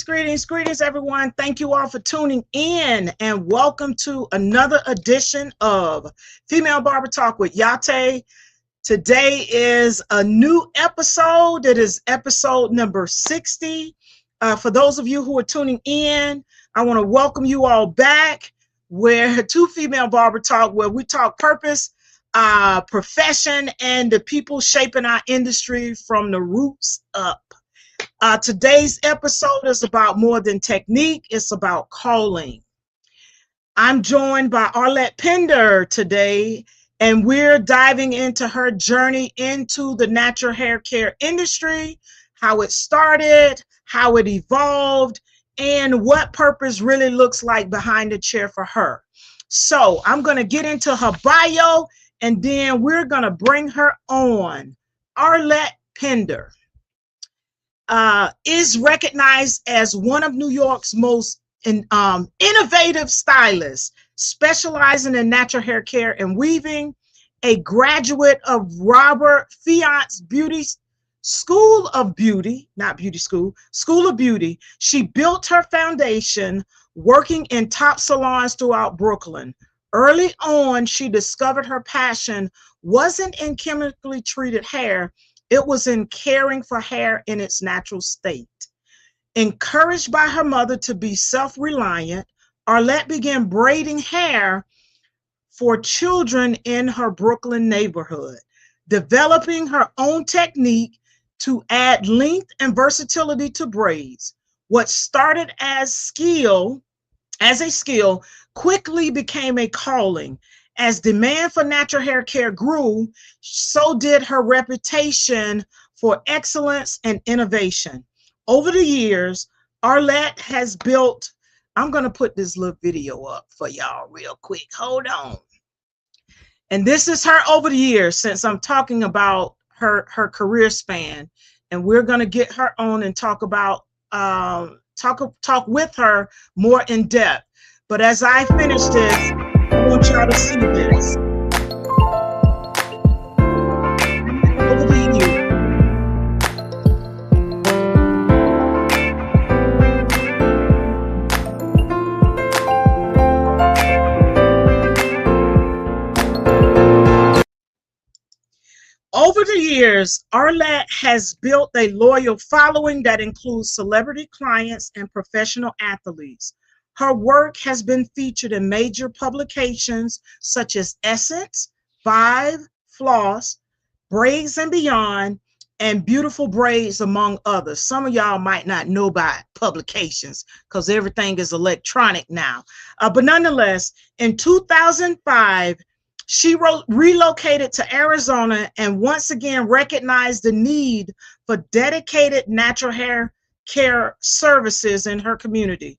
Greetings, everyone. Thank you all for tuning in and welcome to another edition of Female Barber Talk with Yah-Tay. Today is a new episode. It is episode number 60. For those of you who are tuning in, I want to welcome you all back to Female Barber Talk, where we talk purpose, profession, and the people shaping our industry from the roots up. Today's episode is about more than technique. It's about calling. I'm joined by Arlette Pender today, and we're diving into her journey into the natural hair care industry, how it started, how it evolved, and what purpose really looks like behind the chair for her. So I'm going to get into her bio, and then we're going to bring her on. Arlette Pender is recognized as one of New York's most innovative stylists, specializing in natural hair care and weaving, a graduate of Robert Fiat's School of Beauty. She built her foundation working in top salons throughout Brooklyn. Early on, she discovered her passion wasn't in chemically treated hair. It was in caring for hair in its natural state. Encouraged by her mother to be self-reliant, Arlette began braiding hair for children in her Brooklyn neighborhood, developing her own technique to add length and versatility to braids. What started as a skill quickly became a calling. As demand for natural hair care grew, so did her reputation for excellence and innovation. Over the years, Arlette has built, I'm going to put this little video up for y'all real quick. Hold on. And this is her over the years, since I'm talking about her career span. And we're going to get her on and talk about, talk with her more in depth. But as I finish this, I want y'all to see this. Over to you. Over the years, Arlette has built a loyal following that includes celebrity clients and professional athletes. Her work has been featured in major publications such as Essence, Vive, Floss, Braids and Beyond, and Beautiful Braids, among others. Some of y'all might not know about publications because everything is electronic now. But nonetheless, in 2005, she relocated to Arizona and once again recognized the need for dedicated natural hair care services in her community.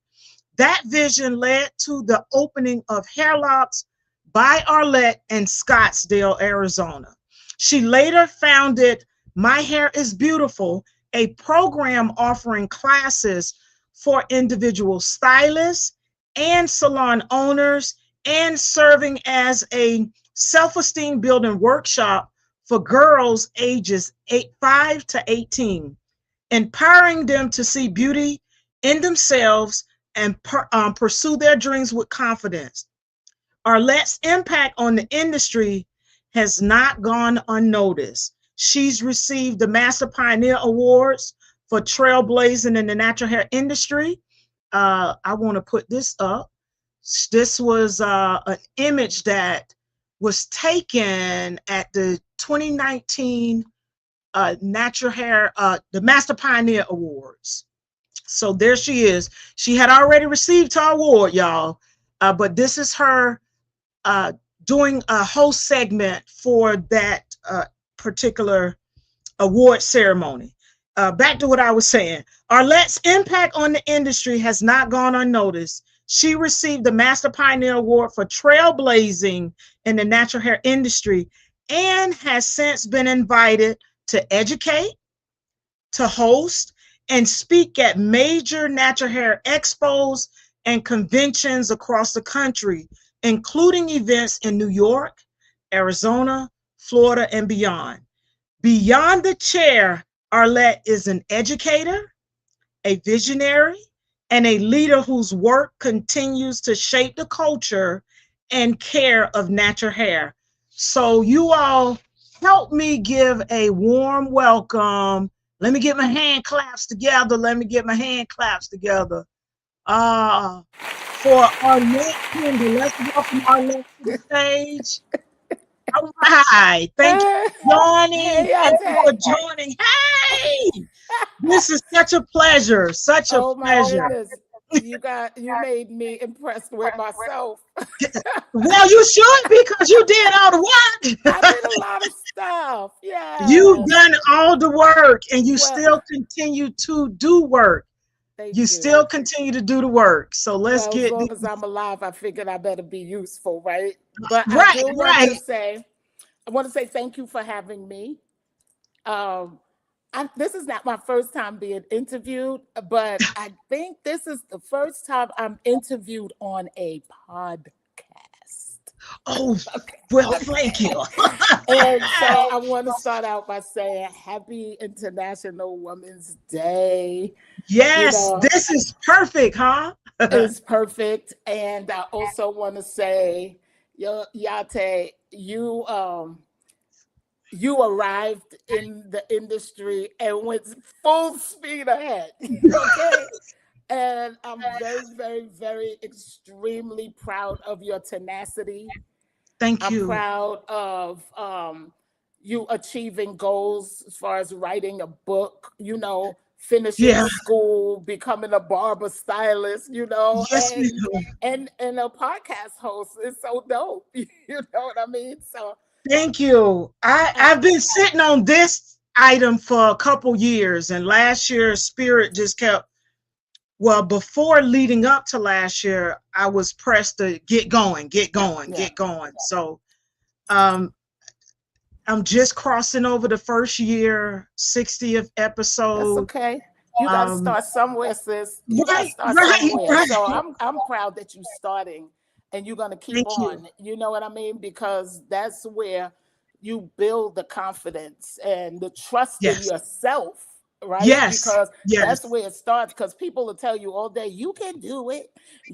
That vision led to the opening of Hair Locks by Arlette in Scottsdale, Arizona. She later founded My Hair is Beautiful, a program offering classes for individual stylists and salon owners, and serving as a self-esteem building workshop for girls ages 5 to 18, empowering them to see beauty in themselves and pursue their dreams with confidence. Arlette's impact on the industry has not gone unnoticed. She's received the Master Pioneer Awards for trailblazing in the natural hair industry. I want to put this up. This was an image that was taken at the 2019 Natural Hair, the Master Pioneer Awards. So there she is. She had already received her award, y'all. But this is her doing a whole segment for that particular award ceremony. Back to what I was saying. Arlette's impact on the industry has not gone unnoticed. She received the Master Pioneer Award for trailblazing in the natural hair industry and has since been invited to educate, to host, and speak at major natural hair expos and conventions across the country, including events in New York, Arizona, Florida, and beyond. Beyond the chair, Arlette is an educator, a visionary, and a leader whose work continues to shape the culture and care of natural hair. So, you all help me give a warm welcome. Let me get my hand claps together. Let me get my hand claps together. For Arlette Pender. Let's welcome Arlette to the stage. All right. Thank you for joining. Hey, Thank you for Yah-Tay. joining. Hey, this is such a pleasure. Such a Oh my pleasure. goodness. You made me impressed with myself. Well, you should because you did all the I work. did a lot of stuff. You've Yes. done all the work and you Well, still continue to do work. You thank still you. continue to do the work. So let's Well, as get long as these. I'm alive, I figured I better be useful, right? But Right, right. I want to say thank you for having me. Um, this is not my first time being interviewed, but I think this is the first time I'm interviewed on a podcast. Oh, Okay. well, thank you. Okay. And so I want to start out by saying Happy International Women's Day. You Yes, know, this is perfect, huh? is perfect. And I also want to say, Yah-Tay, you arrived in the industry and went full speed ahead. Okay. And I'm very, very, very extremely proud of your tenacity. Thank I'm you. proud of you achieving goals as far as writing a book, finishing Yeah. school, becoming a barber stylist, Yes, ma'am. and a podcast host. Is so dope. You know what I mean? So Thank you. I, I've been sitting on this item for a couple years, and last year, Spirit just kept. Well, before leading up to last year, I was pressed to get going, get going, yeah, get going. So, um, I'm just crossing over the first year, 60th that's episode. okay. You got to Um, start somewhere, sis. You got to right, start right, somewhere. right. So I'm proud that you're starting, and you're gonna keep Thank you. on. You know what I mean? Because that's where you build the confidence and the trust in Yes, yourself, right? yes, Because that's yes. where it starts. Because people will tell you all day, you can do it,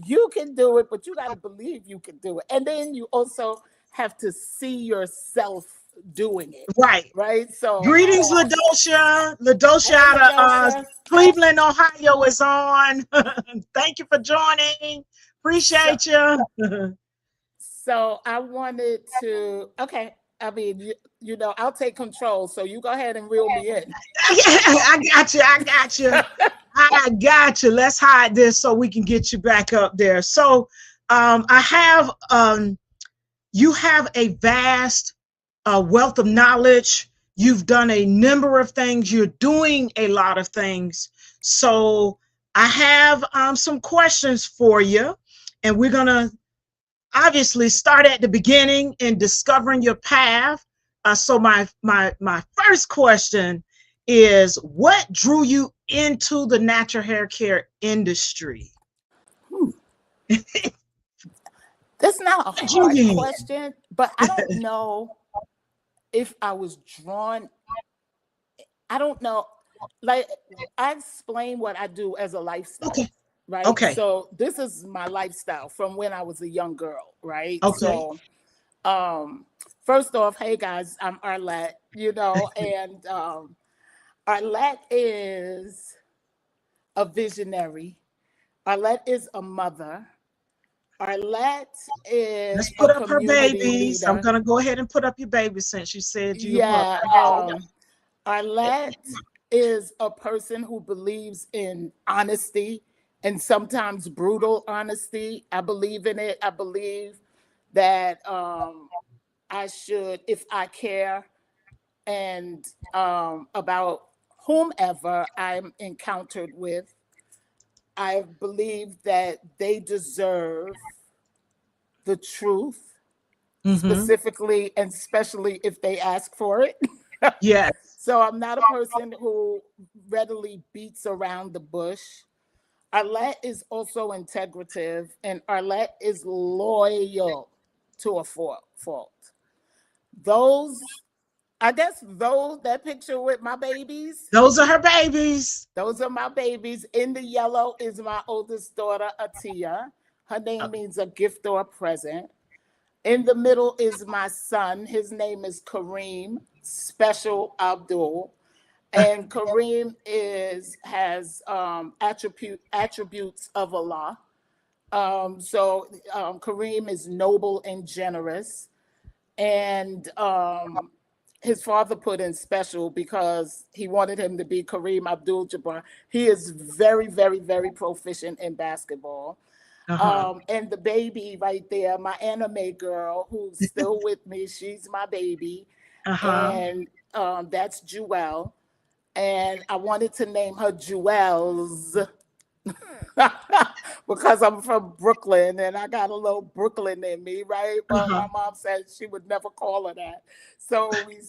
you can do it, but you got to believe you can do it, and then you also have to see yourself doing it, Right. right? So Greetings, Ladocia. Ladocia hey, out of Ladosha. Cleveland, Ohio is on. Thank you for joining. So, Appreciate you. so I wanted to, okay. I mean, I'll take control. So you go ahead and reel me in. I got you. I got you. I got you. Let's hide this so we can get you back up there. So, I have you have a vast wealth of knowledge. You've done a number of things. You're doing a lot of things. So I have some questions for you, and we're gonna obviously start at the beginning in discovering your path. So my first question is, what drew you into the natural hair care industry? Hmm. That's not a What drew hard you in? question, but I don't know if I was drawn. I don't know. Like, I explain what I do as a Okay, lifestyle, right? okay, So this is my lifestyle from when I was a young girl, right? okay. So um first off, hey guys, I'm Arlette, and Arlette is a visionary. Arlette is a mother. Arlette Let's is a put up her community babies. I'm leader. gonna go ahead and put up your baby since you said you a mother. Yeah, Arlette is a person who believes in honesty and sometimes brutal honesty. I believe in it. I believe that I should, if I care and about whomever I'm encountered with, I believe that they deserve the truth, Mm-hmm. specifically and especially if they ask for it. Yes. So I'm not a person who readily beats around the bush. Arlette is also integrative, and Arlette is loyal to a fault. Those I guess that picture with my babies, Those are her babies. those are my babies. In the yellow is my oldest daughter, Atia. Her name means a gift or a present. In the middle is my son. His name is Kareem Special Abdul. And Kareem has attributes of Allah. Kareem is noble and generous. And his father put in special because he wanted him to be Kareem Abdul-Jabbar. He is very, very, very proficient in basketball. And the baby right there, my anime girl, who's still with me, she's my baby. And that's Jewel. And I wanted to name her Jewels because I'm from Brooklyn and I got a little Brooklyn in me, right? But my mom said she would never call her that. So we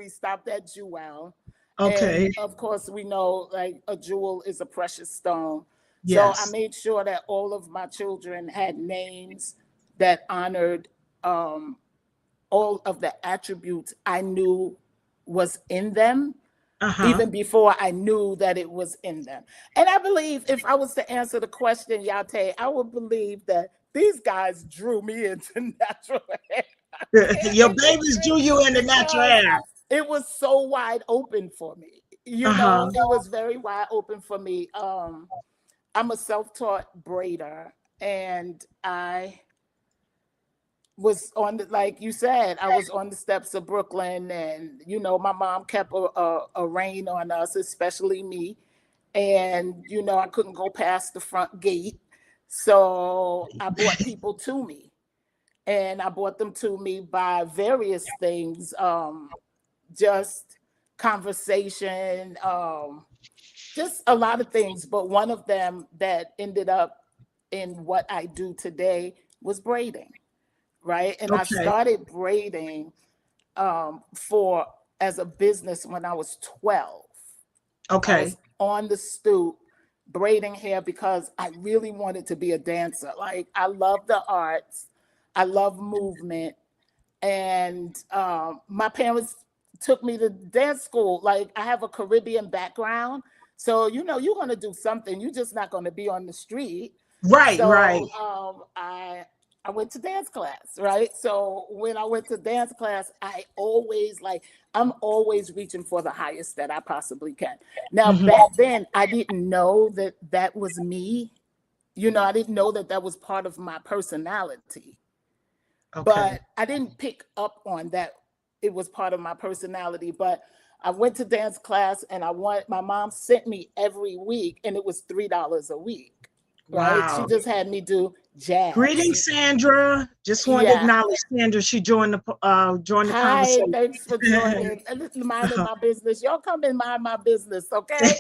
stopped at Jewel. Okay. And of course, we know like a jewel is a precious stone. Yes. So I made sure that all of my children had names that honored all of the attributes I knew was in them, even before I knew that it was in them. And I believe if I was to answer the question, Yah-Tay, I would believe that these guys drew me into natural hair. Your babies drew you into natural hair. It was so wide open for me. You know, it was very wide open for me. I'm a self-taught braider, and I was on the, like you said, I was on the steps of Brooklyn, and you know, my mom kept a rein on us, especially me. And you know, I couldn't go past the front gate, so I brought people to me, and I brought them to me by various things, just conversation, just a lot of things. But one of them that ended up in what I do today was braiding. Right. And I started braiding as a business when I was 12. Okay. I was on the stoop braiding hair because I really wanted to be a dancer. Like, I love the arts. I love movement. And my parents took me to dance school. Like, I have a Caribbean background. So, you know, you're going to do something. You're just not going to be on the street. Right, so, right. I went to dance class, right? So when I went to dance class, I'm always reaching for the highest that I possibly can. Now, back then, I didn't know that was me. You know, I didn't know that was part of my personality. But I didn't pick up on that it was part of my personality. But I went to dance class, and my mom sent me every week, and it was $3 a week. Right? Wow. She just had me do jazz. Greetings, Sandra. Just wanted to acknowledge Sandra. She joined the conversation. Thanks for joining. Minding my business. Y'all come and mind my business, okay?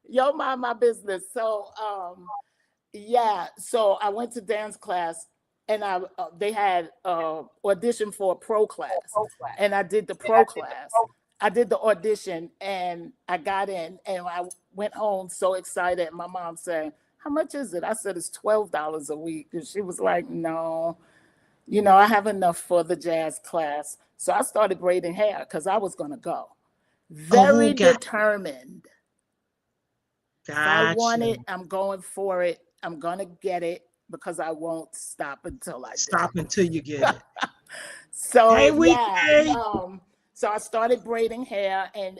Y'all mind my business. So, so I went to dance class, and they had audition for a pro class, and I did the pro class. I did the audition, and I got in, and I went home so excited. My mom said, "How much is it?" I said, "It's $12 a week." And she was like, "No, you know, I have enough for the jazz class." So I started braiding hair because I was going to go. Very determined. If I want it, I'm going for it. I'm going to get it because I won't stop until I until you get it. So, so I started braiding hair, and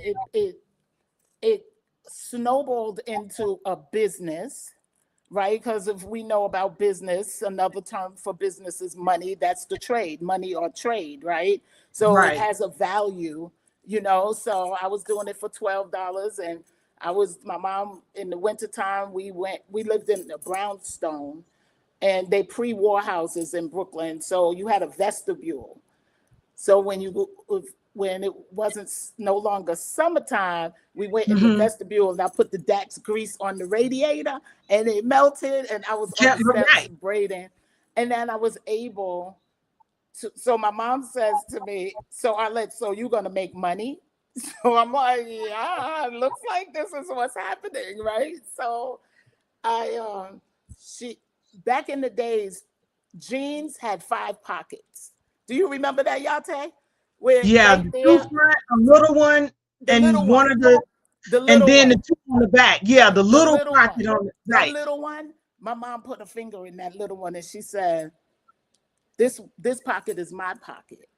it snowballed into a business, right? Because if we know about business, another term for business is money. That's the trade, money or trade, right? So it has a value, you know. So I was doing it for $12, and my mom, in the wintertime, we lived in a brownstone, and they pre-war houses in Brooklyn. So you had a vestibule. So when it wasn't no longer summertime, we went in the vestibule, and I put the Dax grease on the radiator, and it melted, and I was on the steps braiding. And then I was able to, so my mom says to me, "So Arlette, so you're going to make money?" So I'm like, "Yeah, it looks like this is what's happening," right? So back in the days, jeans had 5 pockets. Do you remember that, Yah-Tay? Where Yeah, right the two there, front, a little one, the little and one one, of the, the and little then one, the two on the back. Yeah, the the little little one, pocket on the that right. little one. My mom put a finger in that little one, and she said, "This pocket is my pocket."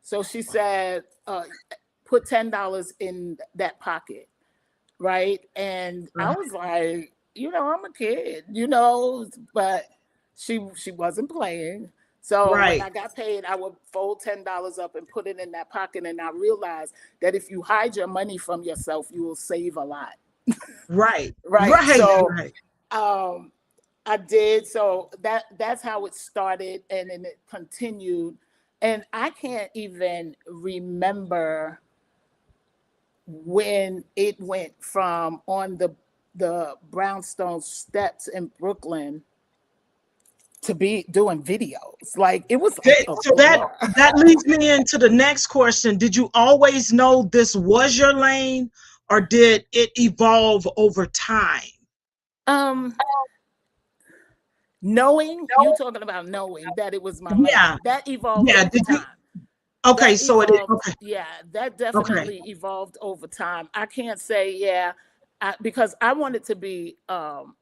So she said, "Put $10 in that pocket." Right. And I was like, I'm a kid, but she wasn't playing. So when Right, I got paid, I would fold $10 up and put it in that pocket. And I realized that if you hide your money from yourself, you will save a lot. right, Right. right, So right. um I did. So that's how it started, and then it continued. And I can't even remember when it went from on the brownstone steps in Brooklyn to be doing videos. Like it was like a So that blur. that leads me into the next question. Did you always know this was your lane, or did it evolve over time? um Knowing, you talking about knowing that it was my Yeah, lane, that evolved yeah. over Did you? time. Okay, That so it is. evolved, Okay, yeah, that okay. definitely evolved over time. I can't say, yeah, because I wanted to be an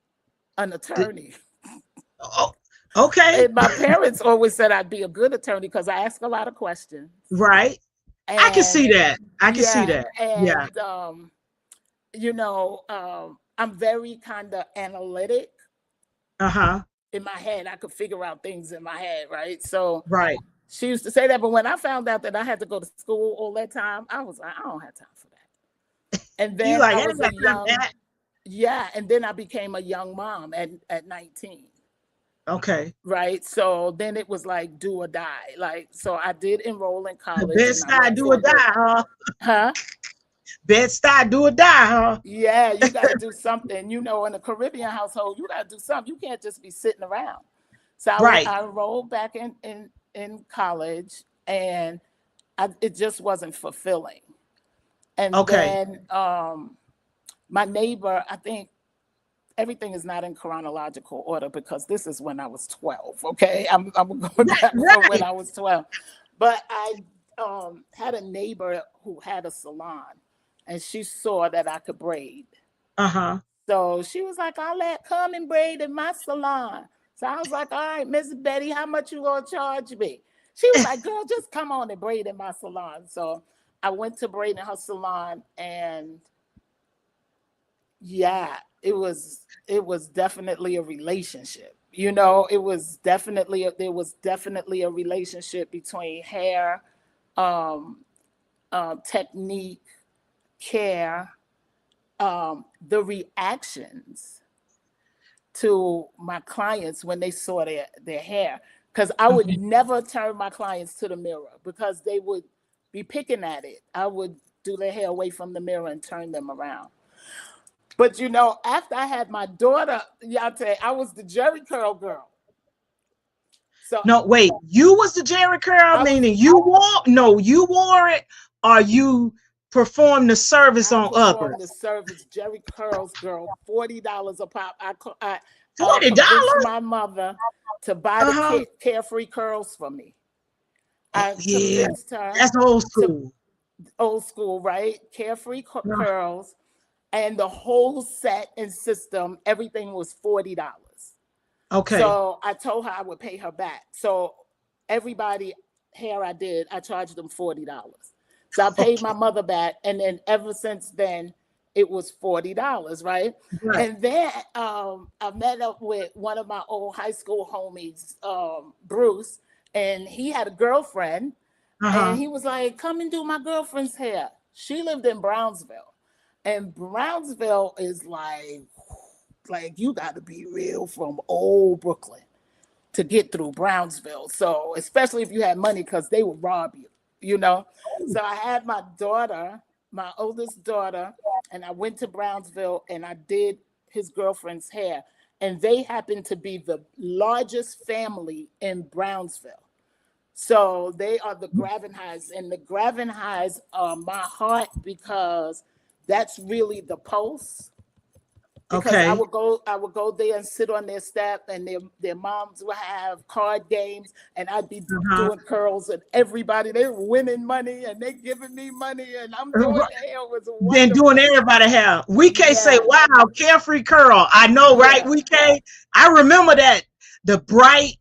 Did, attorney. oh, okay, And my parents always said I'd be a good attorney because I ask a lot of questions. right. I can And see that. I can see yeah, that. Yeah. and I'm very kind of analytic Uh-huh. in my head. I could figure out things in my head, right? So Right. she used to say that, but when I found out that I had to go to school all that time, I was like, I don't have time for that. And You then like, I I ain't was a got time for young, that. yeah, and then I became a young mom at 19. Okay. Right. So then it was like do or die. Like, so I did enroll in The college and best I side went do or for a die, good, huh? huh? Best side do or die, huh? Yeah, you got to do something. In a Caribbean household, you got to do something. You can't just be sitting around. So Right. I enrolled back in college, and it just wasn't fulfilling. And Okay. then my neighbor, I think everything is not in chronological order because this is when I was 12. Okay, I'm going Right. back from when Right. I was 12, but I had a neighbor who had a salon, and she saw that I could braid. Uh-huh. So she was like, I'll come and braid in my salon. So I was like, all right, Miss Betty, how much you gonna charge me? She was like, girl, just come on and braid in my salon. So I went to braid in her salon, and yeah, it was definitely a relationship. There was definitely a relationship between hair, um, technique, care, the reactions to my clients when they saw their hair. Because I would Mhm. never turn my clients to the mirror because they would be picking at it. I would do their hair away from the mirror and turn them around. But after I had my daughter, Yah-Tay, I was the Jerry curl girl. So No, wait. You was the Jerry curl, I was meaning you wore, no, you wore it, or you performed the service I on performed the others. service Jerry curls girl, $40 a pop. I convinced $40? my mother to buy the Uh-huh. carefree curls for me. Oh, I yeah. convinced her That's old to school. old school, right? Carefree Uh, curls, and the whole set and system, everything was $40. okay. So I told her I would pay her back. So everybody hair I did, I charged them $40. So I paid my Okay. mother back, and then ever since then, it was $40, right? Right. And then I met up with one of my old high school homies, Bruce, and he had a girlfriend, and Uh-huh. he was like, "Come and do my girlfriend's hair." She lived in Brownsville, and Brownsville is like you got to be real from old Brooklyn to get through Brownsville. So especially if you had money, because they would rob you, you know. So I had my daughter, my oldest daughter, and I went to Brownsville and I did his girlfriend's hair. And they happened to be the largest family in Brownsville. So they are the Gravenhighs, and the Gravenhighs are my heart because that's really the pulse because I Okay. would go there and sit on their step, and their moms would have card games, and I'd be Uh-huh. doing curls, and everybody, they were winning money and they giving me money, and I'm doing hair. It was Then doing wonderful. everybody hair. We can't say, Yeah, wow, carefree curl. I know, right? yeah, We can't. I remember that the bright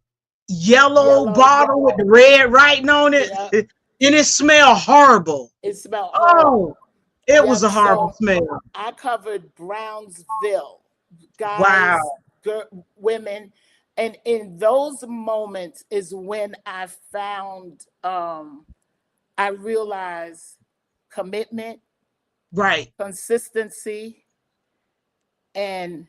yellow yellow, bottle with the red writing on it, yeah. and it smelled horrible. It smelled Oh, horrible. it was Yep. a horrible So smell. I covered Brownsville, guys, Wow. women, and in those moments is when I found, I realized commitment, Right. consistency, and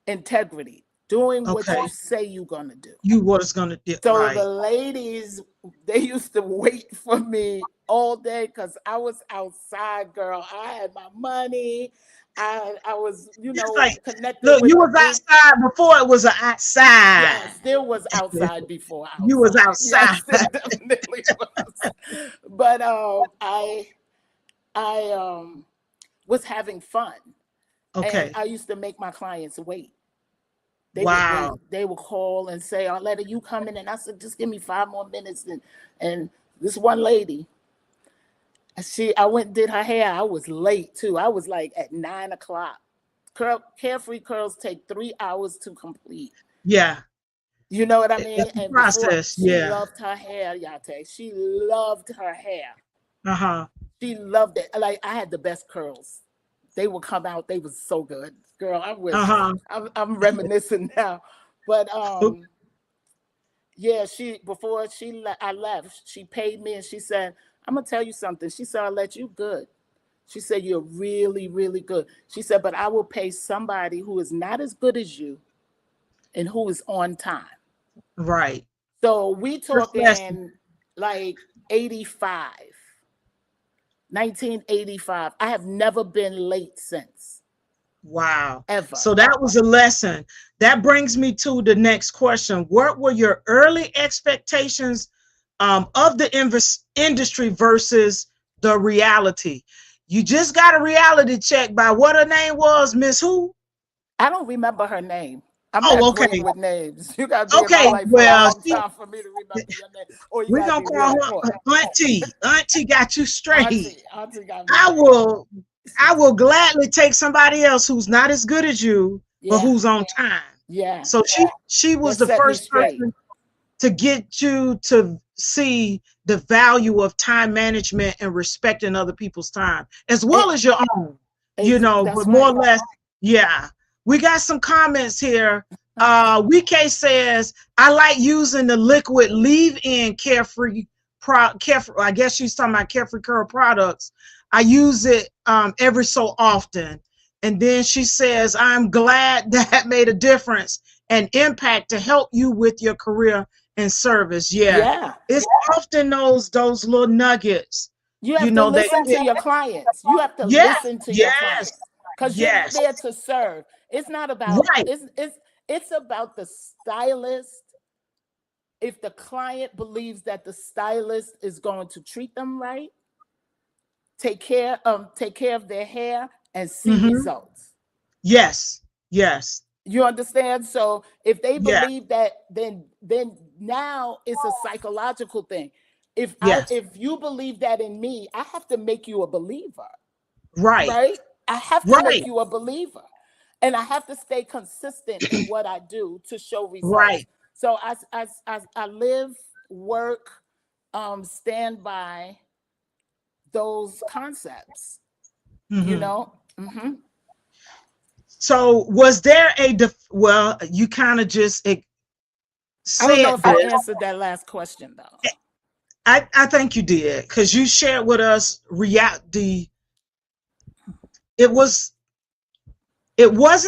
integrity. Doing what Okay. you say you're gonna do. You was gonna do So right. the ladies, they used to wait for me all day because I was outside, girl. I had my money. I was, It's like, connected look, with you the was big. outside before it was outside. Yes, there was outside before You was outside. outside. Yes, there definitely was. But I was having fun, and Okay. I used to make my clients wait. They would wait. Wow. They would call and say, "Arlette, you coming?" And I said, "Just give me 5 more minutes." And this one lady, I went and did her hair. I was late too. I was like at 9 o'clock. Carefree curls take 3 hours to complete. Yeah. You know what I mean? It's a And before, process. she Yeah. loved her hair, Yah-Tay. She loved her hair. Uh-huh. She loved it. Like, I had the best curls. They would come out. They was so good, girl. Uh-huh. I'm reminiscing now, but yeah. I left, she paid me, and she said, "I'm gonna tell you something." She said, "I'll let you good." She said, "You're really, really good." She said, "But I will pay somebody who is not as good as you and who is on time." Right. So we First lesson. talking like 85, 1985. I have never been late since, Wow. ever. So that was a lesson. That brings me to the next question. What were your early expectations of the industry versus the reality? You just got a reality check by what her name was, Miss Who? I don't remember her name. I'm not Oh, great okay. with names. You gotta be in my Okay. life for a Well, long time for me to remember your name, or you we're gotta gonna be call really her poor. Auntie. Auntie got you straight. Auntie got me I straight. will I will gladly take somebody else who's not as good as you, but Yeah, who's on time. yeah. So she That was the set me first straight. person to get you to see the value of time management and respecting other people's time, as well as your own, That's but more right. or less, yeah. We got some comments here. WK says, I like using the liquid leave-in carefree, I guess she's talking about Carefree Curl products. I use it every so often. And then she says, I'm glad that made a difference and impact to help you with your career and service. Yeah. Yeah. It's often those little nuggets, You have to listen to that, your clients. You have to yeah, listen to your yes, clients because you're yes, there to serve. It's not about right, it's about the stylist. If the client believes that the stylist is going to treat them right, take care of their hair and see mm-hmm. results. Yes, yes, You understand? So if they yeah, believe that, then now it's a psychological thing. yes, If you believe that in me, I have to make you a believer, right, right? I have to make right, you a believer, and I have to stay consistent in what I do to show results. right. So I live, work, stand by those concepts. Mm-hmm. You know. Mm-hmm. So was there well, you kind of just I don't know said if I this. answered that last question though. I think you did, because you shared with us reality. It wasn't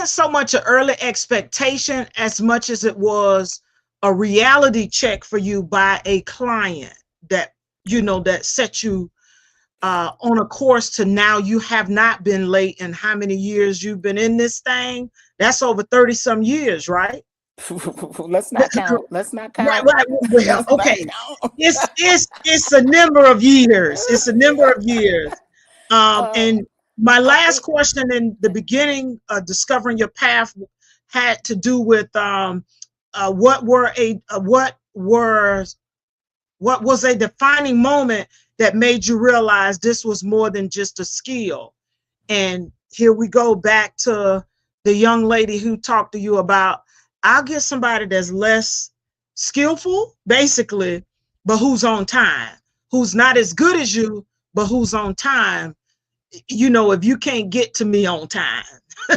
so much an early expectation as much as it was a reality check for you by a client that that set you on a course to now you have not been late. And how many years you've been in this thing? That's over 30 some years, right? Let's not count. Let's not count. Right. Well, okay. It's a number of years. It's a number of years. And My I last think question in the beginning, discovering your path, had to do with what were a what was a defining moment that made you realize this was more than just a skill. And here we go back to the young lady who talked to you about, I'll get somebody that's less skillful, basically, but who's on time, who's not as good as you, but who's on time. If you can't get to me on time.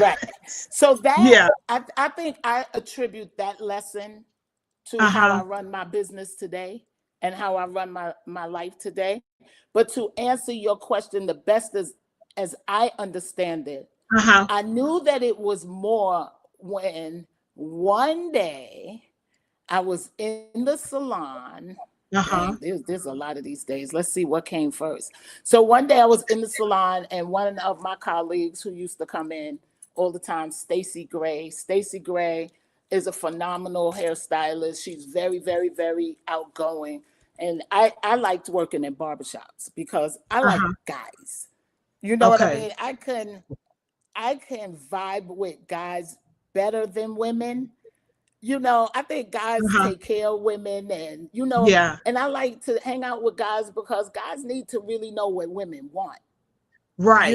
right. So that Yeah. I think I attribute that lesson to how I Uh-huh. run my business today and how I run my life today. But to answer your question, the best as I understand it, Uh-huh. I knew that it was more when one day I was in the salon. Uh-huh. Dang, there's a lot of these days. Let's see what came first. So one day I was in the salon, and one of my colleagues who used to come in all the time, Stacy Gray. Stacy Gray is a phenomenal hairstylist. She's very, very, very outgoing. And I liked working in barbershops because I like Uh-huh. guys. You know what I Okay. mean? I can vibe with guys better than women. I think guys Uh-huh. take care of women, and Yeah. and I like to hang out with guys because guys need to really know what women want, Right.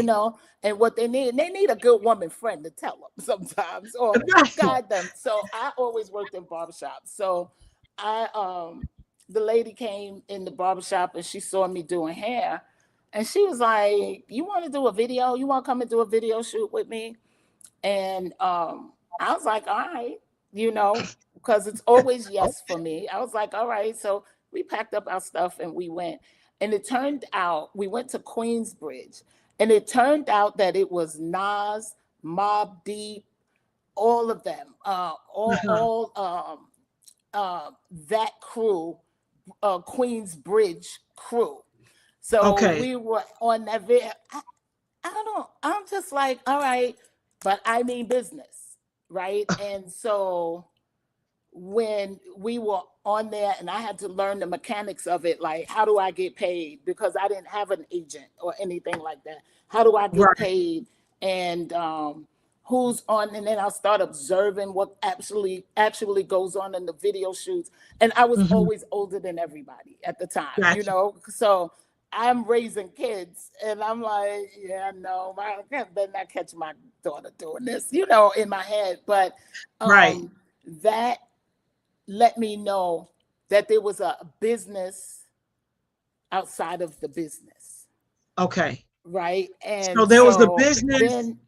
and what they need. And they need a good woman friend to tell them sometimes or guide them. So I always worked in barbershops. So the lady came in the barbershop and she saw me doing hair, and she was like, "You want to do a video? You want to come and do a video shoot with me?" And I was like, all right, because it's always yes for me. I was like, all right. So we packed up our stuff and we went. And it turned out we went to Queensbridge, and it turned out that it was Nas, Mobb Deep, all of them, Uh-huh. that crew, Queensbridge crew. So Okay. we were on that video. I'm just like, all right, but I mean business, right? And so when we were on there and I had to learn the mechanics of it, like how do I get paid? Because I didn't have an agent or anything like that. How do I get Right. paid? And who's on? And then I start observing what actually goes on in the video shoots. And I was Mm-hmm. always older than everybody at the time, Gotcha. So I'm raising kids, and I'm like, yeah, no, I better not catch my daughter doing this, in my head. But Right. that let me know that there was a business outside of the business, Okay. right? So And there was the so business then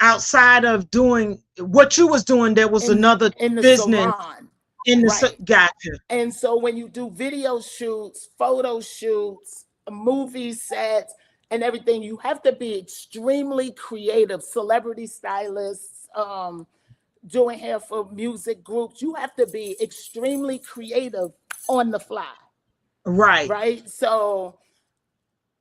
outside of doing what you was doing. There was in another in the business salon, in the. right? Gotcha. And so when you do video shoots, photo shoots, movie sets, and everything, you have to be extremely creative. Celebrity stylists, doing hair for music groups, you have to be extremely creative on the fly, Right. right? So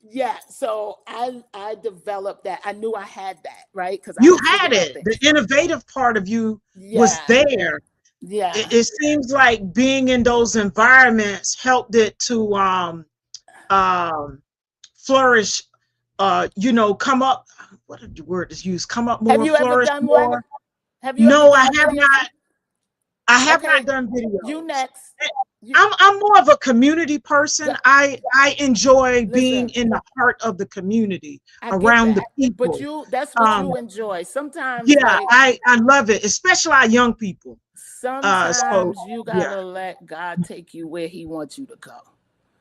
yeah, so I developed that. I knew I had that, right? Because I You had had figured out it. that, The innovative part of you was yeah, there. yeah. It seems like being in those environments helped it to um, flourish. Come up. What the word is used? Come up Have more, you ever flourish done one? more. Have you ever No, I done a have video not. shoot? I have not Okay, done you videos. next. You I'm more of a community person. go- I enjoy being listen. in the heart of the community, I get around the that, but people. that's what Um, you enjoy. Sometimes, yeah, like I love it, especially our young people. So sometimes you yeah, gotta let God take you where He wants you to go.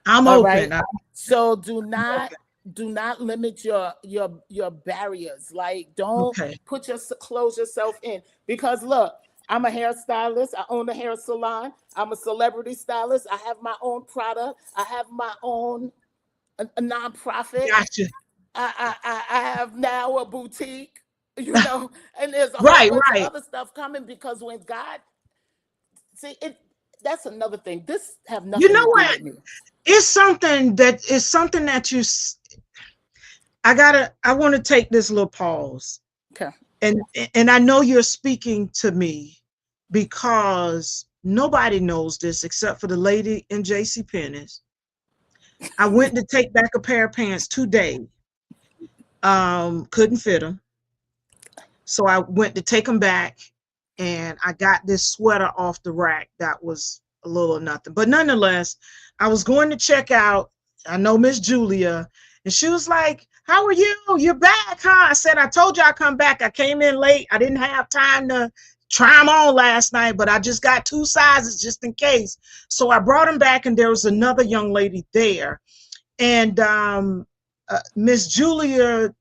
I'm All open. right. So do not limit your barriers. Like don't Okay. close yourself in, because look, I'm a hairstylist. I own a hair salon. I'm a celebrity stylist. I have my own product. I have my own a nonprofit. Gotcha. I have now a boutique, and there's a whole Right, bunch of right. other stuff coming, because when God see it, that's another thing. This have You nothing know to do what? with me. It's something that I want to take this little pause. Okay. And I know you're speaking to me because nobody knows this except for the lady in JC Penney's. I went to take back a pair of pants today, Couldn't fit them. So I went to take them back, and I got this sweater off the rack that was a little or nothing. But nonetheless, I was going to check out. I know Miss Julia, and she was like, "How are you? You're back, huh?" I said, "I told you I'd come back. I came in late. I didn't have time to try them on last night, but I just got two sizes just in case." So I brought them back, and there was another young lady there, and Miss Julia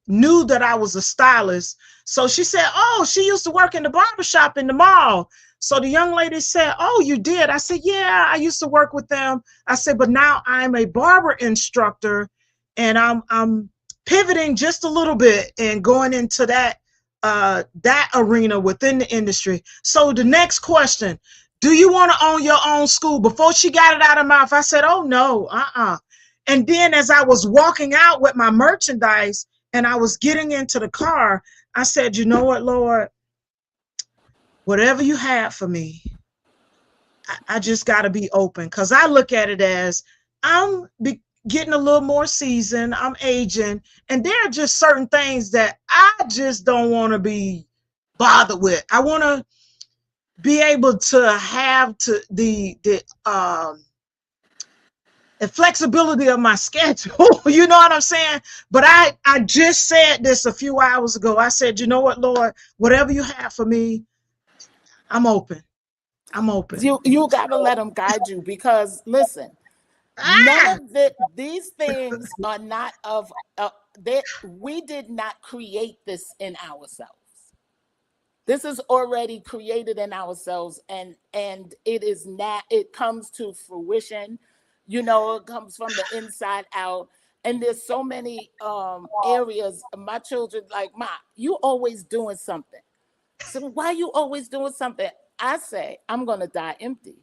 knew that I was a stylist. So she said, "Oh, she used to work in the barber shop in the mall." So the young lady said, "Oh, you did?" I said, "Yeah, I used to work with them." I said, "But now I'm a barber instructor, and I'm pivoting just a little bit and going into that arena within the industry." So the next question, do you want to own your own school? Before she got it out of her mouth, I said, "Oh no, And then as I was walking out with my merchandise, and I was getting into the car, I said, "You know what, Lord, whatever you have for me, I just got to be open." Because I look at it as getting a little more seasoned, I'm aging, and there are just certain things that I just don't want to be bothered with. I want to be able to have the flexibility of my schedule. You know what I'm saying? But I just said this a few hours ago. I said, "You know what, Lord, whatever you have for me, I'm open. I'm open." You got to let them guide you, because listen, none Ah, of these things are not of we did not create this in ourselves. This is already created in ourselves, and it is not, it comes to fruition. It comes from the inside out. And there's so many areas. My children like, "Ma, you always doing something." So why you always doing something? I say, I'm going to die empty.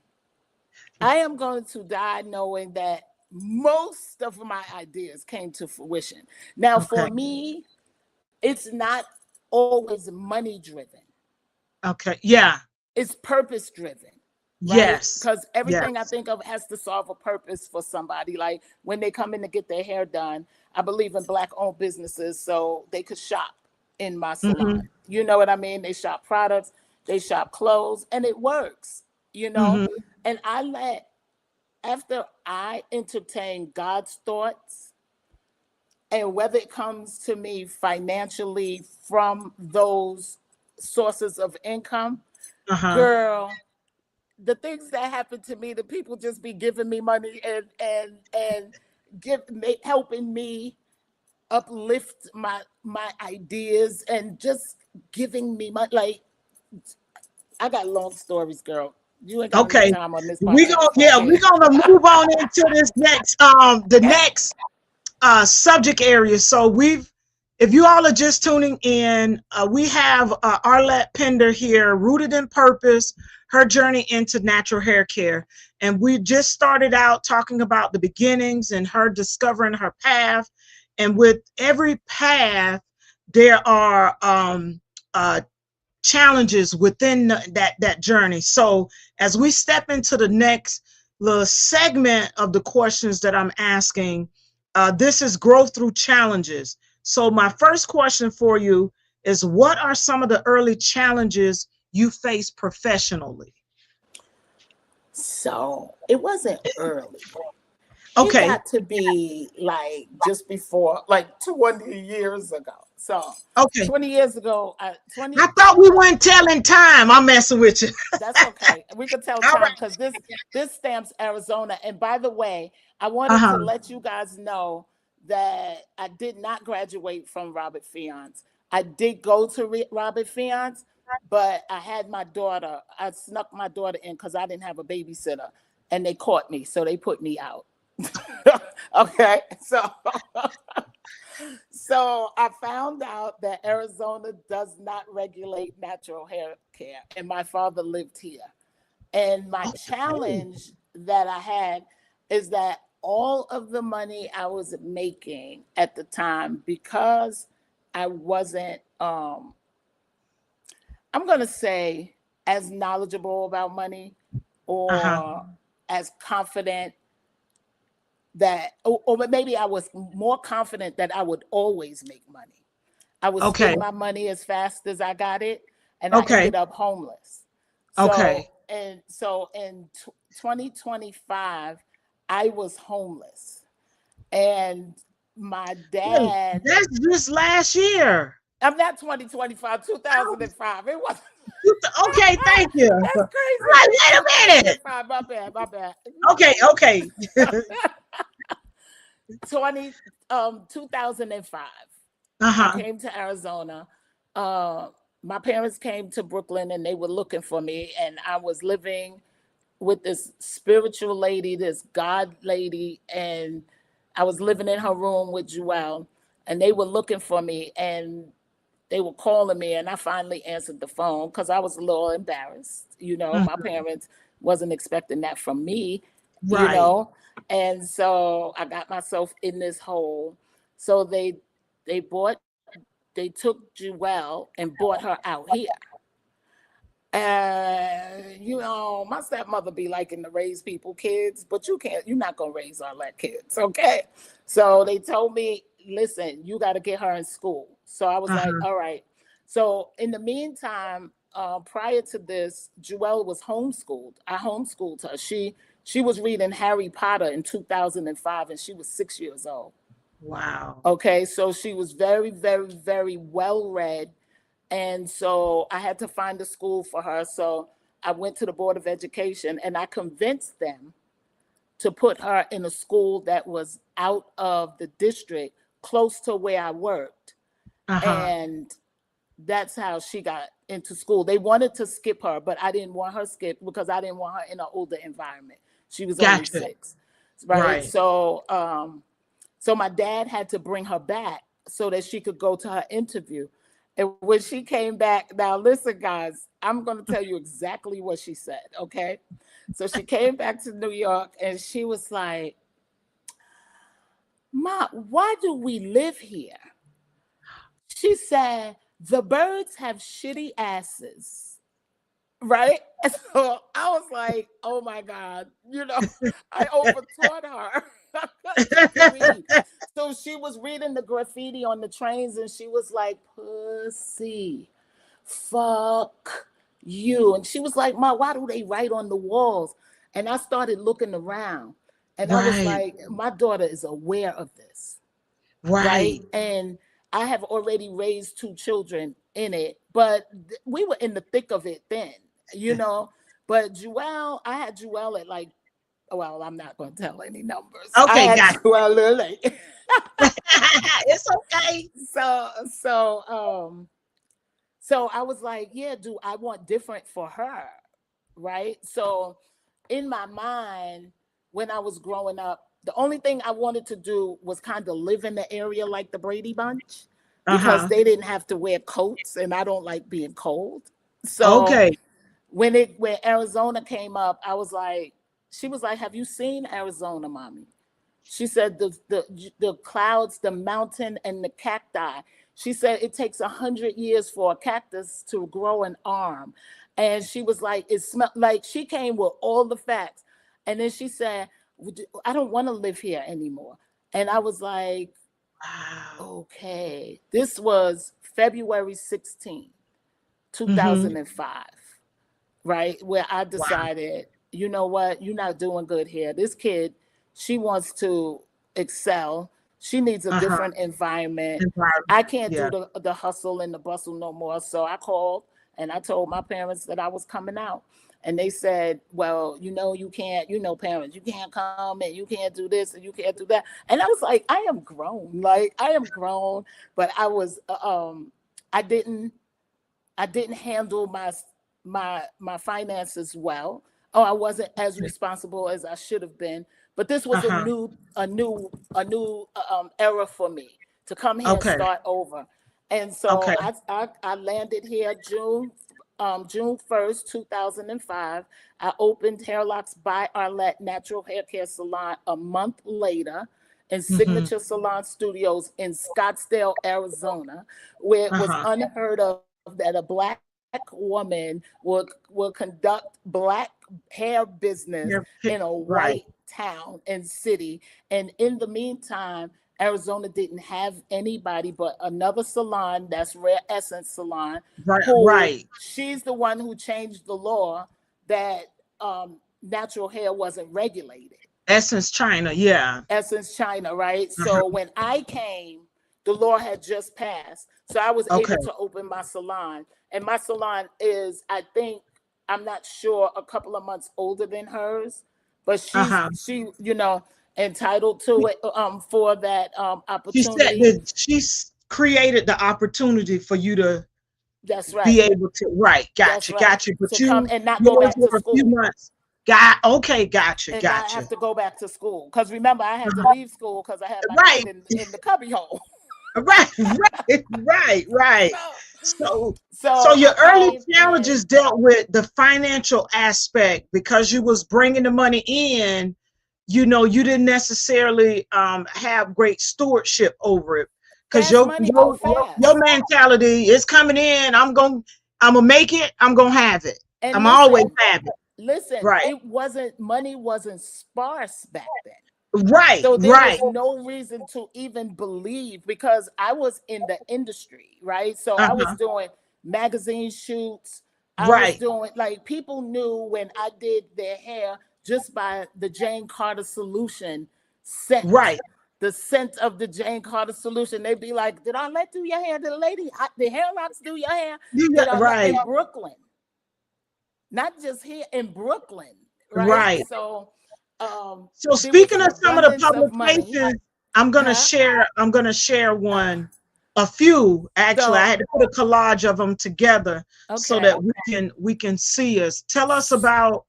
I am going to die knowing that most of my ideas came to fruition. Now, for okay. me, it's not always money driven. Okay. Yeah. It's purpose driven, right? Yes. Because everything I Yes. think of has to solve a purpose for somebody. Like when they come in to get their hair done, I believe in Black owned businesses so they could shop in my salon. Mm-hmm. You know what I mean? They shop products, they shop clothes, and it works, you know? Mm-hmm. And after I entertain God's thoughts, and whether it comes to me financially from those sources of income, Uh-huh. girl, the things that happen to me, the people just be giving me money and helping me uplift my ideas, and just giving me money. Like, I got long stories, girl. You ain't got enough Okay. time on this podcast. We're Okay. gonna move on into this next the next subject area. So if you all are just tuning in, we have Arlette Pender here, rooted in purpose, her journey into natural hair care. And we just started out talking about the beginnings and her discovering her path. And with every path, there are challenges within that journey. So as we step into the next little segment of the questions that I'm asking, this is growth through challenges. So my first question for you is, what are some of the early challenges you face professionally? So it wasn't early. It Okay. got to be like just before, like 20 years ago. So Okay. 20 years ago, 20, I thought we weren't telling time. I'm messing with you. that's okay. We could tell All time right. because this stamps Arizona. And by the way, I wanted to Uh-huh. let you guys know that I did not graduate from Robert Fiance. I did go to Robert Fiance, but I had my daughter. I snuck my daughter in because I didn't have a babysitter, and they caught me, so they put me out. Okay, so I found out that Arizona does not regulate natural hair care, and my father lived here. And my Okay. challenge that I had is that all of the money I was making at the time, because I wasn't, I'm going to say, as knowledgeable about money Uh-huh. or as confident that, or maybe I was more confident that I would always make money. I would Okay. spend my money as fast as I got it, and I Okay. ended up homeless. Okay. So in 2025, I was homeless, and my Wait, dad. that's just last year. I'm not 2025, Oh, 2005. It was okay, thank you. that's I'm crazy. like, wait a minute. 2005. My bad. My bad. Okay, okay. 2005. I Uh-huh. came to Arizona. Uh, my parents came to Brooklyn and they were looking for me, and I was living with this spiritual lady, this God lady, and I was living in her room with Joelle, and they were looking for me, and they were calling me, and I finally answered the phone because I was a little embarrassed. My Mhm. parents wasn't expecting that from me, you Right. know, and so I got myself in this hole. So they bought they took Jewel and brought her out here. And my stepmother be liking to raise people kids, but you're not gonna raise Arlette kids, okay? So they told me, listen, you got to get her in school. So I was like, Uh-huh. all right. So in the meantime, prior to this, Jewel was homeschooled. I homeschooled her. She was reading Harry Potter in 2005, and she was 6 years old. Wow. Okay, so she was very, very, very well read. And so I had to find a school for her. So I went to the Board of Education and I convinced them to put her in a school that was out of the district, close to where I worked. Uh-huh. And that's how she got into school. They wanted to skip her, but I didn't want her skipped because I didn't want her in an older environment. She was only Gotcha. 6, right? Right. So my dad had to bring her back so that she could go to her interview. And when she came back, now listen, guys, I'm going to tell you exactly what she said, okay? So she came back to New York and she was like, Ma, why do we live here? She said, the birds have shitty asses, right? And so I was like, oh my God, I overtaught her to read. So she was reading the graffiti on the trains and she was like, pussy, fuck you. And she was like, Ma, why do they write on the walls? And I started looking around and I was Right. like, my daughter is aware of this, right? Right. And I have already raised 2 children in it, but we were in the thick of it then, you know. But I had Jewel at like, well, I'm not going to tell any numbers. I Okay, had got Jewel Lily. it's okay. so, so, so I was like, yeah, do I want different for her, right? So, in my mind, when I was growing up, the only thing I wanted to do was kind of live in the area like the Brady Bunch because Uh-huh. they didn't have to wear coats and I don't like being cold. So Okay. when Arizona came up, she was like, have you seen Arizona, mommy? She said the clouds, the mountain, and the cacti. She said it takes 100 years for a cactus to grow an arm. And she was like, it smelled like she came with all the facts. And then she said, I don't want to live here anymore. And I was like, Wow. okay. This was February 16th, Mm-hmm. 2005, right? Where I Wow. decided, you know what, you're not doing good here. This kid, she wants to excel. She needs a Uh-huh. different environment. I Environment. can't Yeah. do the hustle and the bustle no more. So I called and I told my parents that I was coming out. And they said, well, you can't, parents, you can't come and you can't do this and you can't do that. And I was like, I am grown. Like, I am grown. But I didn't handle my finances well. Oh, I wasn't as responsible as I should have been. But this was a Uh-huh. new era for me to come here and Okay. start over. And so Okay. I landed here June 1st, 2005. I opened Hairlocks by Arlette Natural Hair Care Salon a month later in Mm-hmm. Signature Salon Studios in Scottsdale, Arizona, where it was Uh-huh. unheard of that a Black woman will conduct Black hair business You're in a right. white town and city. And in the meantime, Arizona didn't have anybody but another salon, that's Rare Essence Salon, who Right. she's the one who changed the law that natural hair wasn't regulated. Essence China. Yeah. Essence China, right? Uh-huh. So when I came, the law had just passed. So I was Okay. able to open my salon. And my salon is, I think, I'm not sure, a couple of months older than hers, but Uh-huh. she, entitled to it for that She said opportunity. that she's created the opportunity for you to That's be right. able to, right, That's gotcha, right. gotcha. But To come you and not go yours back to were a few school. months. Got okay, gotcha, And not gotcha. have to go back to school. Because remember, I had to leave school because I had my Right, kid in the cubby hole. right, right. so, So so so your I early came in. challenges dealt with the financial aspect because you was bringing the money in. You didn't necessarily have great stewardship over it because Fast your, money go your your your fast. mentality is coming in. I'm gonna make it. I'm gonna have it. And I'm always have it. listen, Right, money wasn't sparse back then. right, So there right. was no reason to even believe, because I was in the industry, right? So I was Uh-huh. doing magazine shoots. I was Right, doing, like, people knew when I did their hair just by the Jane Carter solution scent. right. The scent of the Jane Carter solution. They'd be like, "Did Arlette do your hair? Did the lady, the hair locks do your hair? Yeah, Did Arlette right, in Brooklyn?" Not just here in Brooklyn, right? right. So So there was speaking an of some of the abundance of money. publications, I'm gonna Huh? share. I'm gonna share a few. Actually, I So had to put a collage of them together so okay. that we can see us. Tell us about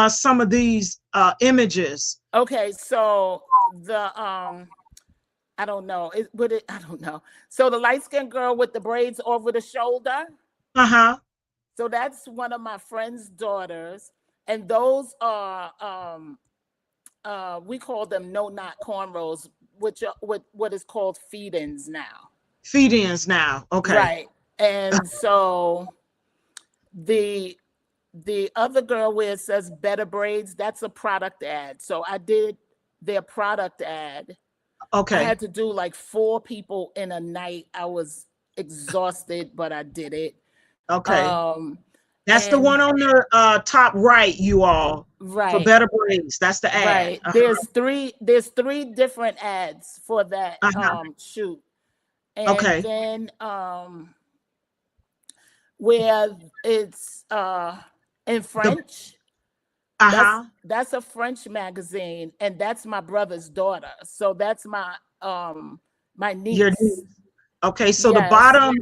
some of these images. Okay, so the I don't know. I don't know. So the light-skinned girl with the braids over the shoulder. Uh-huh. So that's one of my friend's daughters. And those are we call them no knot cornrows, which are what is called feed-ins now. Feed-ins now. Okay. Right. And so the other girl where it says Better Braids, that's a product ad. So I did their product ad. I Okay. had to do like 4 people in a night. I was exhausted, but I did it. Okay. Um, That's the and one on the top right, you all, for right, Better Braids. That's the ad. right. There's three different ads for that Uh-huh. shoot. And Okay. then where it's in The French, that's uh-huh. that's a French magazine, and that's my brother's daughter. So that's my Your niece. niece. Okay, so the Yes, bottom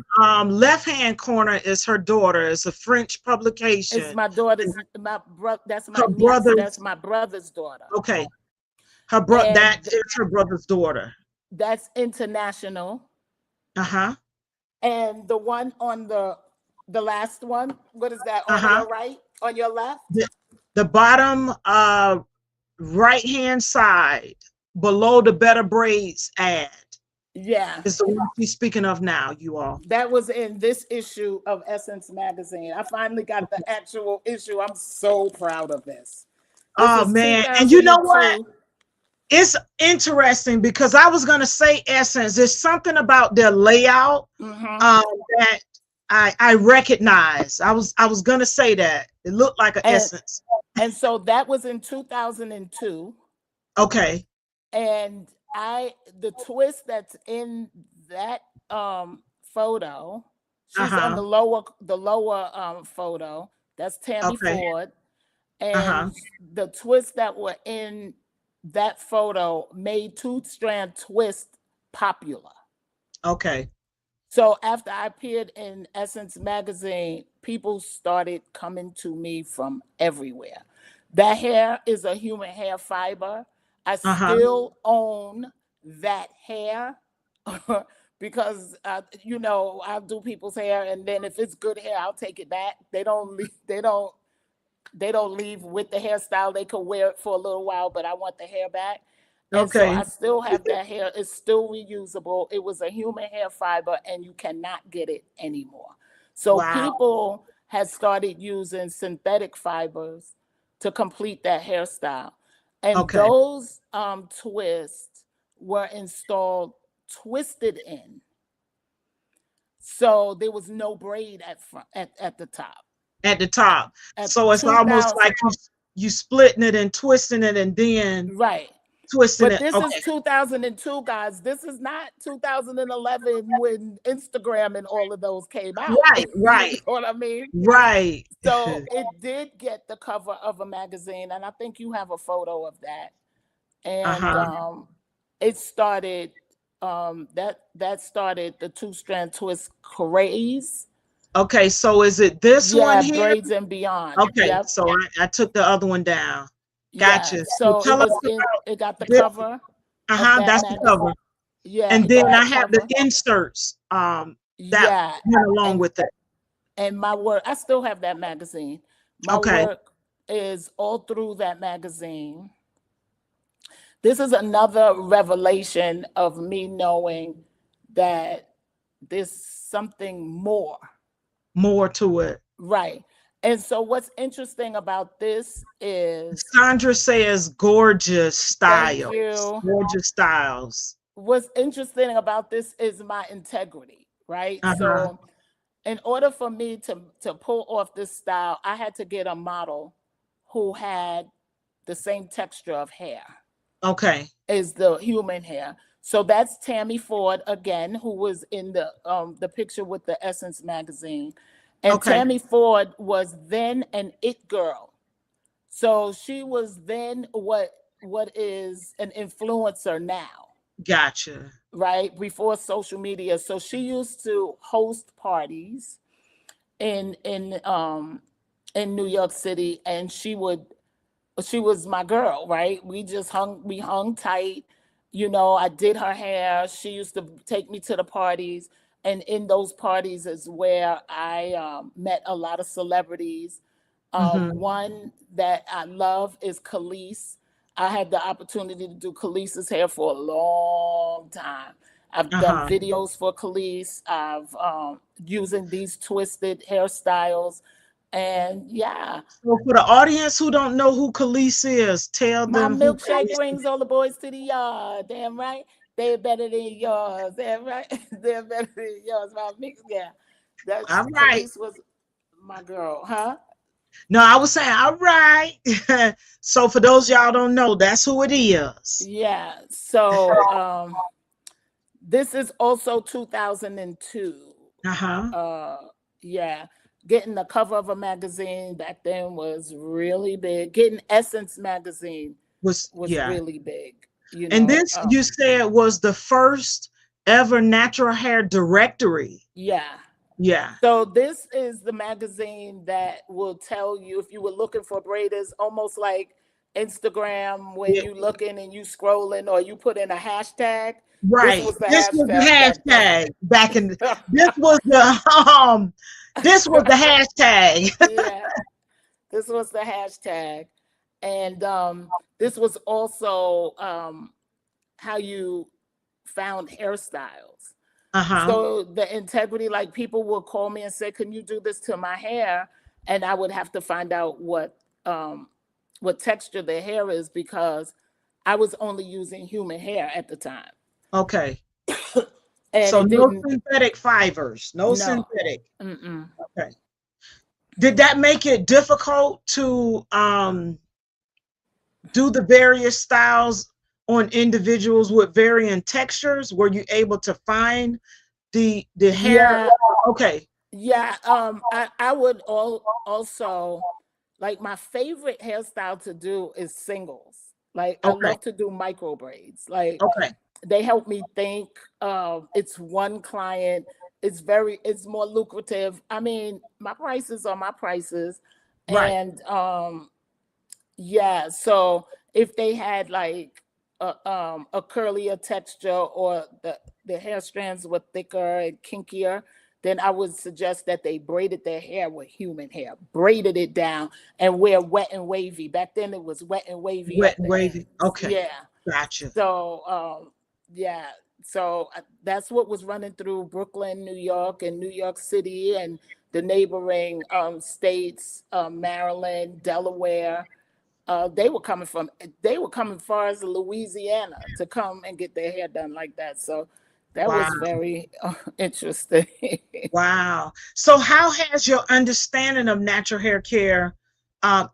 left-hand corner is her daughter. It's a French it's publication. my And daughter's my brother. That's my her niece. That's brother's my brother's daughter, okay. That and is her brother's daughter. that's international. Uh-huh. And the one on the last one, what is that on Uh-huh. your right, on your left? The bottom right-hand side below the Better Braids ad Yeah, is the one she's speaking of now, you all. that was in this issue of Essence magazine. I finally got the actual issue. I'm so proud of this. This Oh is man. And you know what? 2002. It's interesting because I was gonna say Essence. There's something about their layout Mm-hmm. um, that I recognize. I was gonna say that it looked like an And Essence. so that was in 2002. Okay. And the twist that's in that photo, she's on Uh-huh. the lower photo. That's Tammy Okay. Ford. Uh-huh. And the twists that were in that photo made two-strand twist popular. Okay. So after I appeared in Essence magazine, people started coming to me from everywhere. That hair is a human hair fiber. I Uh-huh. still own that hair because I'll do people's hair, and then if it's good hair, I'll take it back. They don't leave, they don't leave with the hairstyle. They could wear it for a little while, but I want the hair back. And so Okay. I still have that hair. It's still reusable. It was a human hair fiber, and you cannot get it anymore. So Wow. people have started using synthetic fibers to complete that hairstyle. And Okay. those twists were installed twisted in. So there was no braid at front at the top. At the top. At So it's almost 2000, like you splitting it and twisting it and then right. twisting But it. this is Okay. 2002, guys. This is not 2011 when Instagram and all of those came out. Right, You right, know what I mean? right. So it did get the cover of a magazine, and I think you have a photo of that. And Uh-huh. it started that started the two-strand twist craze. Okay, so is it this one Yeah, here? braids and beyond. Okay, Yep. so I took the other one down. Yeah. Gotcha. So So tell us it got the this. cover of Uh-huh, that that's the magazine. cover. Yeah, And it got then the I have the cover. inserts that Yeah. went along And with it. my work, I still have that magazine. My Okay. work is all through that magazine. This is another revelation of me knowing that there's something more. More to it. Right. And so what's interesting about this is, Sandra says gorgeous thank styles. you. Gorgeous styles. What's interesting about this is my integrity, right? Uh-huh. So in order for me to pull off this style, I had to get a model who had the same texture of hair Okay. as the human hair. So that's Tammy Ford again, who was in the picture with the Essence magazine. And Okay. Tammy Ford was then an it girl. So she was then what is an influencer now, Gotcha. right? Before social media. So she used to host parties in New York City, and she was my girl, right? We hung tight. You know, I did her hair. She used to take me to the parties, and in those parties is where I met a lot of celebrities. Mm-hmm. One that I love is Khalees. I had the opportunity to do Khalees's hair for a long time. I've done Uh-huh. videos for Khalees. I've using these twisted hairstyles, and yeah, So for the audience who don't know who Khalees is, tell my them who milkshake Khalees is. brings all the boys to the yard. Damn right. They're better than yours. Damn right. They're better than yours. My mix, yeah. All That's right. Khalees was my girl, huh? No, I was saying, all right. So for those y'all don't know, that's who it is. Yeah. So this is also 2002. Uh-huh. Yeah. Getting the cover of a magazine back then was really big. Getting Essence magazine was Yeah. really big, you And know. this you said was the first ever natural hair directory. Yeah. Yeah. So this is the magazine that will tell you if you were looking for braiders, almost like Instagram when Yeah. you looking and you scrolling or you put in a hashtag. This Right. was the This was the hashtag back hashtag back in then. this was this was the hashtag. Yeah, this was the hashtag. And this was also how you found hairstyles. Uh-huh. So the integrity, like people will call me and say, "Can you do this to my hair?" And I would have to find out what texture the hair is because I was only using human hair at the time, Okay. and So it no didn't. synthetic fibers, no No, synthetic. mm-mm. Okay. Did that make it difficult to do the various styles on individuals with varying textures? Were you able to find the hair? Yeah, Okay. yeah. I would also like my favorite hairstyle to do is singles. Like I Okay. love to do micro braids. Like Okay. they help me think. It's one client. It's more lucrative. I mean, my prices are my prices, Right. and yeah. So if they had like a curlier texture or the hair strands were thicker and kinkier, then I would suggest that they braided their hair with human hair, braided it down, and wear wet and wavy. Back then it was wet and wavy Wet at and the wavy. ends. Okay. Yeah. Gotcha. So yeah. So that's what was running through Brooklyn, New York, and New York City, and the neighboring states, Maryland, Delaware. They were coming far as Louisiana to come and get their hair done like that. So that Wow. was very interesting. Wow. So how has your understanding of natural hair care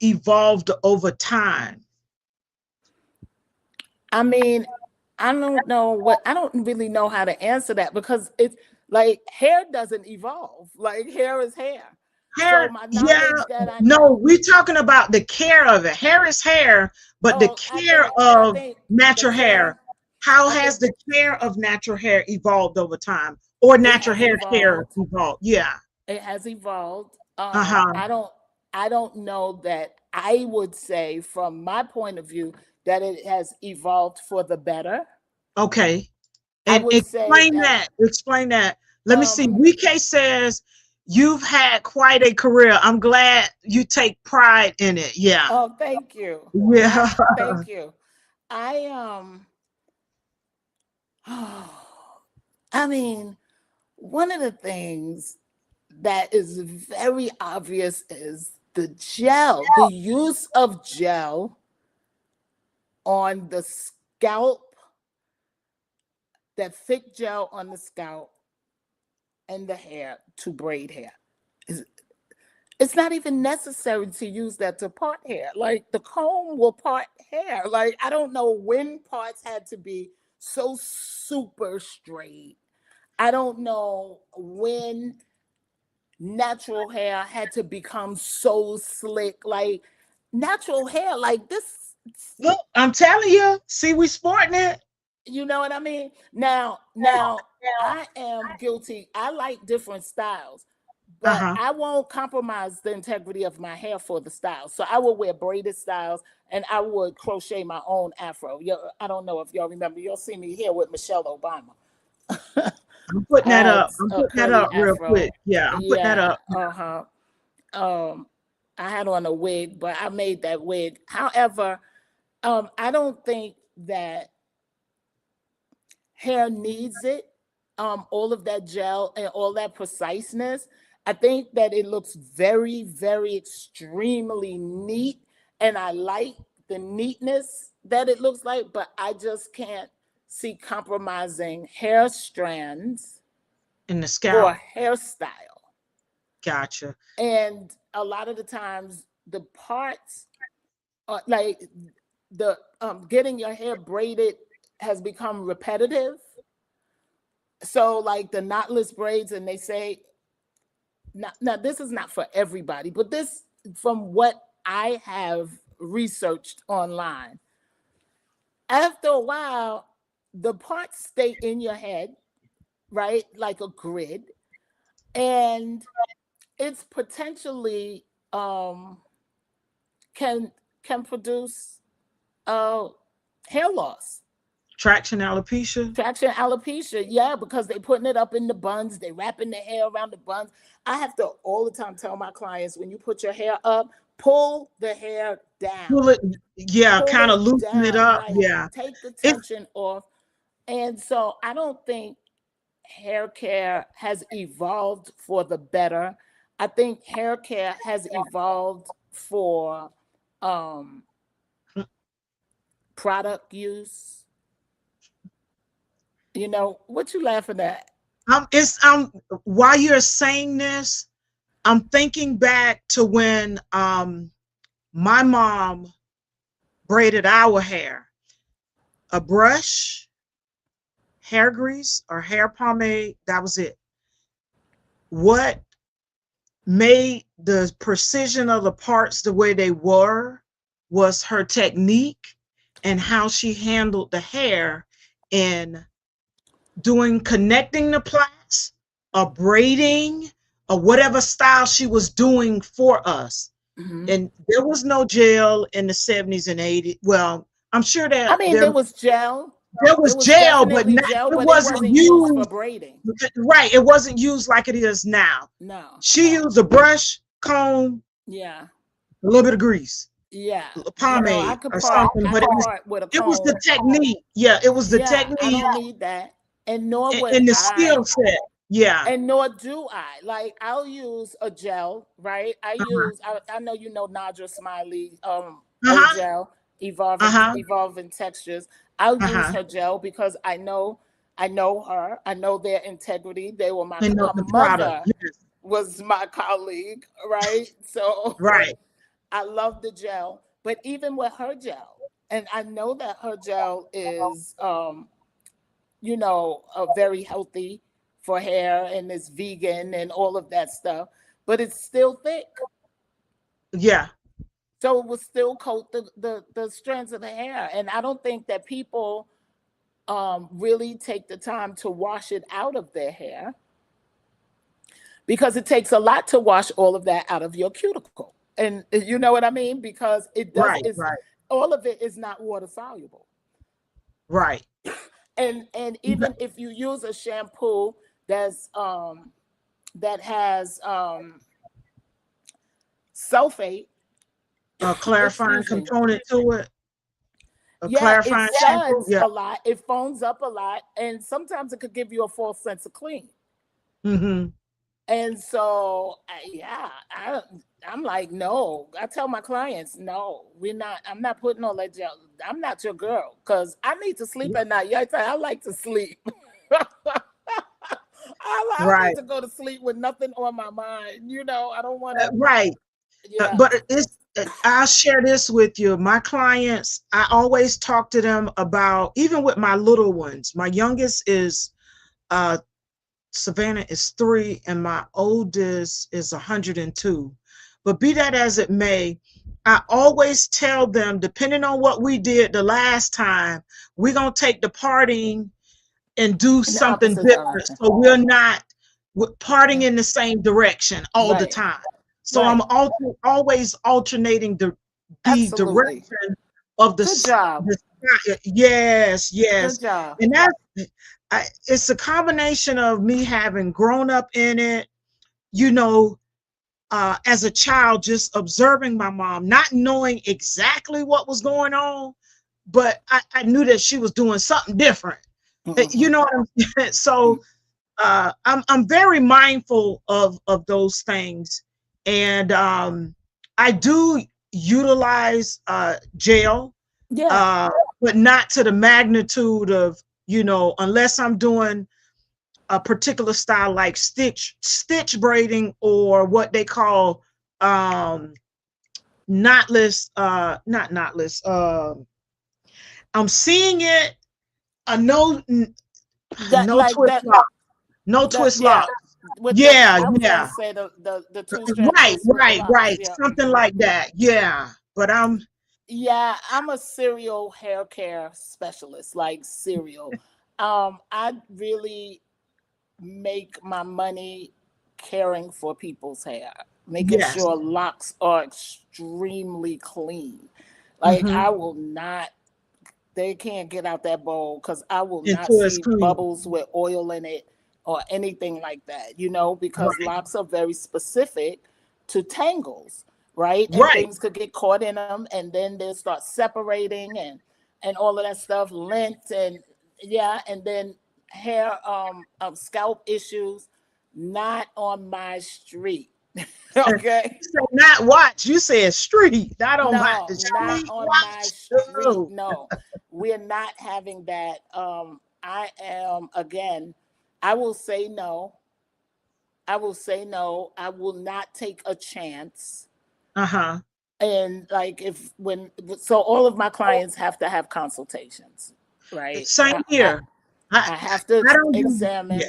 evolved over time? I mean, I don't really know how to answer that, because it's like hair doesn't evolve. Like hair is hair. So Hair, my yeah, knowledge that I no, know, we're talking about the care of it. Hair is hair, but the oh, care I of think the natural hair, care, how I think has the care of natural hair evolved over time? Or it natural has hair care evolved. evolved? Yeah. It has evolved. Uh-huh. I don't know that I would say from my point of view that it has evolved for the better. Okay. I And would say explain that that. Explain that. Let me see. um WK says you've had quite a career. I'm glad you take pride in it. Yeah. oh, thank you. Yeah. Thank you. I I mean, one of the things that is very obvious is the use of gel on the scalp, that thick gel on the scalp and the hair to braid hair. It's not even necessary to use that to part hair. Like the comb will part hair. Like I don't know when parts had to be so super straight. I don't know when natural hair had to become so slick. Like natural hair, like this, Look, I'm telling you. See, we sporting it. you know what I mean? Now, I am guilty. I like different styles, but Uh-huh. I won't compromise the integrity of my hair for the style. So I will wear braided styles, and I would crochet my own afro. I don't know if y'all remember. You'll see me here with Michelle Obama. I'm putting I that had up. I'm a putting that curly up real quick. afro. Yeah, I'm putting that Yeah, up. uh-huh. I had on a wig, but I made that wig. However, I don't think that hair needs it, all of that gel and all that preciseness. I think that it looks very, very extremely neat, and I like the neatness that it looks like, but I just can't see compromising hair strands In the for scalp. hairstyle. Gotcha. And a lot of the times the parts are like the getting your hair braided has become repetitive. So like the knotless braids, and they say now this is not for everybody, but this, from what I have researched online, after a while the parts stay in your head, right, like a grid, and it's potentially can produce uh hair loss. Traction alopecia. Traction alopecia, yeah, because they putting it up in the buns, they wrapping the hair around the buns. I have to all the time tell my clients, when you put your hair up, pull the hair down. Pull it. Yeah, Pull kind of it loosen it down, up. like Yeah. take the It's tension off. And so I don't think hair care has evolved for the better. I think hair care has evolved for um product use. You know, what you laughing at? it's while you're saying this, I'm thinking back to when my mom braided our hair. A brush, hair grease, or hair pomade, that was it. What made the precision of the parts the way they were was her technique and how she handled the hair in doing connecting the plaits or braiding or whatever style she was doing for us. Mhm. And there was no gel in the 70s and 80s. Well, I'm sure I that mean, there was gel. there was There was gel, but definitely not, gel, it but it wasn't wasn't used for used braiding. right. It wasn't used like it is now. No. She used a brush, comb, Yeah. a little bit of grease, Yeah. a You know, I pomade could or part. something, I but could part with a it was the comb. technique. Yeah, it was the Yeah, I technique don't need that, and nor would and the I, skill set. Yeah. and nor do I. Like I'll use a gel, right? I know you know Nadra Smiley. Uh-huh. gel, Uh-huh. evolving textures. I'll use Uh-huh. her gel because I know her. I know their integrity. They were And her the product. mother Yes. was my colleague, right? So Right. I love the gel. But even with her gel, and I know that her gel is very healthy for hair and it's vegan and all of that stuff, but it's still thick. Yeah. So it will still coat the strands of the hair. And I don't think that people really take the time to wash it out of their hair because it takes a lot to wash all of that out of your cuticle. And you know what I mean? Because Right. is Right. all of it is not water soluble. Right. And even if you use a shampoo that's that has sulfate, A clarifying excuse me. component to it. A Yeah, it clarifying shampoo. suds Yeah. a lot, it foams up a lot, and sometimes it could give you a false sense of clean. Mm-hmm. And so, I'm like, no. I tell my clients, no, we're not. I'm not putting all that gel. I'm not your girl because I need to sleep at night. Yah-Tay, I like to sleep. I need Right. to go to sleep with nothing on my mind. I don't want to. Right. Yeah. But I'll share this with you. My clients, I always talk to them about, even with my little ones. My youngest is uh Savannah is 3 and my oldest is 102. But be that as it may, I always tell them, depending on what we did the last time, we're going to take the parting and do In the something opposite different. direction. So we're not parting in the same direction all the Right. time. So I'm Right. always alternating the Absolutely. direction of Good job. yes, Good yes. job. And it's a combination of me having grown up in it, you know, as a child, just observing my mom, not knowing exactly what was going on, but I knew that she was doing something different. You Mm-hmm. know what I'm saying? So I'm very mindful of those things, and I do utilize gel, Yeah. uh, but not to the magnitude of, unless I'm doing a particular style like stitch braiding, or what they call um, knotless, not knotless. I'm seeing it a That no like twist that lock, no that twist yeah. lock. With the Yeah, I was gonna yeah. say the two strand Right, twist with the right, locks. right. Yeah. Something like that. Yeah. But Yeah, I'm a serial hair care specialist, like serial. I really make my money caring for people's hair, making yes. sure locks are extremely clean. Like Mm-hmm. I will not they can't get out that bowl because I will not Until it's see clean. bubbles with oil in it or anything like that, because Right. locks are very specific to tangles, right? And Right. things could get caught in them and then they'll start separating and all of that stuff, lint and yeah, and then hair scalp issues, not on my street. You Okay. said not watch. You said street. Not on No, the not street. on my Watch. street. No. No, we're not having that. I am again. I will say no. I will say no. I will not take a chance. Uh-huh. And like if when so all of my clients have to have consultations, right? Same here. I I have to I don't do, yeah. examine.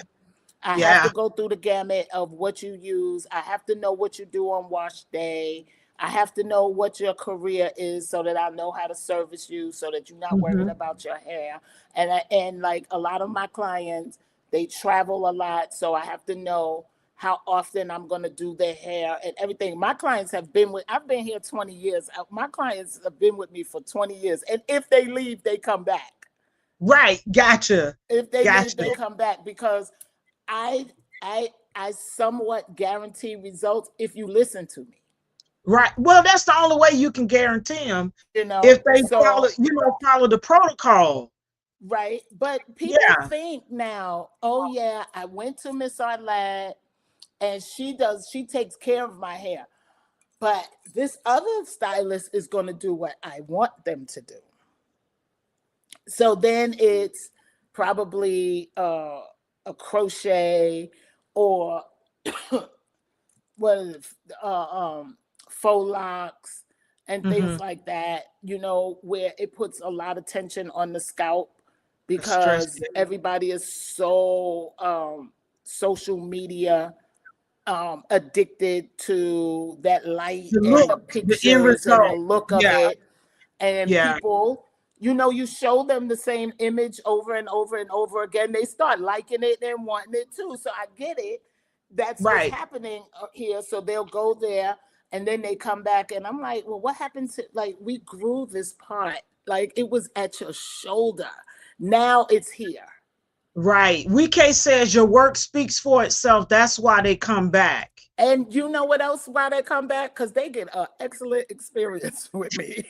I have to Yeah. go through the gamut of what you use. I have to know what you do on wash day. I have to know what your career is so that I know how to service you so that you're not worried Mm-hmm. about your hair. And like a lot of my clients, they travel a lot, so I have to know how often I'm going to do their hair and everything. My clients have been with I've been here 20 years. My clients have been with me for 20 years. And if they leave, they come back. Right. Gotcha. If they leave, Gotcha. they come back because I I somewhat guarantee results if you listen to me. Right. Well, that's the only way you can guarantee them, You know, if they follow, so follow the protocol. right. But people Yeah. think now, oh yeah, I went to Miss Arlette and she takes care of my hair. But this other stylist is going to do what I want them to do. So then it's probably a crochet or what is it, faux locks and Mm-hmm. things like that, where it puts a lot of tension on the scalp Stress. because everybody is so social media addicted to that light The and the look, the end pictures and the result. look of Yeah, it. And yeah. people, you show them the same image over and over and over again. They start liking it and wanting it too. So I get it. That's what's Right. happening here. So they'll go there and then they come back. And I'm like, well, what happened to, like, we grew this part. Like, it was at your shoulder. Now it's here. Right. WK says your work speaks for itself. That's why they come back. And you know what else, why they come back? Because they get an excellent experience with me.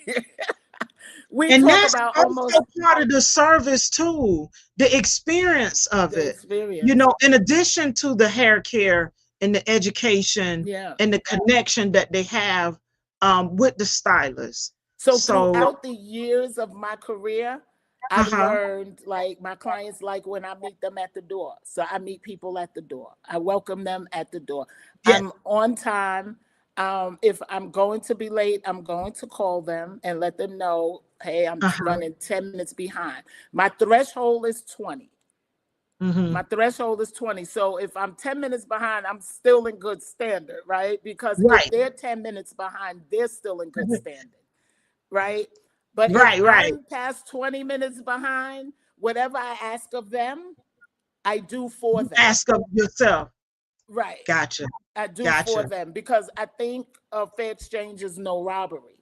We And talk that's about almost also part of the service too, the experience of the it. experience. In addition to the hair care and the education Yeah. and the connection that they have with the stylist. So So, throughout the years of my career, I've uh-huh. learned, like, my clients like when I meet them at the door. So I meet people at the door. I welcome them at the door. Yeah. I'm on time. If I'm going to be late, I'm going to call them and let them know, hey, I'm Uh-huh. running 10 minutes behind. My threshold is 20. Mm-hmm. My threshold is 20. So if I'm 10 minutes behind, I'm still in good standard, right? Because if Right. they're 10 minutes behind, they're still in good standard, right? But if Right, right. I'm past 20 minutes behind, whatever I ask of them, I do for You them. ask of yourself. Right. Gotcha. I do for Gotcha. them because I think a fair exchange is no robbery,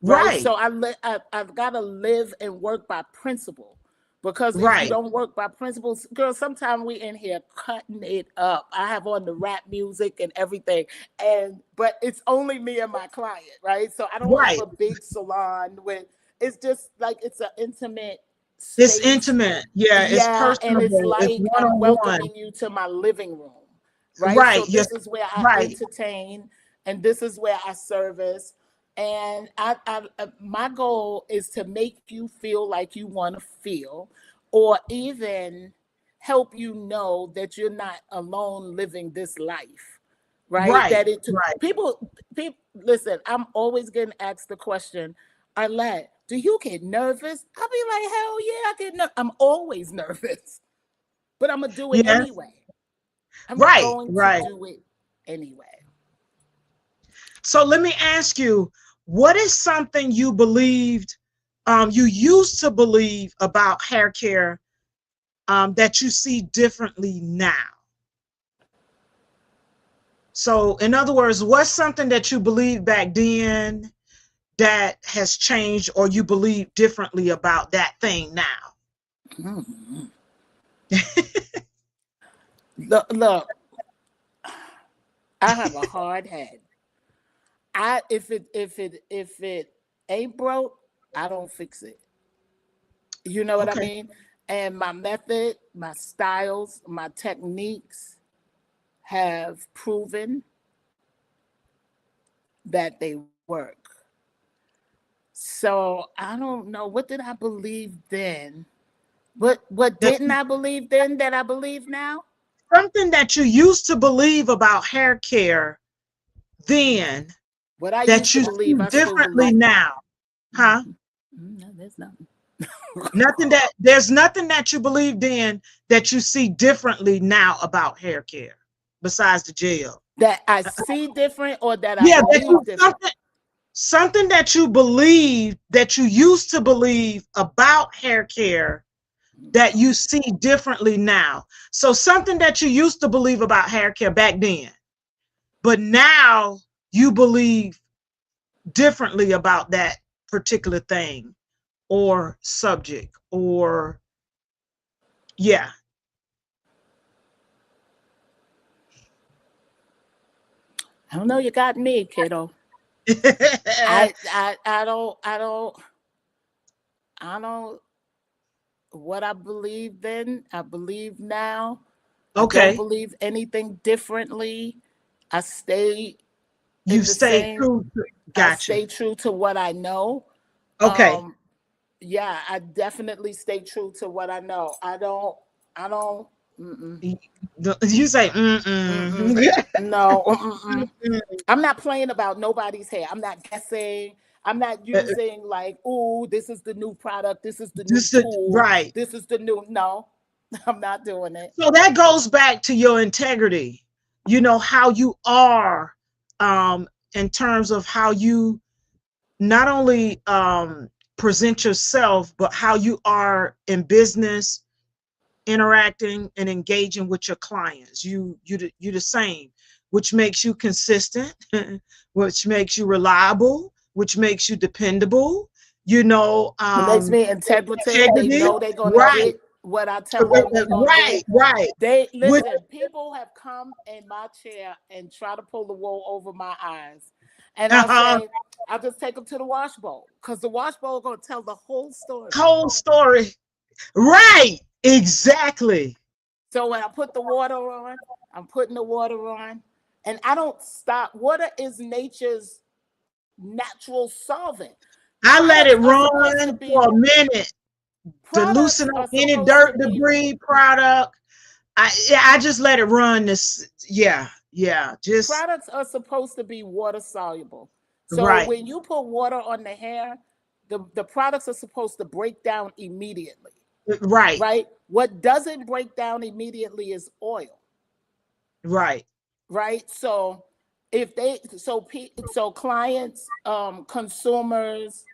right? Right. So I've got to live and work by principle. Because if you Right. don't work by principles, girl, sometimes we in here cutting it up. I have on the rap music and everything, but it's only me and my client, right? So I don't have Right. a big salon with. It's just like it's an intimate It's space. intimate. Yeah, it's Yeah, and it's personable. It's like I'm one-on-one. welcoming you to my living room, right? So Right. Yes. this is where I Right. entertain, and this is where I service. And my goal is to make you feel like you want to feel, or even help you know that you're not alone living this life, right? Right. That it Right. people listen. I'm always getting asked the question, Arlette, do you get nervous? I'll be like, hell yeah, I get nervous. I'm always nervous, but I'm gonna do it Yes. anyway. I'm Right. going to Right. do it anyway. So let me ask you, what is something you believed, you used to believe about hair care, that you see differently now? So, in other words, what's something that you believed back then that has changed, or you believe differently about that thing now? Mm-hmm. Look, I have a hard head. If it ain't broke, I don't fix it. You know what I Okay. mean? And my method, my styles, my techniques have proven that they work. So I don't know, what did I believe then? What That didn't I believe then that I believe now? something that you used to believe about hair care then What I that used to you see believe, I still differently believe. now, huh? No, there's nothing. There's nothing that you believed then that you see differently now about hair care besides the gel. That I see different or that I Yeah, that you believe different. something that you believe that you used to believe about hair care that you see differently now. So something that you used to believe about hair care back then, but now you believe differently about that particular thing or subject or yeah. I don't know, you got me, kiddo. I don't what I believe then, I believe now. I don't Okay. believe anything differently. I stay You in the stay same. true to, I gotcha. stay true to what I know. Okay. Yeah, I definitely stay true to what I know. I don't. Mm-mm, You say, mm-mm, mm-mm. no. Mm-mm. Mm-mm. I'm not playing about nobody's hair. I'm not guessing. I'm not Uh, using like, oh, this is the new product. This is the new This is tool. right. This is the new. No, I'm not doing it. So that goes back to your integrity, how you are, in terms of how you not only present yourself, but how you are in business, interacting and engaging with your clients. You the same, which makes you consistent, which makes you reliable, which makes you dependable, It makes me integrity. They integrity. know they're gonna Right, get what I tell them they're gonna right, get. right. They Which listen. People have come in my chair and try to pull the wool over my eyes, and I'll uh-huh, say, I'll just take them to the wash bowl because the wash bowl gonna tell the whole story. whole story. Right, exactly. So when I put the water on, I'm putting the water on, and I don't stop. Water is nature's natural solvent. I let it Products are supposed to run for be a minute to products loosen up are any supposed to dirt be debris product. I just let it run this. Yeah, yeah, just products are supposed to be water soluble. So right, when you put water on the hair, the products are supposed to break down immediately, right, right? What doesn't break down immediately is oil, right. right? So if they so clients, consumers,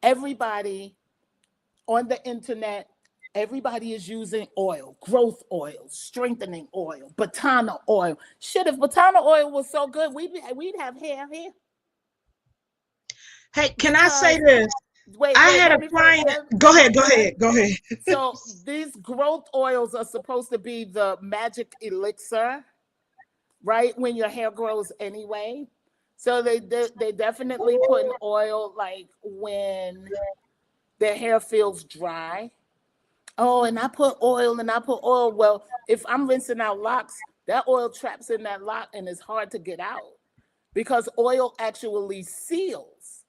everybody on the internet, everybody is using oil, growth oil, strengthening oil, batana oil. Shit, if batana oil was so good, we'd have hair here. Hey, can I say Because this? wait, I wait, had a client. Go let me ahead, go finish. ahead, go ahead. So these growth oils are supposed to be the magic elixir, right? When your hair grows anyway. So they definitely put in oil like when their hair feels dry. Oh, and I put oil and I put oil. Well, if I'm rinsing out locks, that oil traps in that lock and it's hard to get out because oil actually seals.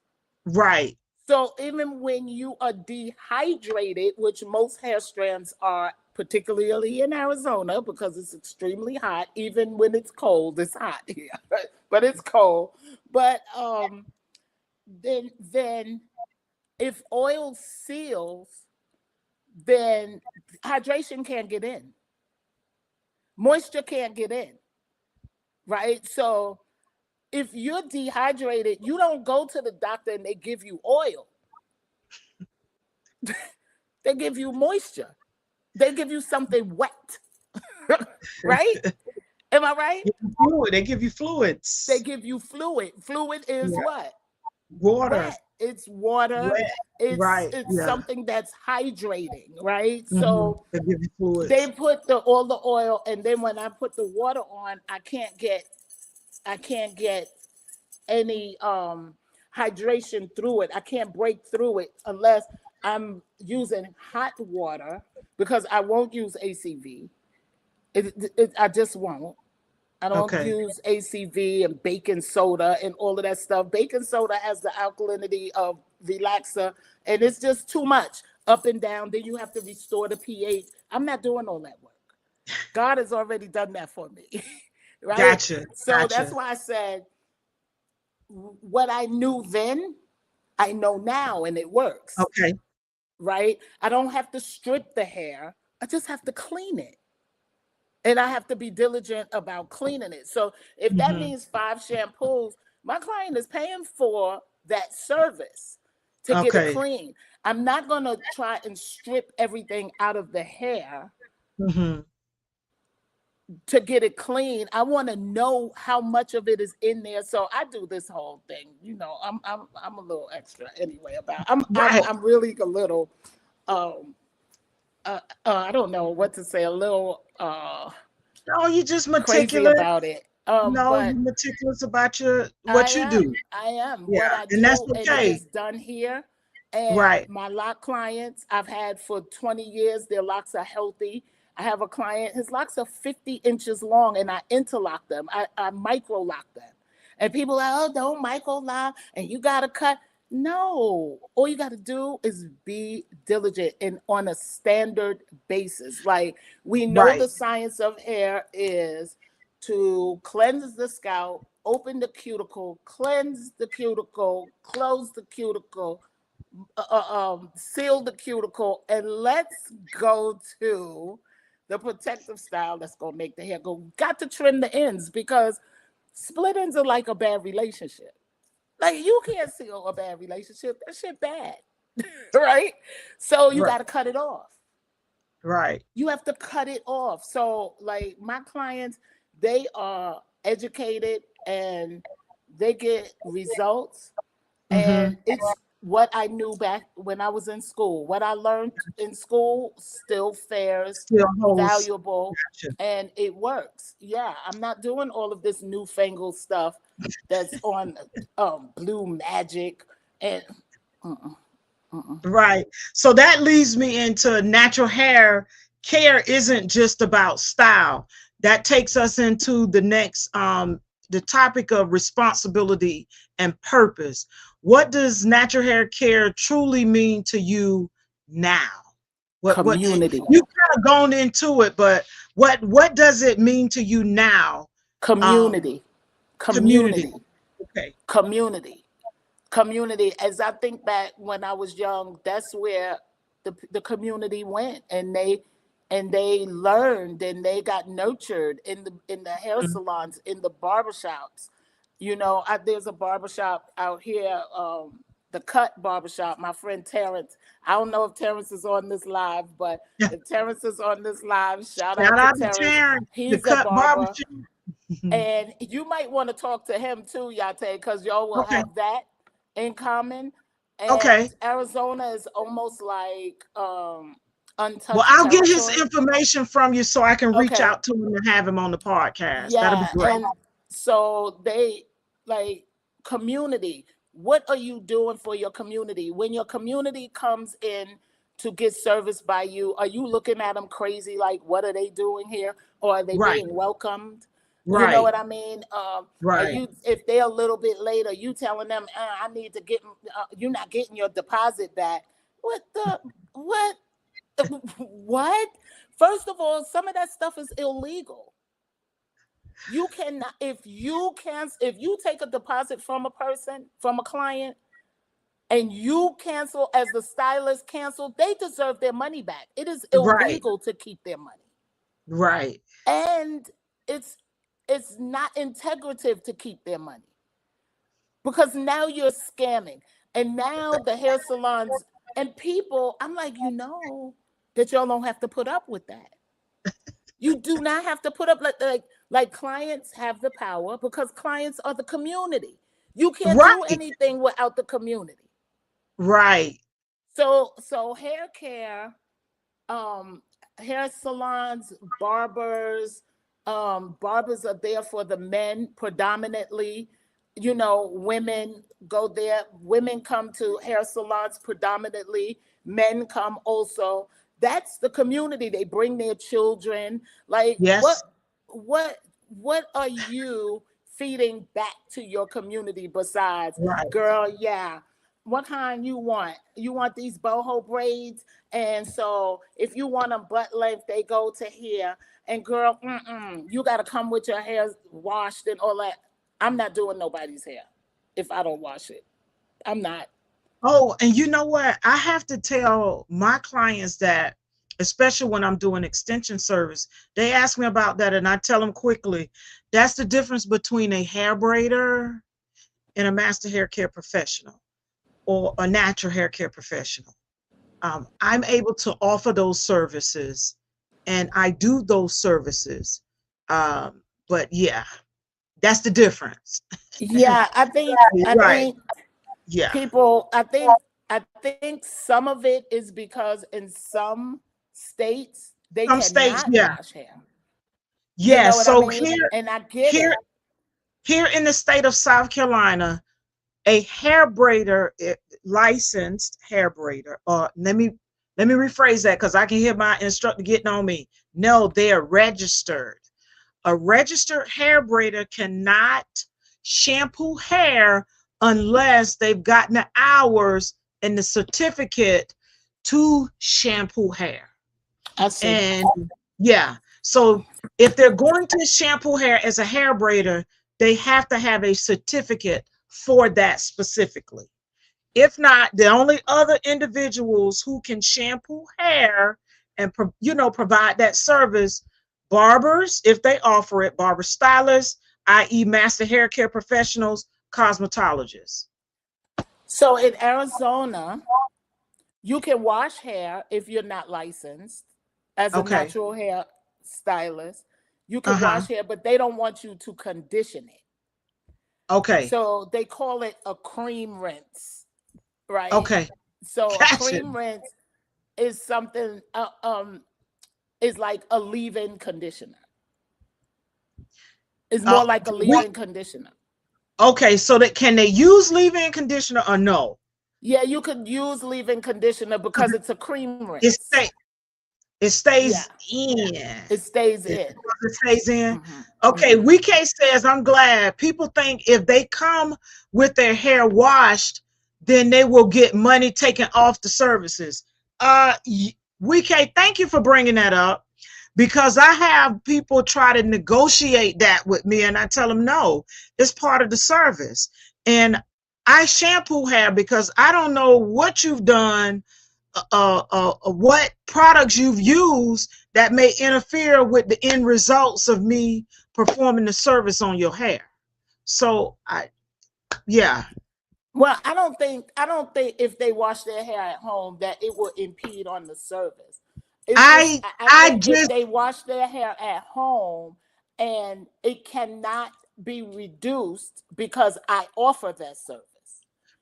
Right, So even when you are dehydrated, which most hair strands are, particularly in Arizona, because it's extremely hot, even when it's cold, it's hot here, but it's cold. But then if oil seals, then hydration can't get in, moisture can't get in, right? So if you're dehydrated, you don't go to the doctor and they give you oil, they give you moisture, they give you something wet, right? Am I right? fluid. They give you They fluids. give you fluid. Fluid is Yeah, what? water, Wet. It's water. wet. It's Right. it's Yeah. something that's hydrating, right? Mm-hmm. So They give you they fluids. put all the oil, and then when I put the water on, I can't get any hydration through it. I can't break through it unless I'm using hot water because I won't use ACV. I just won't. I don't Okay. use ACV and baking soda and all of that stuff. Baking soda has the alkalinity of relaxer, and it's just too much up and down. Then you have to restore the pH. I'm not doing all that work. God has already done that for me, right? Gotcha. So that's Gotcha. why I said what I knew then, I know now, and it works, Okay. right? I don't have to strip the hair. I just have to clean it. And I have to be diligent about cleaning it. So if that Mm-hmm. means 5 shampoos, my client is paying for that service to get it Okay. clean. I'm not going to try and strip everything out of the hair Mm-hmm. to get it clean. I want to know how much of it is in there. So I do this whole thing. I'm a little extra anyway about. Right. I'm really a little um I don't know what to say, a little No, you just crazy meticulous. about it. No, But you meticulous about what you do. I am. What Yeah, I and that's do, and it okay. gets done here. And Right. my lock clients I've had for 20 years, their locks are healthy. I have a client, his locks are 50 inches long, and I interlock them. I micro lock them. And people are like, oh, don't Michael lie, and you gotta cut. No, all you gotta do is be diligent and on a standard basis. Like, we know Right. the science of hair is to cleanse the scalp, open the cuticle, cleanse the cuticle, close the cuticle, seal the cuticle, and let's go to the protective style that's gonna make the hair go. Got to trim the ends, because split ends are like a bad relationship. Like, you can't seal a bad relationship. That shit bad. Right? So you Right. got to cut it off. Right. You have to cut it off. So, like, my clients, they are educated and they get results. Mm-hmm. And it's what I knew back when I was in school. What I learned in school still fares Still holds. valuable, Gotcha. and it works. Yeah, I'm not doing all of this newfangled stuff that's on Blue Magic and uh-uh, uh-uh. Right. So that leads me into natural hair care isn't just about style. That takes us into the next the topic of responsibility and purpose. What does natural hair care truly mean to you now? What Community. you kind of gone into it, but what does it mean to you now? Community. Community. Community. Okay. Community. As I think back when I was young, that's where the community went, and they learned and they got nurtured in the hair salons, in the barbershops. There's a barbershop out here, the Cut Barbershop. My friend Terrence. I don't know if Terrence is on this live, but Yeah. if Terrence is on this live, shout Shout out out to to Terrence. Terrence, the He's a Cut barber. Barbershop. And you might want to talk to him too, Yah-Tay, because y'all will Okay. have that in common. Okay. And Arizona is almost like untouched Well, I'll get his territory. information from you so I can reach Okay. out to him and have him on the podcast. That'll be Yeah. great. And so they like community. What are you doing for your community? When your community comes in to get service by you, are you looking at them crazy like, what are they doing here? Or are they Right. being welcomed? You know Right. what I mean? Are Right. you, if they're a little bit late, are you telling them, I need to get, you're not getting your deposit back? What? What? First of all, some of that stuff is illegal. You cannot, if you take a deposit from a person, from a client, and you cancel, as the stylist cancel, they deserve their money back. It is Right. illegal to keep their money. Right. And it's not integrative to keep their money, because now you're scamming. And now the hair salons and people, I'm like, that y'all don't have to put up with that. You do not have to put up like clients have the power, because clients are the community. You can't do Right. anything without the community. Right. So hair care, hair salons, barbers are there for the men predominantly. Women go there. Women come to hair salons predominantly. Men come also. That's the community. They bring their children. Like, Yes. what are you feeding back to your community besides, Right. girl, yeah, what kind you want? You want these boho braids? And so if you want them butt length, they go to here. And girl, you got to come with your hair washed and all that. I'm not doing nobody's hair if I don't wash it. I'm not. Oh, and you know what? I have to tell my clients that, especially when I'm doing extension service, they ask me about that, and I tell them quickly, that's the difference between a hair braider and a master hair care professional or a natural hair care professional. I'm able to offer those services, and I do those services. But yeah, that's the difference. Yeah, I think Right. Yeah. people, I think some of it is because in some states they Some states, cannot yeah. wash hair. Yeah. You know what So I mean? And I get it. here in the state of South Carolina, a hair braider, licensed hair braider, or let me rephrase that, because I can hear my instructor getting on me. No, they are registered. A registered hair braider cannot shampoo hair unless they've gotten the hours and the certificate to shampoo hair. I see. And yeah, so if they're going to shampoo hair as a hair braider, they have to have a certificate for that specifically. If not, the only other individuals who can shampoo hair and provide that service, barbers, if they offer it, barber stylists, i.e. master hair care professionals, cosmetologists. So in Arizona, you can wash hair if you're not licensed as a Okay. natural hair stylist. You can Uh-huh. wash hair, but they don't want you to condition it. Okay. So they call it a cream rinse, right? Okay. So a Gotcha. cream rinse is something is like a leave-in conditioner. It's more like a leave-in conditioner. Okay, so that can they use leave-in conditioner or no? Yeah, you could use leave-in conditioner because it's a cream It rinse. stays in. It stays in. It stays in. Mm-hmm. Okay, Mm-hmm. WeK says, I'm glad. People think if they come with their hair washed, then they will get money taken off the services. WeK, thank you for bringing that up, because I have people try to negotiate that with me, and I tell them, no, it's part of the service. And I shampoo hair because I don't know what you've done, what products you've used that may interfere with the end results of me performing the service on your hair. So Well, I don't think if they wash their hair at home that it will impede on the service. I think if they wash their hair at home and it cannot be reduced because I offer that service.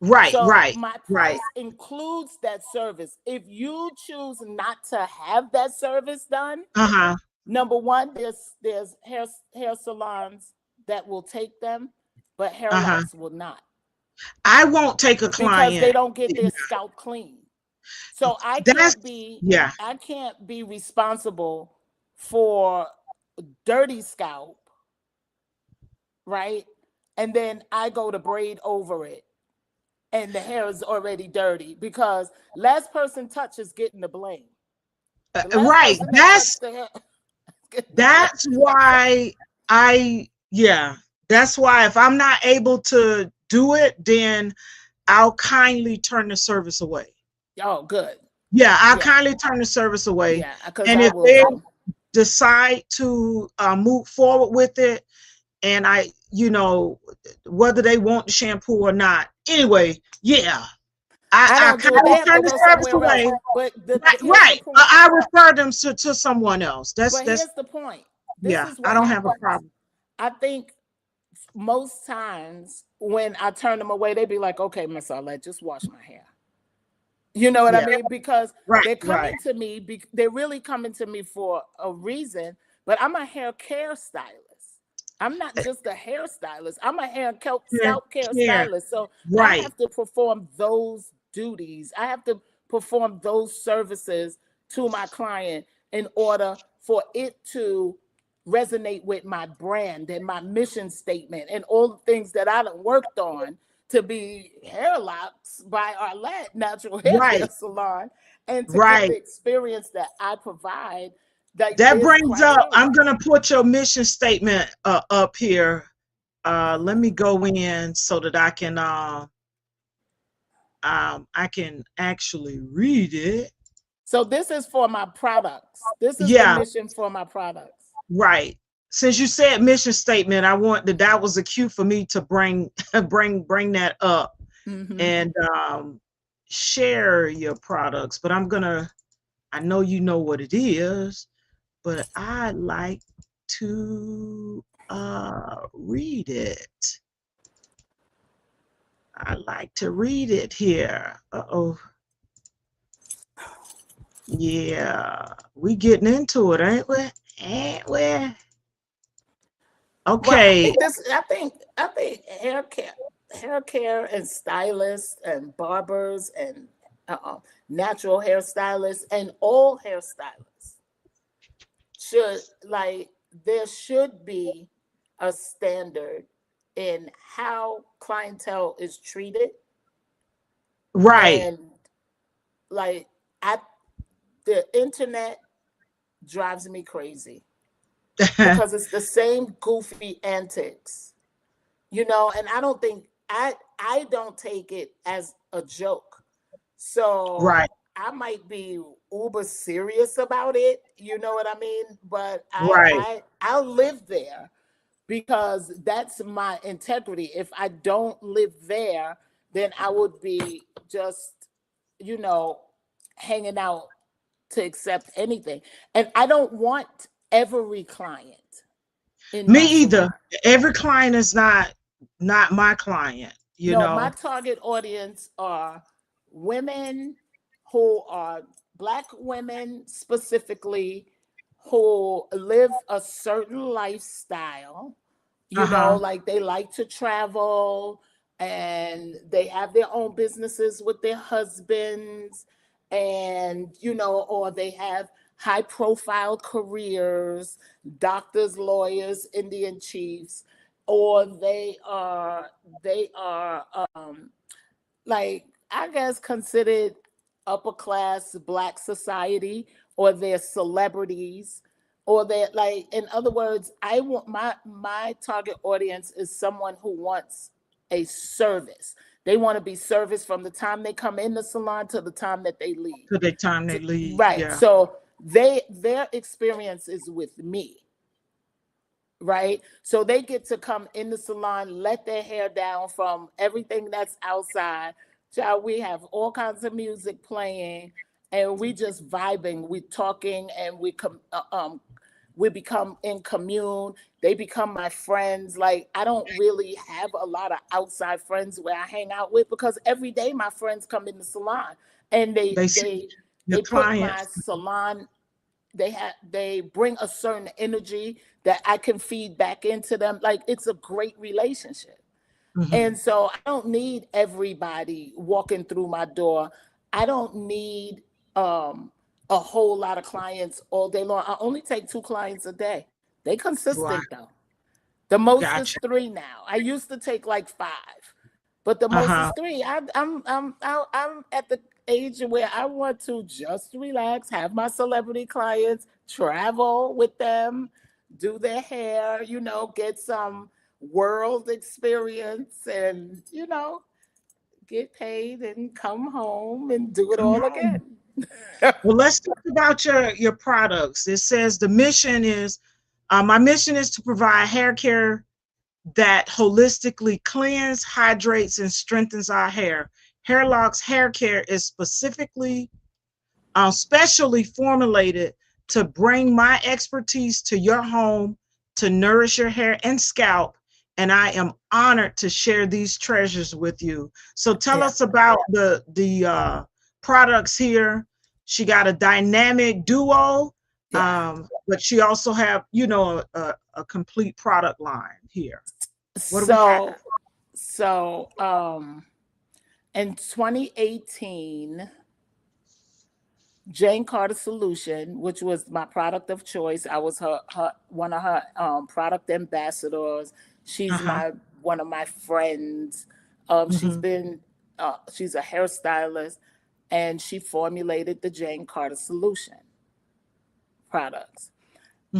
Right, so right, my right. price includes that service. If you choose not to have that service done, Uh-huh. number one, there's hair salons that will take them, but hair loss will not. I won't take a client because they don't get their scalp clean. So I can't be responsible for dirty scalp, right? And then I go to braid over it and the hair is already dirty because last person touches getting the blame. Right. That's why that's why if I'm not able to do it, then I'll kindly turn the service away. Oh, good. Yeah, I'll kindly turn the service away. Yeah, and if they decide to move forward with it, and whether they want the shampoo or not, anyway, I kind of turn the service away. But right, I refer them to someone else. That's here's the point. I don't have a problem. I think most times when I turn them away, they be like, "Okay, Miss Arlette, just wash my hair." You know what I mean? Because they're coming to me. They're really coming to me for a reason. But I'm a hair care stylist. I'm not just a hairstylist. I'm a scalp care stylist. So I have to perform those duties. I have to perform those services to my client in order for it to resonate with my brand and my mission statement and all the things that I done worked on to be Hair Locks by Arlette Natural Hair Salon and to get the experience that I provide. That brings up, I'm going to put your mission statement up here. Let me go in so that I can actually read it. So this is for my products. This is the mission for my products. Right. Since you said mission statement, I want that was a cue for me to bring that up and share your products. But I know you know what it is, but I like to read it. I like to read it here. Yeah, we getting into it, ain't we? Okay. Well, I think hair care and stylists and barbers and natural hairstylists and all hairstylists there should be a standard in how clientele is treated. Right. And like, the internet drives me crazy because it's the same goofy antics, and I don't take it as a joke. So Right. I might be uber serious about it, you know what I mean? But Right. I'll live there because that's my integrity. If I don't live there, then I would be just, you know, hanging out to accept anything. And I don't want every client in Me my either. salon. Every client is not my client, you No, my know. target audience are women who are Black women specifically who live a certain lifestyle, Uh-huh. like they like to travel and they have their own businesses with their husbands, and, or they have high profile careers, doctors, lawyers, Indian chiefs, or they are like, I guess, considered upper class Black society, or they're celebrities, or they're like, in other words, I want my target audience is someone who wants a service. They want to be serviced from the time they come in the salon to the time that they leave. To the time they leave. Right. Yeah. So their experience is with me. Right. So they get to come in the salon, let their hair down from everything that's outside. Child, we have all kinds of music playing and we just vibing, we talking, and we become in commune. They become my friends. Like, I don't really have a lot of outside friends where I hang out with, because every day my friends come in the salon and they They see they your they put my clients. salon, they bring a certain energy that I can feed back into them. Like, it's a great relationship. Mhm. And so I don't need everybody walking through my door. I don't need a whole lot of clients all day long. I only take 2 clients a day. They Wow. consistent though. The most is Gotcha. 3 now. I used to take like 5, but the most is Uh-huh. 3. I'm at the age where I want to just relax, have my celebrity clients, travel with them, do their hair, get some world experience, and get paid and come home and do it Come all on. again. Well, let's talk about your products. It says the mission is my mission is to provide hair care that holistically cleans, hydrates, and strengthens our hair. Hair Lock's hair care is specially formulated to bring my expertise to your home to nourish your hair and scalp. And I am honored to share these treasures with you. So tell Yeah. us about the products here. She got a dynamic duo, Yeah. but she also have a complete product line here. What do we have? So in 2018, Jane Carter Solution, which was my product of choice, I was her one of her product ambassadors. She's Uh-huh. my one of my friends. Hmm. She's a hairstylist, and she formulated the Jane Carter Solution products.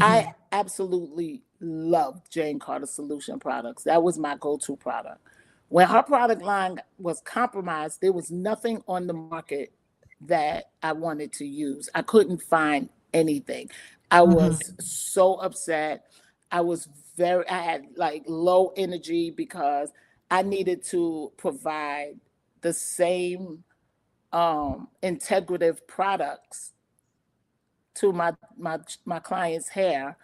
I Hmm. absolutely loved Jane Carter Solution products. That was my go-to product. When her product line was compromised, there was nothing on the market that I wanted to use. I couldn't find anything. I Hmm. was so upset. I had like low energy because I needed to provide the same integrative products to my clients' hair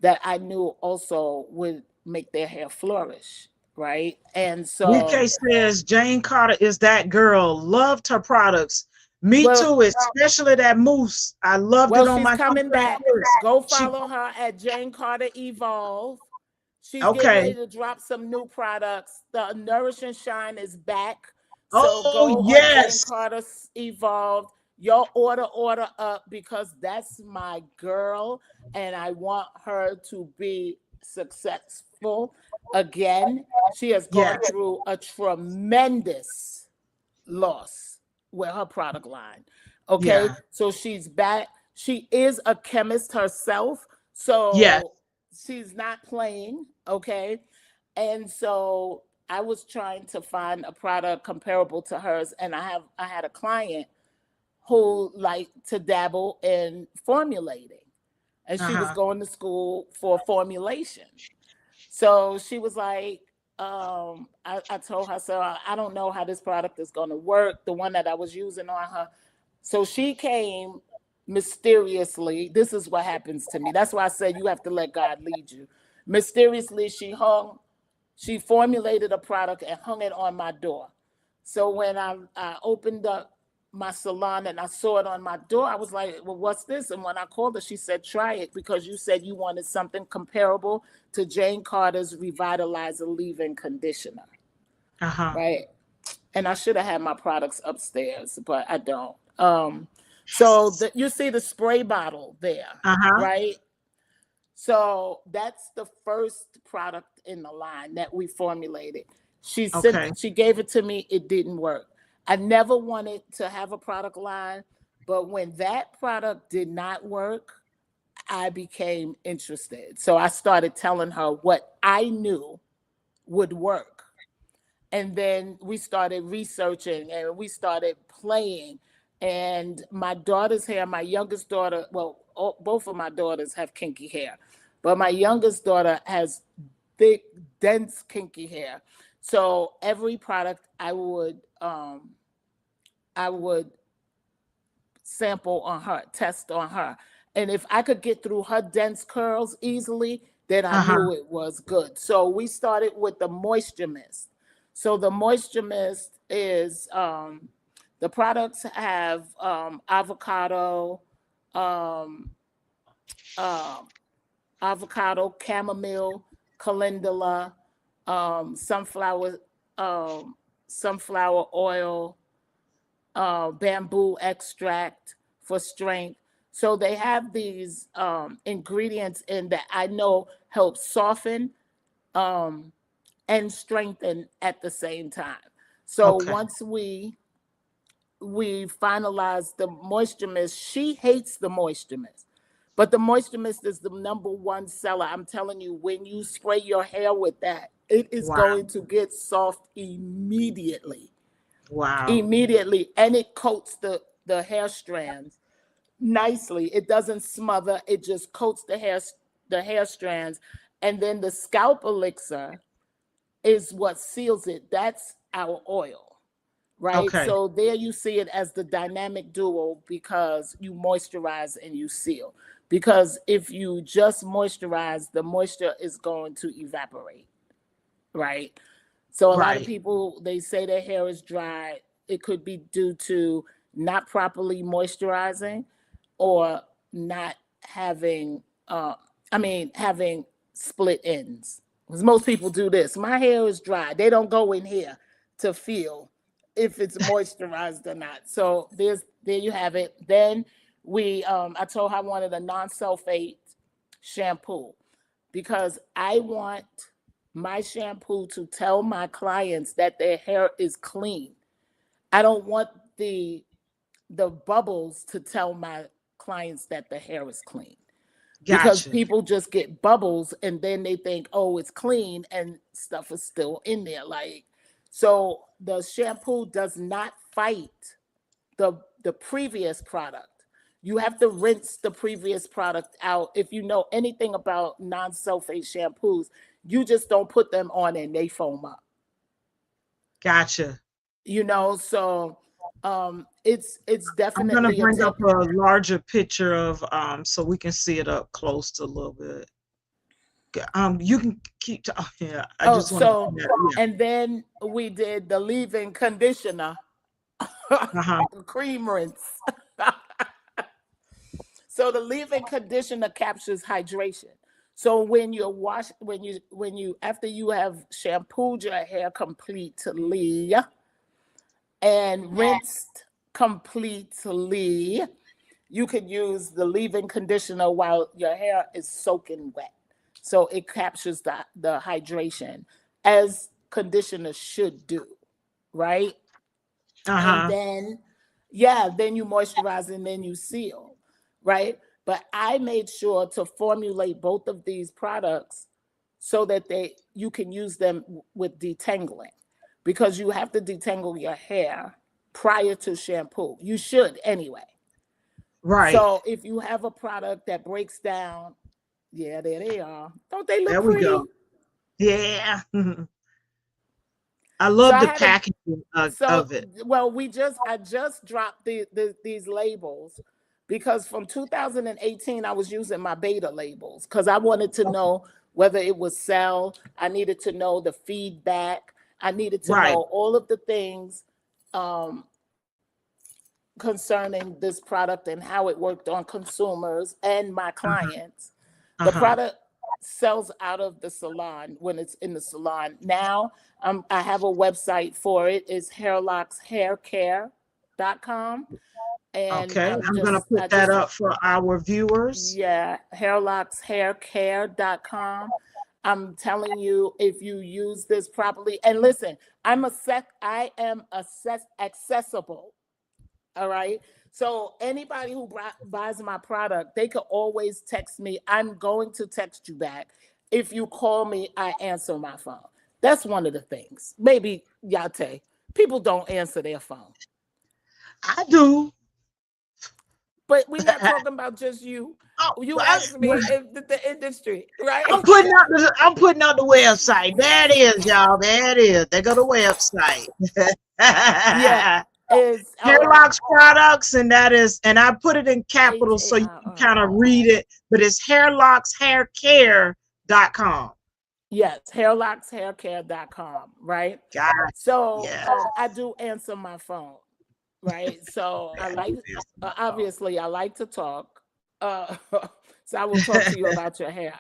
that I knew also would make their hair flourish, right? And so, BK says Jane Carter is that girl. Loved her products. Me well, too, especially that mousse. I loved it on she's my coming Tuesday back. first. Go She follow her at Jane Carter Evolve. She's getting okay. ready to drop some new products. The Nourish and Shine is back. So Oh go on Jane yes. Carter Evolve. Your order up, because that's my girl, and I want her to be successful again. She has gone Yes. through a tremendous loss with her product line. Okay, Yeah. so she's back. She is a chemist herself, Yes. so she's not playing. Okay, and so I was trying to find a product comparable to hers, and I had a client who liked to dabble in formulating, and she was Uh-huh. going to school for formulation. So she was like, I told her, so I don't know how this product is going to work, the one that I was using on her. So she came mysteriously. This is what happens to me. That's why I said you have to let God lead you. Mysteriously, she formulated a product and hung it on my door. So when I opened up my salon and I saw it on my door, I was like, well, what's this? And when I called her, she said, try it because you said you wanted something comparable to Jane Carter's Revitalizer leave-in conditioner, Uh-huh. right? And I should have had my products upstairs, but I don't. So you see the spray bottle there, Uh-huh. right? So that's the first product in the line that we formulated. Okay. She gave it to me, it didn't work. I never wanted to have a product line, but when that product did not work, I became interested. So I started telling her what I knew would work. And then we started researching and we started playing. And my daughter's hair, my youngest daughter, well, both of my daughters have kinky hair, but my youngest daughter has thick, dense, kinky hair. So every product I would sample on her, test on her. And if I could get through her dense curls easily, then I Uh-huh. knew it was good. So we started with the Moisture Mist. So the Moisture Mist is the products have avocado, um, uh, avocado, chamomile, calendula, sunflower, um, sunflower oil, bamboo extract for strength. So they have these ingredients in that I know help soften um, and strengthen at the same time. So Okay. once we finalize the moisture mist, she hates the moisture mist. But the moisture mist is the number one seller. I'm telling you, when you spray your hair with that, it is Wow. going to get soft immediately. Wow. Immediately, and it coats the hair strands nicely. It doesn't smother, it just coats the hair strands. And then the scalp elixir is what seals it. That's our oil, right? Okay. So there you see it as the dynamic duo because you moisturize and you seal. Because if you just moisturize, the moisture is going to evaporate, right? So a lot of Right. people, they say their hair is dry. It could be due to not properly moisturizing or not having having split ends. Because most people do this. My hair is dry. They don't go in here to feel if it's moisturized or not. So there you have it. Then I told her I wanted a non-sulfate shampoo because I want my shampoo to tell my clients that their hair is clean. I don't want the bubbles to tell my clients that the hair is clean because Gotcha. people just get bubbles and then they think, oh, it's clean and stuff is still in there. Like, so the shampoo does not fight the previous product. You have to rinse the previous product out. If you know anything about non-sulfate shampoos, you just don't put them on and they foam up. Gotcha. So it's I'm gonna definitely a bring tip. up a larger picture of so we can see it up close a little bit. You can keep. Oh, yeah, I Oh, just want to. so Yeah. and then we did the leave-in conditioner, Uh-huh. cream rinse. So the leave-in conditioner captures hydration. So when you wash, when you after you have shampooed your hair completely and rinsed completely, you could use the leave-in conditioner while your hair is soaking wet. So it captures the hydration as conditioner should do, right? And then, then you moisturize and then you seal, right? But I made sure to formulate both of these products so that you can use them with detangling, because you have to detangle your hair prior to shampoo. You should anyway. Right. So if you have a product that breaks down, there they are. Don't they look There we pretty? go. Yeah. I love the packaging of it. Well, I just dropped these labels because from 2018 I was using my beta labels because I wanted to know whether it would sell. I needed to know the feedback. I needed to know all of the things concerning this product and how it worked on consumers and my clients. The product sells out of the salon when it's in the salon. Now I have a website for it. It's hairlockshaircare.com. And okay, I'm going to put that up for our viewers. Yeah, hairlockshaircare.com. I'm telling you, if you use this properly, and listen, I am accessible. All right. So anybody who buys my product, they could always text me. I'm going to text you back. If you call me, I answer my phone. That's one of the things. Maybe, Yah-Tay, people don't answer their phone. I do. But we're not talking about just you. You asked me if the industry, right? I'm putting out the website. There it is, y'all. There it is. There go the website. Yeah. Is Hairlocks products, and I put it in capitals so you can kind of read it, but it's hairlockshaircare.com. Yes, hairlockshaircare.com, right? Got it. So I do answer my phone, right? So obviously I like to talk. So I will talk to you about your hair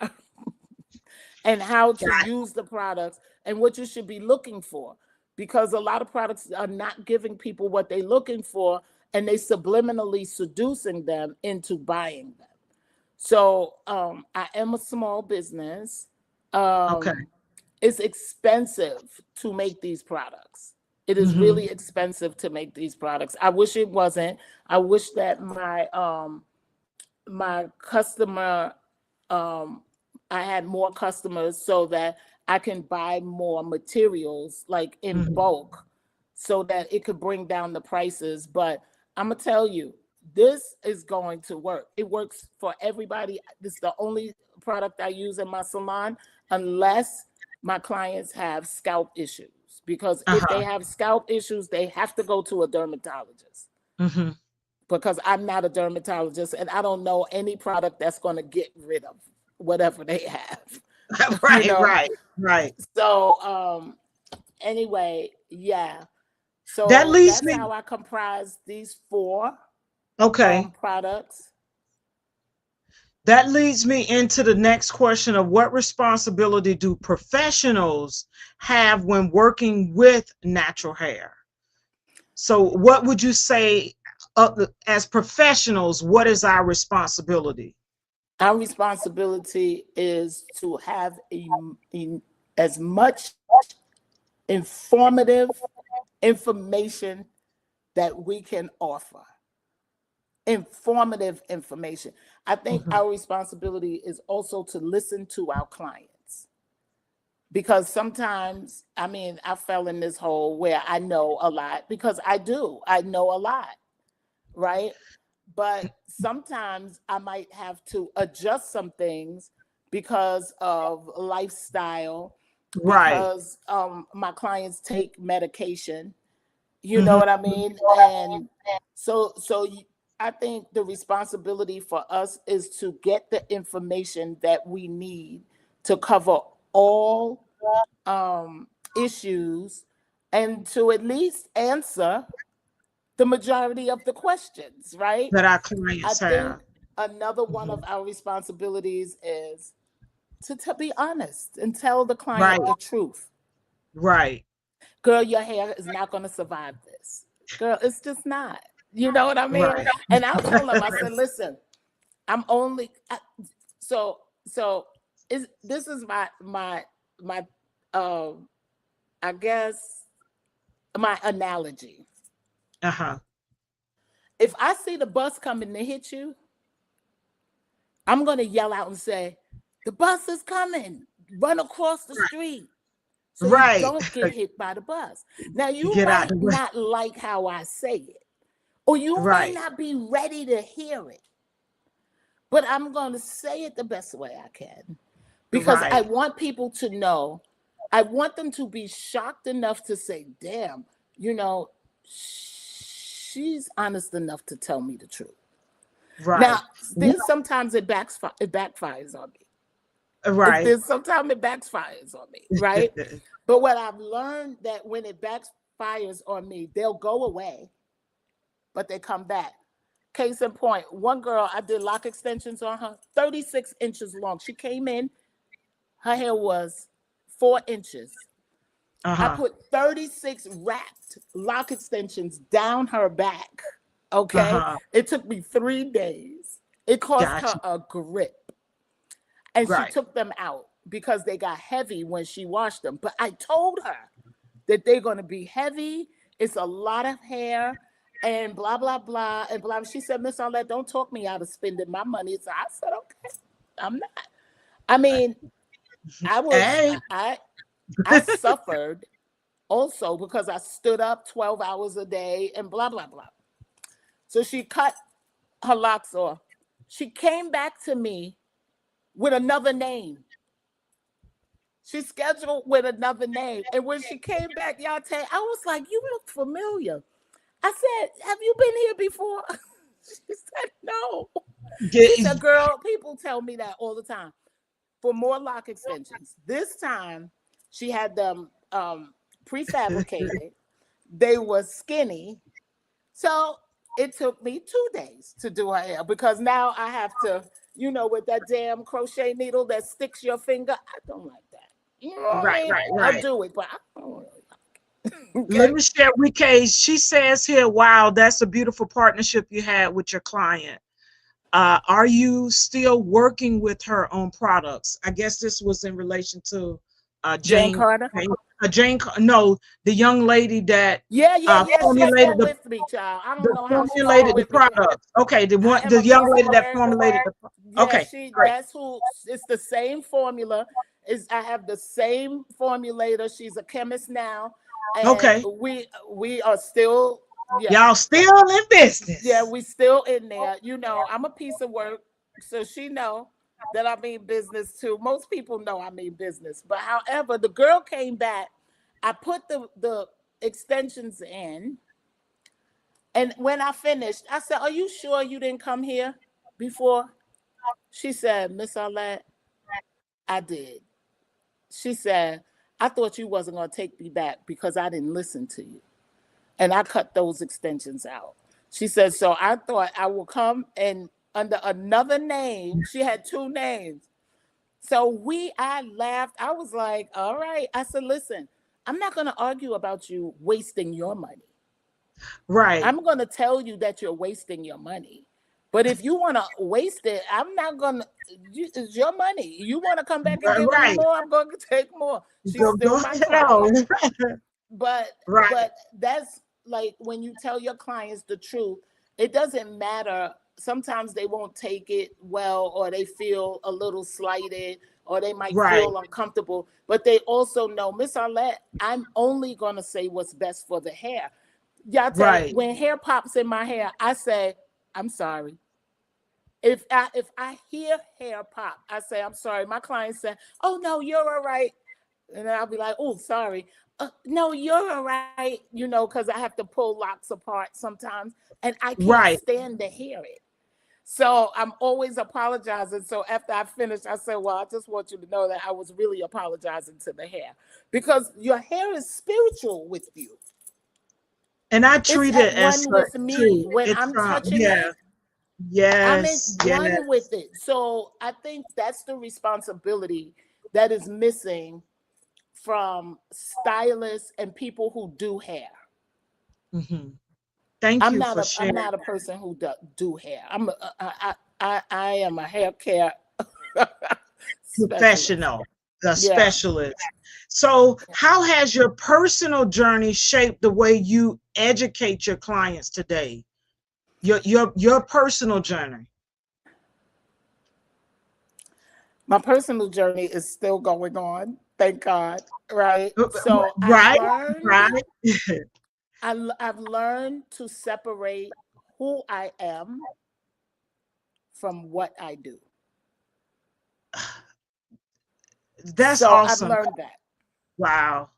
and how to use the products and what you should be looking for. Because a lot of products are not giving people what they're looking for, and they subliminally seducing them into buying them. So I am a small business. It's expensive to make these products. It is really expensive to make these products. I wish it wasn't. I wish that my customer, I had more customers so that I can buy more materials like in bulk so that it could bring down the prices. But I'm gonna tell you, this is going to work. It works for everybody. This is the only product I use in my salon unless my clients have scalp issues. Because if they have scalp issues, they have to go to a dermatologist. Because I'm not a dermatologist and I don't know any product that's going to get rid of whatever they have. Right. So anyway, yeah. So that's how I comprise these 4 products. That leads me into the next question of what responsibility do professionals have when working with natural hair? So what would you say as professionals, what is our responsibility? Our responsibility is to have as much informative information that we can offer. Informative information. I think our responsibility is also to listen to our clients. Because sometimes, I fell in this hole where I know a lot because I know a lot, right? But sometimes I might have to adjust some things because of lifestyle, because my clients take medication, you know what I mean? And so I think the responsibility for us is to get the information that we need to cover all issues and to at least answer the majority of the questions, right? That our clients have. Another one of our responsibilities is to be honest and tell the client the truth. Right. Girl, your hair is not going to survive this. Girl, it's just not. You know what I mean? Right. And I told him, I said, listen, I'm only so this is my I guess my analogy. Uh-huh. If I see the bus coming to hit you, I'm gonna yell out and say, "The bus is coming! Run across the street so you Right. don't get hit by the bus." Now you Get out might the way. not like how I say it, or you may Right. not be ready to hear it, but I'm gonna say it the best way I can because I Right. want people to know. I want them to be shocked enough to say, "Damn, you know, she's honest enough to tell me the truth." Now, Right. there's sometimes it backfires on me. Right. There's sometimes it backfires on me, right? But what I've learned that when it backfires on me, they'll go away, but they come back. Case in point, one girl, I did lock extensions on her, 36 inches long. She came in, her hair was 4 inches. I Uh-huh. put 36 wrapped lock extensions down her back. Okay. Uh-huh. It took me 3 days. It cost her Gotcha. a grip. And she Right. took them out because they got heavy when she washed them. But I told her that they're going to be heavy. It's a lot of hair and blah, blah, blah. And blah. She said, "Miss Arlette, don't talk me out of spending my money." So I said, "Okay, I'm not." I mean, I was, Hey. I suffered also because I stood up 12 hours a day and blah, blah, blah. So she cut her locks off. She came back to me with another name. She scheduled with another name. And when she came back, Yah-Tay, I was like, "You look familiar." I said, "Have you been here before?" She said, "No." She Get, said, "Girl, people tell me that all the time for more lock extensions." This time she had them prefabricated. They were skinny. So it took me 2 days to do her hair because now I have to, with that damn crochet needle that sticks your finger. I don't like that. You know what I right, mean? right, I'll right. do it, but I don't really like it. Let Okay. me share with Kay. She says here, wow, that's a beautiful partnership you had with your client. Are you still working with her on products? I guess this was in relation to Jane Jane. Carter. No, the young lady that Yeah, yeah, yeah. She's formulated still with me, child. I don't know how she's still the with me. products. Okay, I am the a young piece of lady that work. formulated the. Yeah, Okay, great. that's who. It's the same formula. I have the same formulator. She's a chemist now, and Okay, we are still, yeah, y'all still in yeah, business. we still in there. I'm a piece of work, so she know that I mean business too. Most people know I mean business, but however, the girl came back. I put the extensions in, and when I finished, I said, "Are you sure you didn't come here before?" She said, "Miss Arlette, I did." She said, "I thought you wasn't going to take me back because I didn't listen to you. And I cut those extensions out." She said, "So I thought I will come and under another name." She had two names. So I laughed. I was like, "All right." I said, "Listen, I'm not going to argue about you wasting your money. Right, I'm going to tell you that you're wasting your money. But if you want to waste it, I'm not going to, it's your money. You want to come back and give me right. more, I'm going to take more." She's still Go my ahead client. on. But Right, but that's like when you tell your clients the truth, it doesn't matter. Sometimes they won't take it well, or they feel a little slighted, or they might right, feel uncomfortable. But they also know, "Miss Arlette, I'm only gonna say what's best for the hair." Yah-Tay, right, when hair pops in my hair, I say, "I'm sorry." If I hear hair pop, I say, "I'm sorry." My client said, "Oh no, you're all right." And then I'll be like, "Oh, sorry." "No, you're all right," because I have to pull locks apart sometimes and I can't right. stand to hear it. So I'm always apologizing. So after I finish, I say, "Well, I just want you to know that I was really apologizing to the hair because your hair is spiritual with you. And I It's treat at it as one such with me. too. When It's I'm touching yeah, it, I'm at yes, yes, one with it. So I think that's the responsibility that is missing from stylists and people who do hair. hmm. Thank I'm you not for a I'm sharing. not a person who do hair. I am a hair care specialist. professional, the Yeah. specialist. So, how has your personal journey shaped the way you educate your clients today? Your personal journey. My personal journey is still going on, thank God. Right. Uh, So Right, right. I've learned to separate who I am from what I do. That's So I've awesome. learned that. Wow.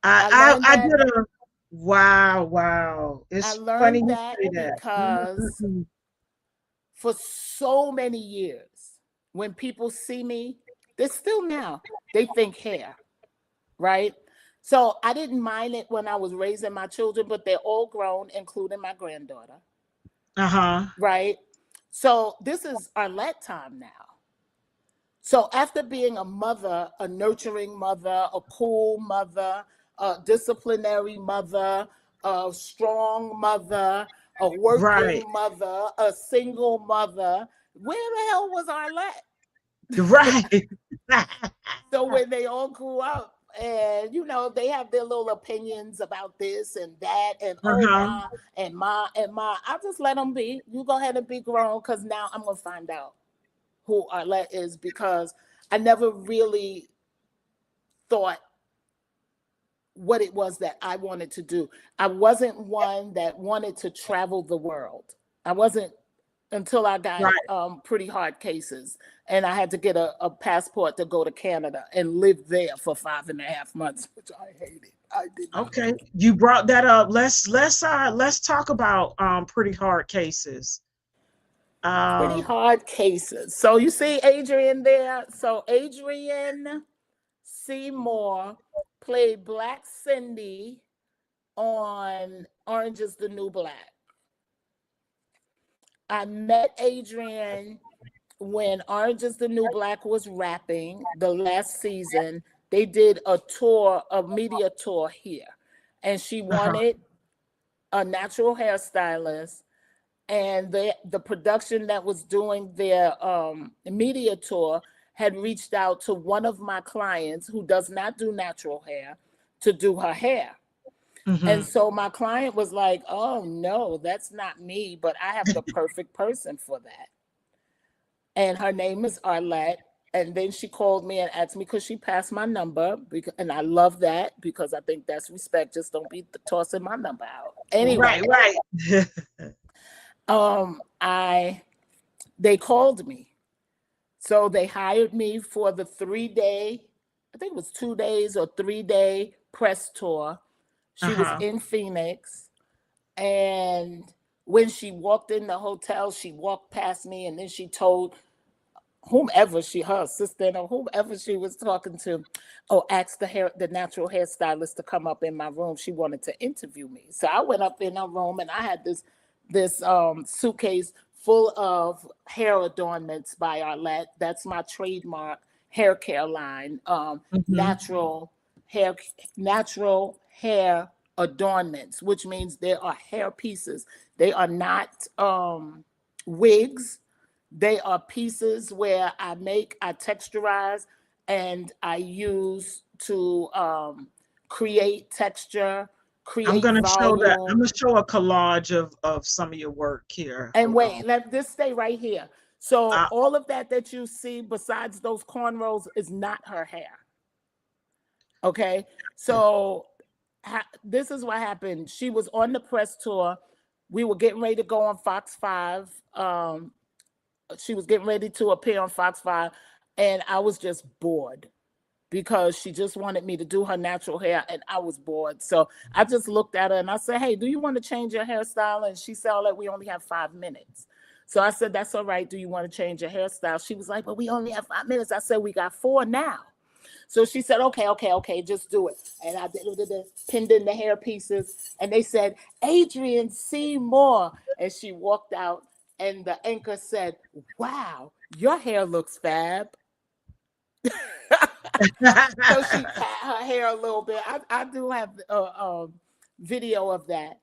I learned I that did a wow, wow. I It's funny learned you that say that. because for so many years, when people see me, they still now, they think hair, right? So I didn't mind it when I was raising my children, but they're all grown, including my granddaughter, Uh-huh. right? So this is Arlette time now. So after being a mother, a nurturing mother, a cool mother, a disciplinary mother, a strong mother, a Right. working mother, a single mother, where the hell was Arlette? Right. So when they all grew up and they have their little opinions about this and that and oh Uh-huh. ma, I just let them be. You go ahead and be grown because now I'm gonna find out who Arlette is because I never really thought what it was that I wanted to do. I wasn't one that wanted to travel the world. I wasn't until I got Right. pretty hard cases and I had to get a passport to go to Canada and live there for 5.5 months, which I hated. I did not Okay. like it. You brought that up. Let's talk about pretty hard cases. Pretty Um hard cases. So you see Adrian there. So Adrian Seymour played Black Cindy on Orange is the New Black. I met Adrian when Orange is the New Black was wrapping the last season. They did a tour, a media tour here, and she uh-huh. wanted a natural hairstylist. And the production that was doing their media tour had reached out to one of my clients who does not do natural hair to do her hair. And Mhm. so my client was like, oh no, that's not me, but I have the perfect person for that. And her name is Arlette. And then she called me and asked me, could she pass my number? And I love that because I think that's respect. Just don't be tossing my number out. Right, Anyway, right. I they called me. So they hired me for the 3 day, I think it was 2 days or 3 day press tour. She was Uh-huh. in Phoenix. And when she walked in the hotel, she walked past me and then she told whomever her assistant or whomever she was talking to, oh, asked the natural hairstylist to come up in my room. She wanted to interview me. So I went up in her room and I had this suitcase full of hair adornments by Arlette. That's my trademark hair care line. Mhm. Hair natural hair adornments, which means they are hair pieces. They are not wigs. They are pieces where I texturize and I use to create texture, create I'm volume. gonna show a collage of some of your work here. And Hold on. wait, let this stay right here. So Uh, all of that you see besides those cornrows is not her hair. Okay. So this is what happened. She was on the press tour. We were getting ready to go on Fox 5. She was getting ready to appear on Fox 5. And I was just bored because she just wanted me to do her natural hair. And I was bored. So I just looked at her and I said, hey, do you want to change your hairstyle? And she said, oh, like, we only have 5 minutes. So I said, that's all right. Do you want to change your hairstyle? She was like, but we only have 5 minutes. I said, we got 4 now. So she said, okay, just do it. And I did pinned in the hair pieces. And they said, Adrian Seymour. And she walked out and the anchor said, wow, your hair looks fab. So she pat her hair a little bit. I do have a video of that.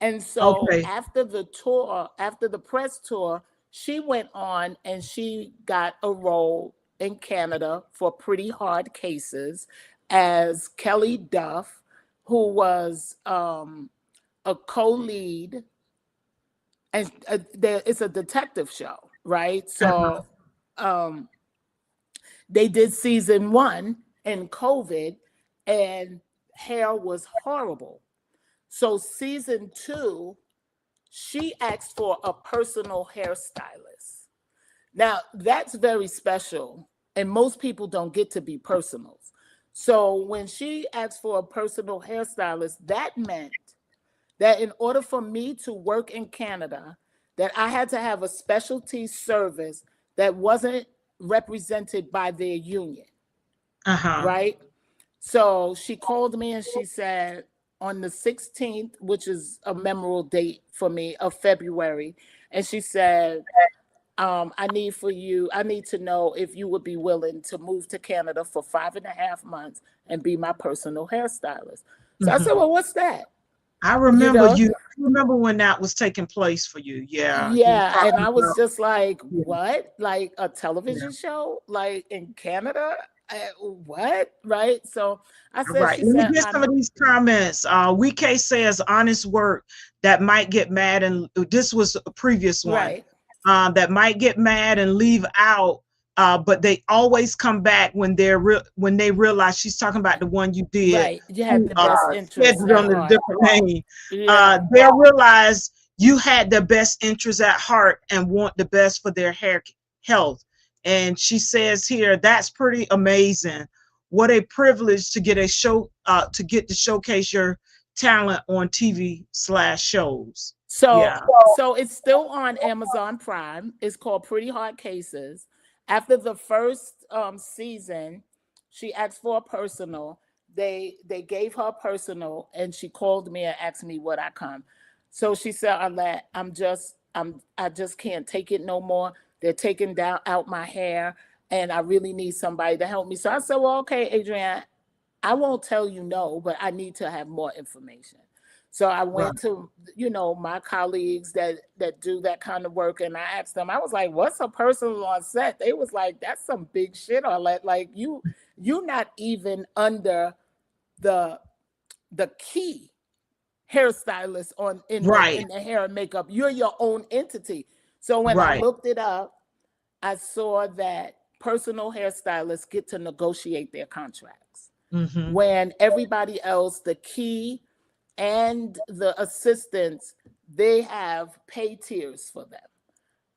And so okay. after the tour, after the press tour, she went on and she got a role in Canada for Pretty Hard Cases as Kelly Duff, who was a co-lead, and it's a detective show, right? So they did season 1 in COVID, and hair was horrible. So season 2, she asked for a personal hairstylist. Now, that's very special, and most people don't get to be personals. So when she asked for a personal hairstylist, that meant that in order for me to work in Canada, that I had to have a specialty service that wasn't represented by their union, right? So she called me and she said, on the 16th, which is a memorable date for me, of February, and she said, I need to know if you would be willing to move to Canada for 5.5 months and be my personal hairstylist. So I said, well, what's that? I remember you. I remember when that was taking place for you. Yeah. Yeah. And I was just like, what? Like a television show? Like in Canada? What? Right? So I said, right. Let me get some of these comments. WK says honest work that might get mad, and this was a previous one. Right. That might get mad and leave out, but they always come back when when they realize she's talking about the one you did. Right. You had the best interest on a different name. Yeah. They'll realize you had their best interest at heart and want the best for their hair health. And she says here, that's pretty amazing. What a privilege to get to showcase your talent on TV/shows. So it's still on Amazon Prime. It's called Pretty Hard Cases. After the first season, she asked for a personal. They gave her a personal, and she called me and asked me would I come. So she said, Arlette, I just can't take it no more. They're taking out my hair, and I really need somebody to help me. So I said, well, okay, Adrienne, I won't tell you no, but I need to have more information. So I went to, my colleagues that do that kind of work, and I asked them, I was like, what's a personal on set? They was like, that's some big shit, Arlette. Like you're not even under the key hairstylist in the hair and makeup. You're your own entity. So when I looked it up, I saw that personal hairstylists get to negotiate their contracts. When everybody else, the key and the assistants, they have pay tiers for them.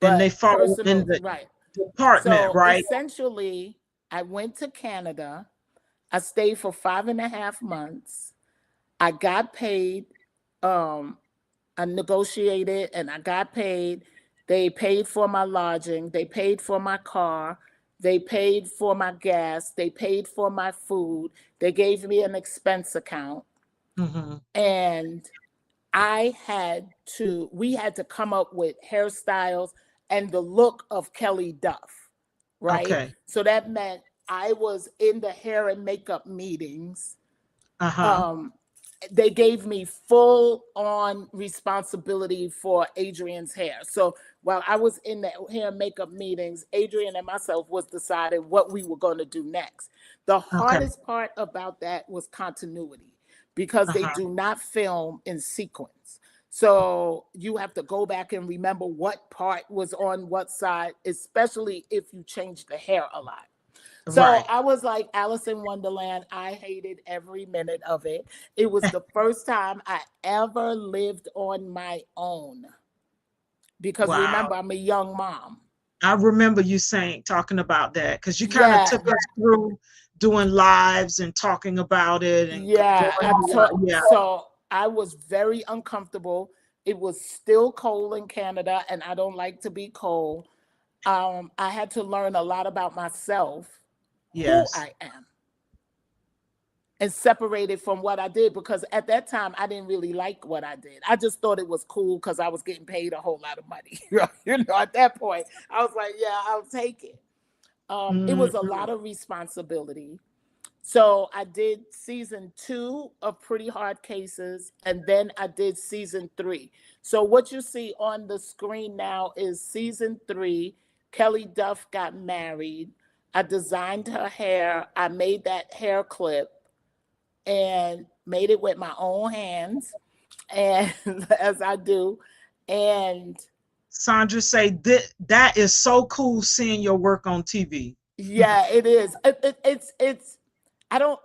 And they fall in the department, so right? Essentially, I went to Canada. I stayed for 5.5 months. I got paid. I negotiated and I got paid. They paid for my lodging. They paid for my car. They paid for my gas. They paid for my food. They gave me an expense account. And we had to come up with hairstyles and the look of Kelly Duff, right? Okay. So that meant I was in the hair and makeup meetings. They gave me full on responsibility for Adrienne's hair. So while I was in the hair and makeup meetings, Adrienne and myself was deciding what we were going to do next. The hardest part about that was continuity, because they do not film in sequence. So you have to go back and remember what part was on what side, especially if you change the hair a lot. So I was like Alice in Wonderland. I hated every minute of it. It was the first time I ever lived on my own. Because remember, I'm a young mom. I remember you talking about that, because you kind of took us through doing lives and talking about it. And so I was very uncomfortable. It was still cold in Canada, and I don't like to be cold. I had to learn a lot about myself, who I am, and separate it from what I did, because at that time I didn't really like what I did. I just thought it was cool because I was getting paid a whole lot of money. At that point, I was like, yeah, I'll take it. It was a lot of responsibility. So I did season 2 of Pretty Hard Cases, and then I did season 3. So what you see on the screen now is season 3. Kelly Duff got married. I designed her hair. I made that hair clip and made it with my own hands, and as I do. And Sandra say that is so cool seeing your work on TV. yeah, it is. It's. I don't.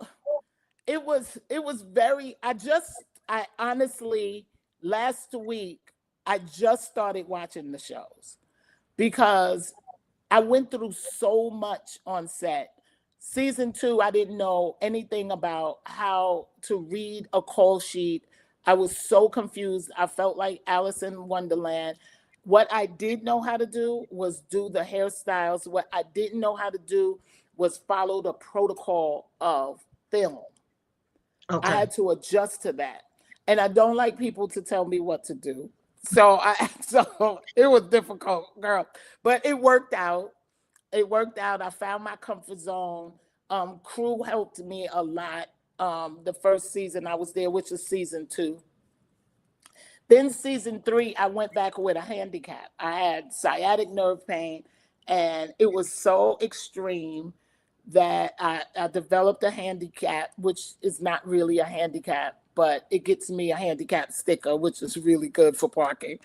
It was very. I honestly, last week I just started watching the shows because I went through so much on set. Season 2, I didn't know anything about how to read a call sheet. I was so confused. I felt like Alice in Wonderland. What I did know how to do was do the hairstyles. What I didn't know how to do was follow the protocol of film. I Okay. had to adjust to that. And I don't like people to tell me what to do. So so it was difficult, girl. But it worked out. It worked out. I found my comfort zone. Crew helped me a lot. The first season I was there, which is season 2. Then season 3, I went back with a handicap. I had sciatic nerve pain, and it was so extreme that I developed a handicap, which is not really a handicap, but it gets me a handicap sticker, which is really good for parking.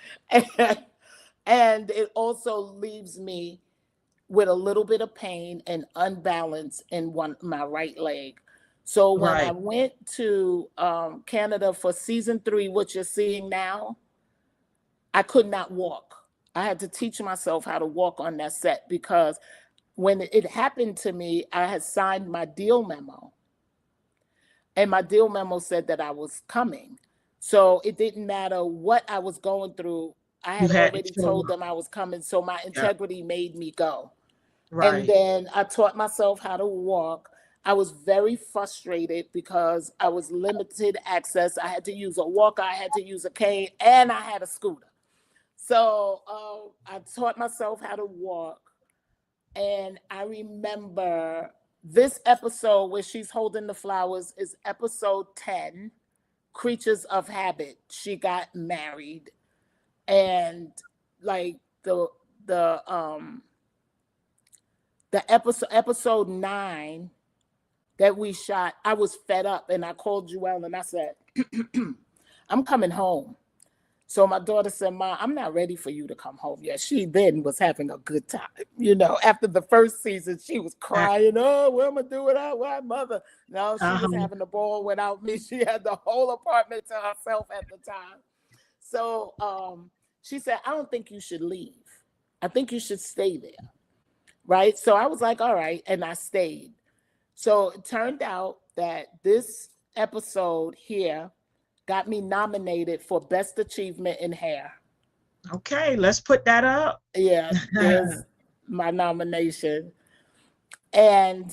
And it also leaves me with a little bit of pain and unbalance in my right leg. So when I Right. went to Canada for season 3, which you're seeing now, I could not walk. I had to teach myself how to walk on that set because when it happened to me, I had signed my deal memo. And my deal memo said that I was coming. So it didn't matter what I was going through. I You had had to already show told up. them I was coming. So my Yeah. integrity made me go. And Right. then I taught myself how to walk. I was very frustrated because I was limited access. I had to use a walker, I had to use a cane, and I had a scooter. So I taught myself how to walk. And I remember this episode where she's holding the flowers is episode 10, Creatures of Habit. She got married. And like the episode 9 that we shot, I was fed up and I called Joelle and I said, I'm coming home. So my daughter said, Ma, I'm not ready for you to come home yet. She then was having a good time. You know, after the first season, she was crying, oh, what am I doing without my mother? No, she was Uh-huh. having a ball without me. She had the whole apartment to herself at the time. So she said, I don't think you should leave. I think you should stay there. Right. So I was like, all right. And I stayed. So it turned out that this episode here got me nominated for Best Achievement in Hair. Okay, let's put that up. Yeah, there's my nomination. And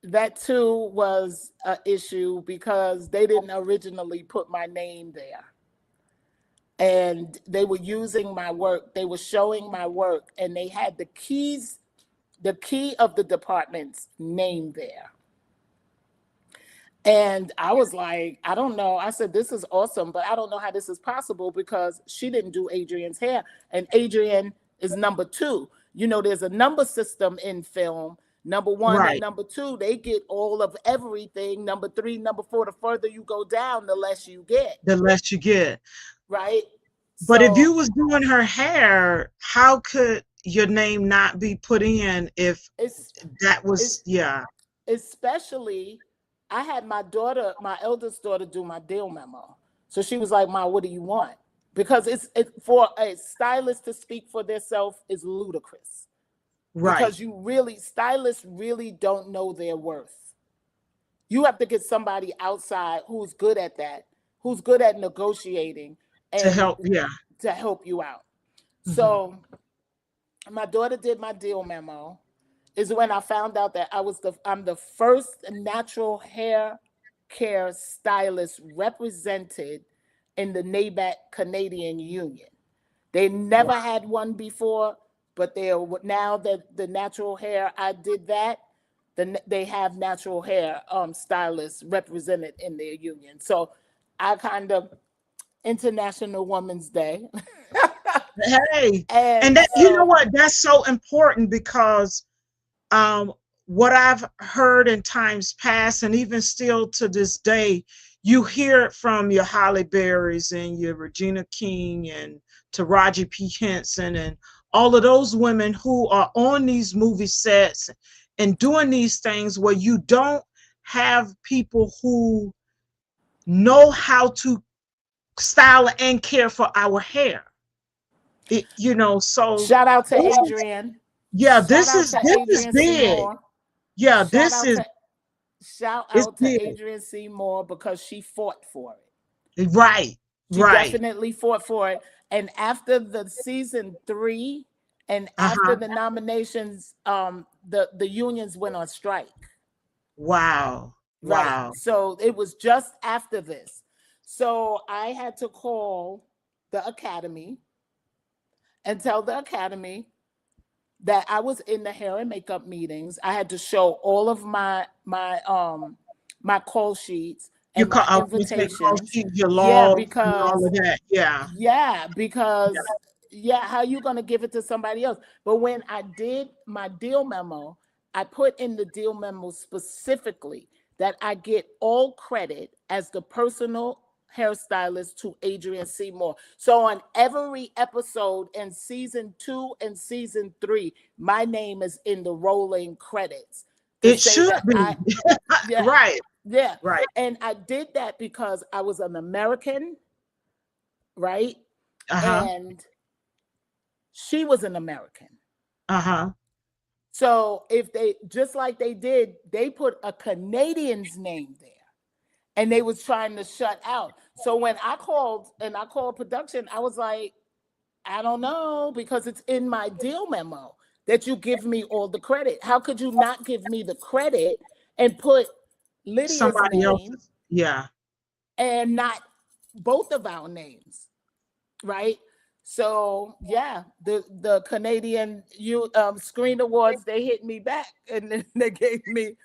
that too was an issue because they didn't originally put my name there. And they were using my work, they were showing my work, and they had the key of the department's name there. And I was like, I don't know. I said, this is awesome, but I don't know how this is possible because she didn't do Adrian's hair. And Adrian is number 2. You know, there's a number system in film. Number 1 and Right. number 2, they get all of everything. Number 3, number 4, the further you go down, the less you get. The less you get. Right. But if So you was doing her hair, how could your name not be put in if it's that was, it's yeah. especially I had my daughter, my eldest daughter, do my deal memo. So she was like, Ma, what do you want? Because it's for a stylist to speak for themselves is ludicrous. Right. Because stylists really don't know their worth. You have to get somebody outside who's good at that, who's good at negotiating To and help, yeah. to help you out. Mhm. So my daughter did my deal memo. Is when I found out that I'm the first natural hair care stylist represented in the NABAC Canadian Union. They never Wow. had one before, but now that the natural hair, I did that, then they have natural hair stylists represented in their union. So I kind of International Women's Day. Hey, and And that, you know so what? That's so important because um, what I've heard in times past, and even still to this day, you hear it from your Holly Berrys and your Regina King and Taraji P. Henson and all of those women who are on these movie sets and doing these things where you don't have people who know how to style and care for our hair. So Shout out to this is, Adrian. yeah, Shout this out is to this is Adrian big. Seymour. Yeah, Shout this out is to shout it's out to big. Adrian Seymour because she fought for it. Right, She right. definitely fought for it. And after the season 3 and after Uh-huh. the nominations, the unions went on strike. Wow. Right. Wow. So it was just after this. So I had to call the academy and tell the academy that I was in the hair and makeup meetings. I had to show all of my call sheets You and call my I was gonna say call invitations. sheet, your Yeah, logs and all of that. Yeah. yeah, Yeah. because yeah, how you gonna give it to somebody else? But when I did my deal memo, I put in the deal memo specifically that I get all credit as the personal hairstylist to Adrian Seymour. So on every episode in season 2 and season 3, my name is in the rolling credits to It say should that be. yeah, Right. yeah. Right. And I did that because I was an American, right? Uh-huh. And she was an American. Uh-huh. So if they, just like they did, they put a Canadian's name there and they was trying to shut out. So when I called production, I was like, I don't know, because it's in my deal memo that you give me all the credit. How could you not give me the credit and put Lydia's Somebody name else's. Yeah. and not both of our names, right? So yeah, the Canadian Screen Awards, they hit me back and then they gave me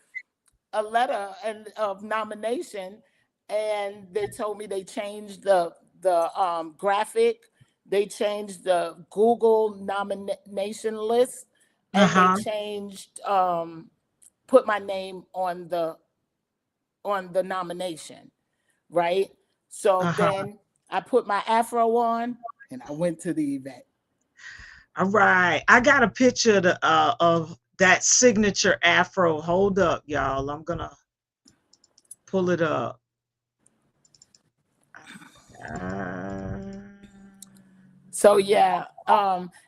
a letter and of nomination, and they told me they changed the graphic, they changed the Google nomination list, and they Uh-huh. changed put my name on the nomination, right? So Uh-huh. then I put my afro on and I went to the event. All right. I got a picture of that signature afro. Hold up, y'all. I'm gonna pull it up. Uh, So yeah,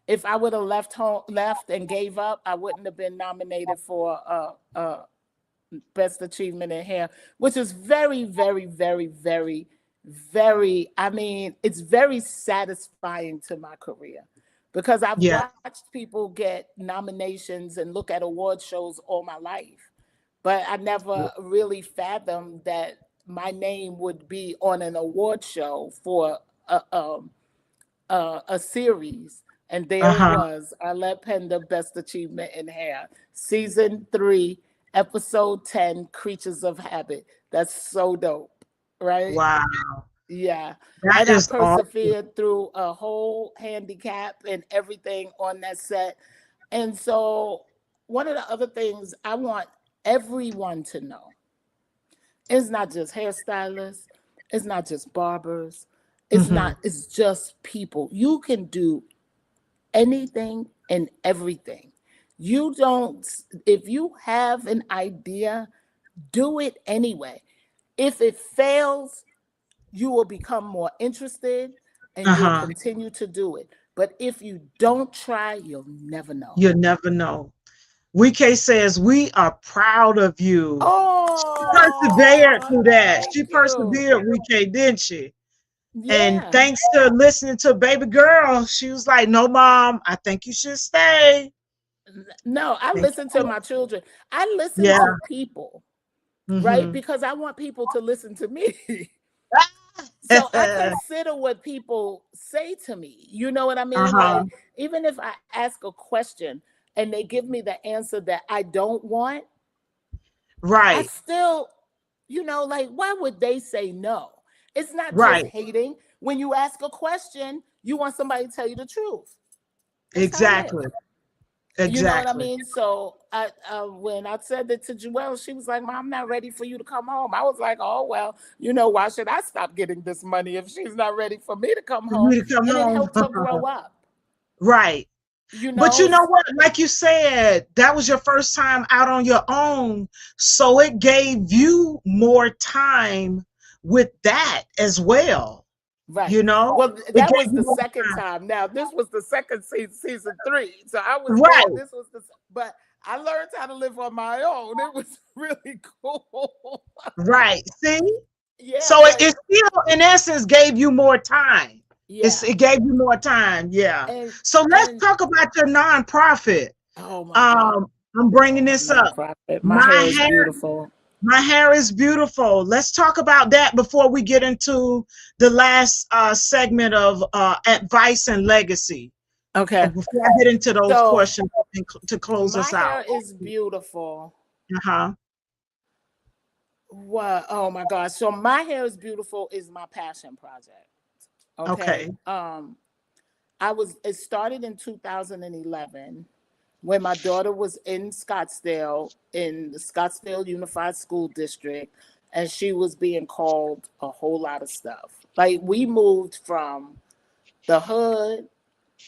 if I would have left and gave up, I wouldn't have been nominated for best achievement in hair, which is very, very, very, very, very. I mean, it's very satisfying to my career because I've yeah. watched people get nominations and look at award shows all my life, but I never really fathomed that my name would be on an award show for a series. And there it Uh-huh. was, Arlette Pender, Best Achievement in Hair, Season 3, Episode 10, Creatures of Habit. That's so dope, right? Wow. Yeah. That And I is awesome. persevered through a whole handicap and everything on that set. And so, one of the other things I want everyone to know, it's not just hairstylists, it's not just barbers, Hmm. it's just people. You can do anything and everything. You don't, if you have an idea, do it anyway. If it fails, you will become more interested and you'll Uh-huh. continue to do it. But if you don't try, you'll never know. You never know. Wike says we are proud of you. She persevered Oh, through that. thank She you. persevered, Wike, didn't she? And Yeah. thanks to listening to baby girl, she was like, "No, mom, I think you should stay." No, I listen to my children. I listen Yeah. to people, right? Mm-hmm. Because I want people to listen to me. So I consider what people say to me. You know what I mean? Uh-huh. Like, even if I ask a question and they give me the answer that I don't want, I Right. still, like, why would they say no? It's not just Right. hating. When you ask a question, you want somebody to tell you the truth. That's how I live. Exactly. You know what I Exactly. mean? So I when I said that to Joelle, she was like, "Mom, I'm not ready for you to come home." I was like, "Oh well, why should I stop getting this money if she's not ready for me to come For home?" me to come And it home. helped her grow up. Right. You But know, you know what? Like you said, that was your first time out on your own. So it gave you more time with that as well. right. You know, Well, it that gave was you the more second time. time. Now this was the second season 3. So I was there. Right. This was but I learned how to live on my own. It was really cool. Right. See? Yeah, So but it still, in essence, gave you more time. yeah, It gave you more time. Yeah. and So let's and talk about your nonprofit. oh my God, I'm bringing my this up. nonprofit. My My hair is hair, beautiful. my hair is beautiful. Let's talk about that before we get into the last segment of advice and legacy. Okay. Before I get into those So questions to close my us out. hair is beautiful. Uh-huh. What? Oh my gosh. So my hair is beautiful is my passion project. Okay. Okay. It started in 2011 when my daughter was in Scottsdale in the Scottsdale Unified School District, and she was being called a whole lot of stuff. Like we moved from the hood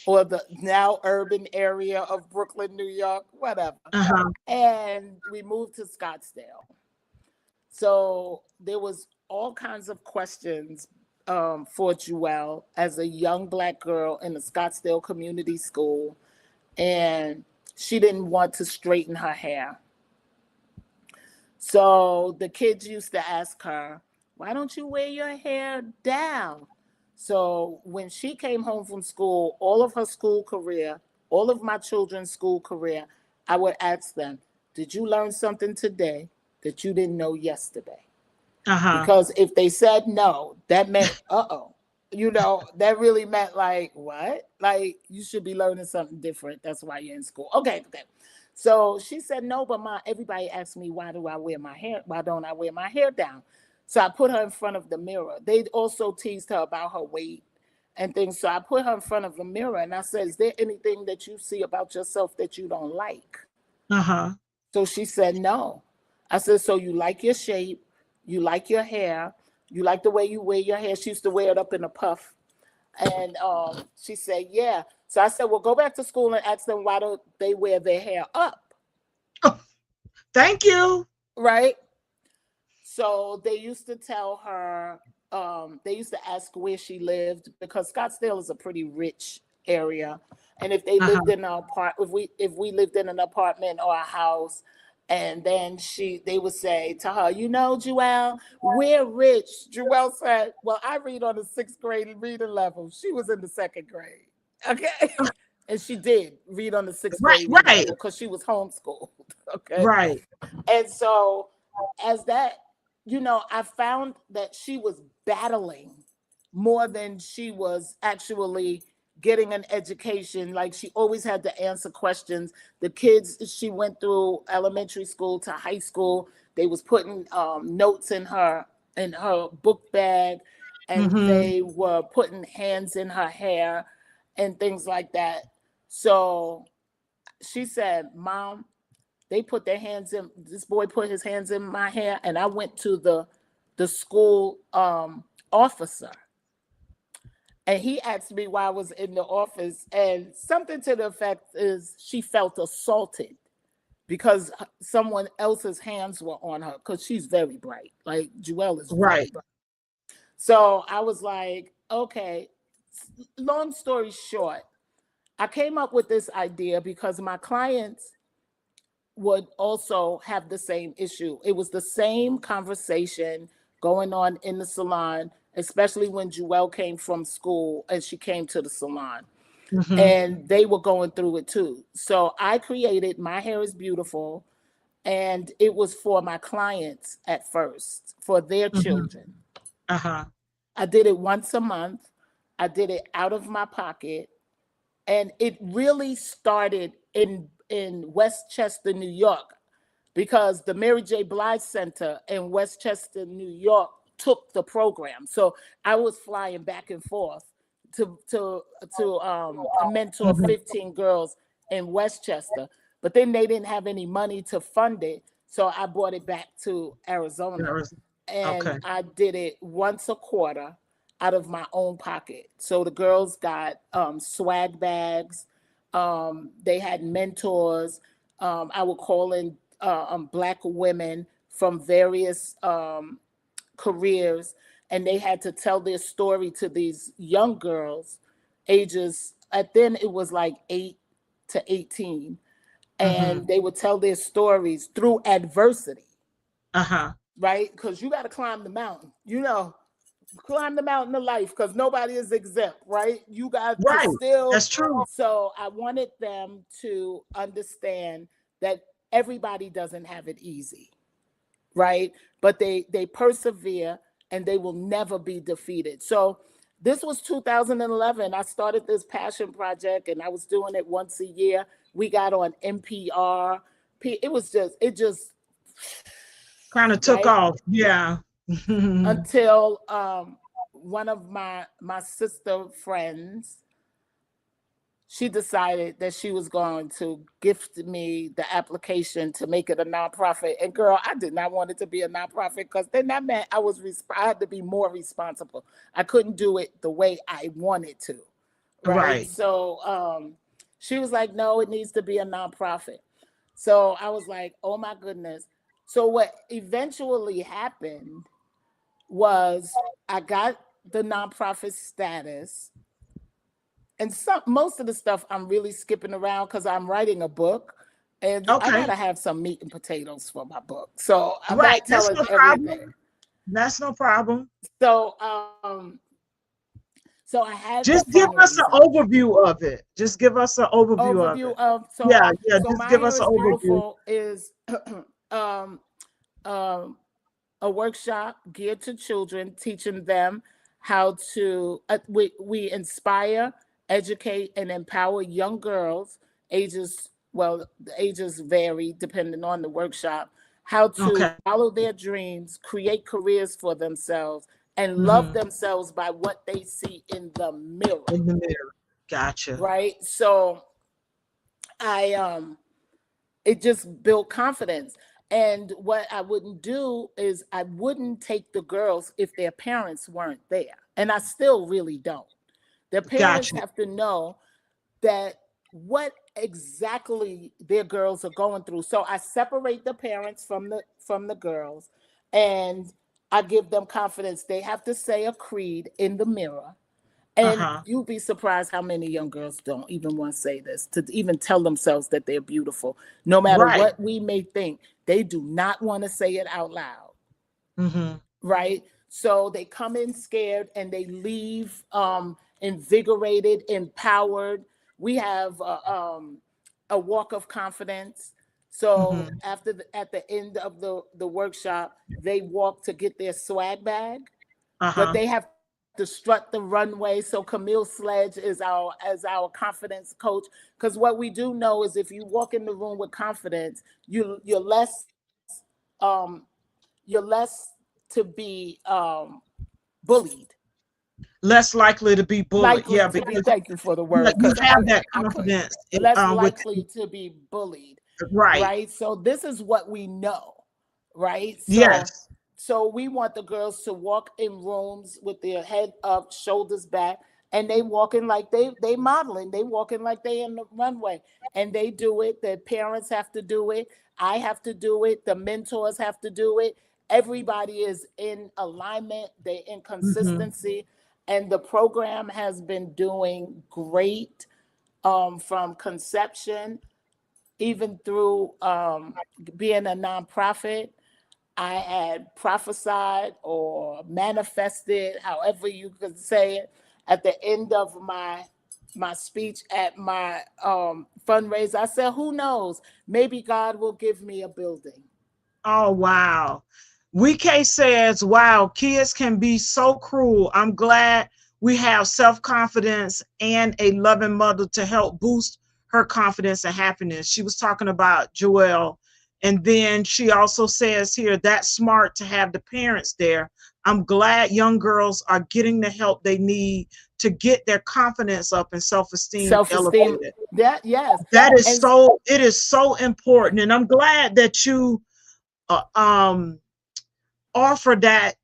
or the now urban area of Brooklyn, New York, whatever. Uh-huh. And we moved to Scottsdale. So there was all kinds of questions for Joelle as a young Black girl in the Scottsdale Community School, and she didn't want to straighten her hair. So the kids used to ask her, "Why don't you wear your hair down?" So when she came home from school, all of her school career, all of my children's school career, I would ask them, "Did you learn something today that you didn't know yesterday?" Uh-huh. Because if they said no, that meant, uh-oh. That really meant like, what? Like, you should be learning something different. That's why you're in school. Okay, okay. So she said, no, but everybody asks me, why do I wear my hair? Why don't I wear my hair down? So I put her in front of the mirror. They also teased her about her weight and things. So I put her in front of the mirror and I said, is there anything that you see about yourself that you don't like? Uh-huh. So she said, no. I said, so you like your shape, you like your hair, you like the way you wear your hair. She used to wear it up in a puff. And she said, yeah. So I said, well, go back to school and ask them why don't they wear their hair up, Oh, thank you. right? So they used to tell her, they used to ask where she lived because Scottsdale is a pretty rich area. And if they lived Uh-huh. in an apartment, if we lived in an apartment or a house, and then they would say to her, Joelle, we're rich. Joelle said, well, I read on the 6th grade reading level. She was in the 2nd grade. Okay. And she did read on the sixth Right, grade reading right, level because she was homeschooled. Okay. right. And so as that, I found that she was battling more than she was actually getting an education. Like she always had to answer questions. The kids, she went through elementary school to high school. They was putting notes in her book bag, and Mm-hmm. they were putting hands in her hair and things like that. So she said, Mom, they put their hands in, this boy put his hands in my hair, and I went to the school officer, and he asked me why I was in the office, and something to the effect is she felt assaulted because someone else's hands were on her, because she's very bright. Like Joelle is very Right. bright. So I was like, okay. Long story short, I came up with this idea because my clients would also have the same issue. It was the same conversation going on in the salon, especially when Joelle came from school and she came to the salon. Mm-hmm. And they were going through it too. So I created My Hair is Beautiful, and it was for my clients at first, for their Mm-hmm. children. Uh-huh. I did it once a month. I did it out of my pocket. And it really started in Westchester, New York, because the Mary J. Blige Center in Westchester, New York took the program. So I was flying back and forth to mentor Mm-hmm. 15 girls in Westchester, but then they didn't have any money to fund it. So I brought it back to Arizona, and Okay. I did it once a quarter out of my own pocket. So the girls got swag bags. They had mentors. I would call in Black women from various careers, and they had to tell their story to these young girls, ages, at then it was like 8 to 18. And they would tell their stories through adversity, right? Because you got to climb the mountain, climb the mountain of life, because nobody is exempt, right? You got to Right. still. That's true. So I wanted them to understand that everybody doesn't have it easy, right? But they persevere, and they will never be defeated. So this was 2011. I started this passion project, and I was doing it once a year. We got on NPR. It just Kind of took right off. Yeah. until one of my sister friends, she decided that she was going to gift me the application to make it a nonprofit. And girl, I did not want it to be a nonprofit, because then that meant I had to be more responsible. I couldn't do it the way I wanted to, right? Right. So she was like, no, it needs to be a nonprofit. So I was like, oh my goodness. So what eventually happened was I got the nonprofit status. And most of the stuff I'm really skipping around because I'm writing a book, and I Okay. gotta have some meat and potatoes for my book. So I'm Right. not That's telling no everything. problem. That's no problem. So so I had Just the give us an fundraiser. overview of it. Just give us an overview of it. Yeah. So Just My give Hair us an is overview. Beautiful is um a workshop geared to children, teaching them how to we inspire, educate, and empower young girls, ages, well, the ages vary depending on the workshop, how to Okay. follow their dreams, create careers for themselves, and love Mm-hmm. themselves by what they see in the mirror, In the mirror. Gotcha. right? So I it just built confidence. And what I wouldn't do is I wouldn't take the girls if their parents weren't there. And I still really don't. Their parents Gotcha. have to know that what exactly their girls are going through. So I separate the parents from the girls, and I give them confidence. They have to say a creed in the mirror. And Uh-huh. you'd be surprised how many young girls don't even want to say this, to even tell themselves that they're beautiful. No matter Right. what we may think, they do not want to say it out loud, Mm-hmm. right? So they come in scared, and they leave invigorated, empowered. We have a walk of confidence. So Mm-hmm. at the end of the workshop, they walk to get their swag bag, but Uh-huh. they have to strut the runway. So Camille Sledge is our confidence coach, because what we do know is if you walk in the room with confidence, you're less um you're less to be bullied, Less likely to be bullied. likely Yeah, to be, because thank you for the yeah, word, you because have that I couldn't, confidence less with likely to be bullied, right. right? So this is what we know, right? Yes. So we want the girls to walk in rooms with their head up, shoulders back, and they walking like they modeling. They walking like they in the runway, and they do it. Their parents have to do it. I have to do it. The mentors have to do it. Everybody is in alignment. They're in Mm-hmm. consistency, and the program has been doing great from conception even through being a nonprofit. I had prophesied or manifested, however you could say it, at the end of my speech at my fundraiser. I said, "Who knows? Maybe God will give me a building." Oh, wow. WeK says, wow, kids can be so cruel. I'm glad we have self-confidence and a loving mother to help boost her confidence and happiness. She was talking about Joelle. And then she also says here, that's smart to have the parents there. I'm glad young girls are getting the help they need to get their confidence up and self-esteem Self-esteem. elevated. That, yes. That is And so, it is so important. And I'm glad that you uh, um, offer that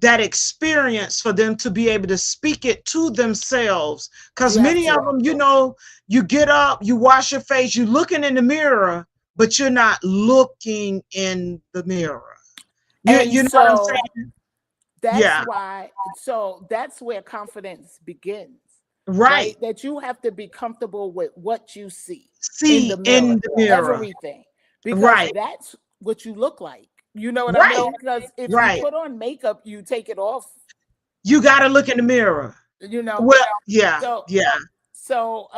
experience for them to be able to speak it to themselves, because you have many of to. them, you get up, you wash your face, you looking in the mirror, but you're not looking in the mirror. And You know what I'm so saying? that's Yeah. why, so that's where confidence begins, Right. right? That you have to be comfortable with what you see in the See mirror, in the mirror. everything, because Right. that's what you look like. You know what I Right. mean? Because if you Right. put on makeup, you take it off, You got to look in the mirror. you know. Well, yeah. So, Yeah. so,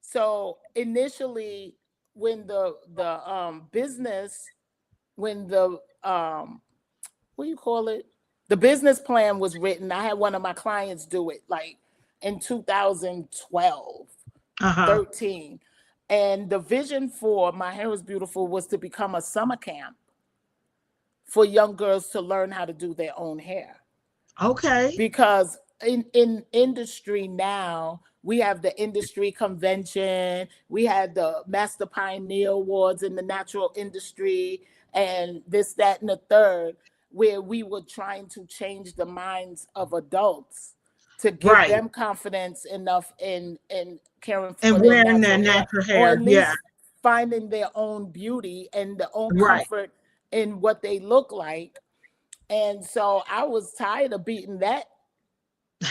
so initially, when the business, when the what do you call it? The business plan was written. I had one of my clients do it like in 2012, Uh-huh. 13. And the vision for My Hair is Beautiful was to become a summer camp for young girls to learn how to do their own hair. Okay. Because in industry now, we have the industry convention, we had the Master Pioneer Awards in the natural industry, and this, that, and the third, where we were trying to change the minds of adults to give Right. them confidence enough in caring for And their wearing their natural hair, natural or hair. at Yeah. least finding their own beauty and their own Right. comfort in what they look like. And so I was tired of beating that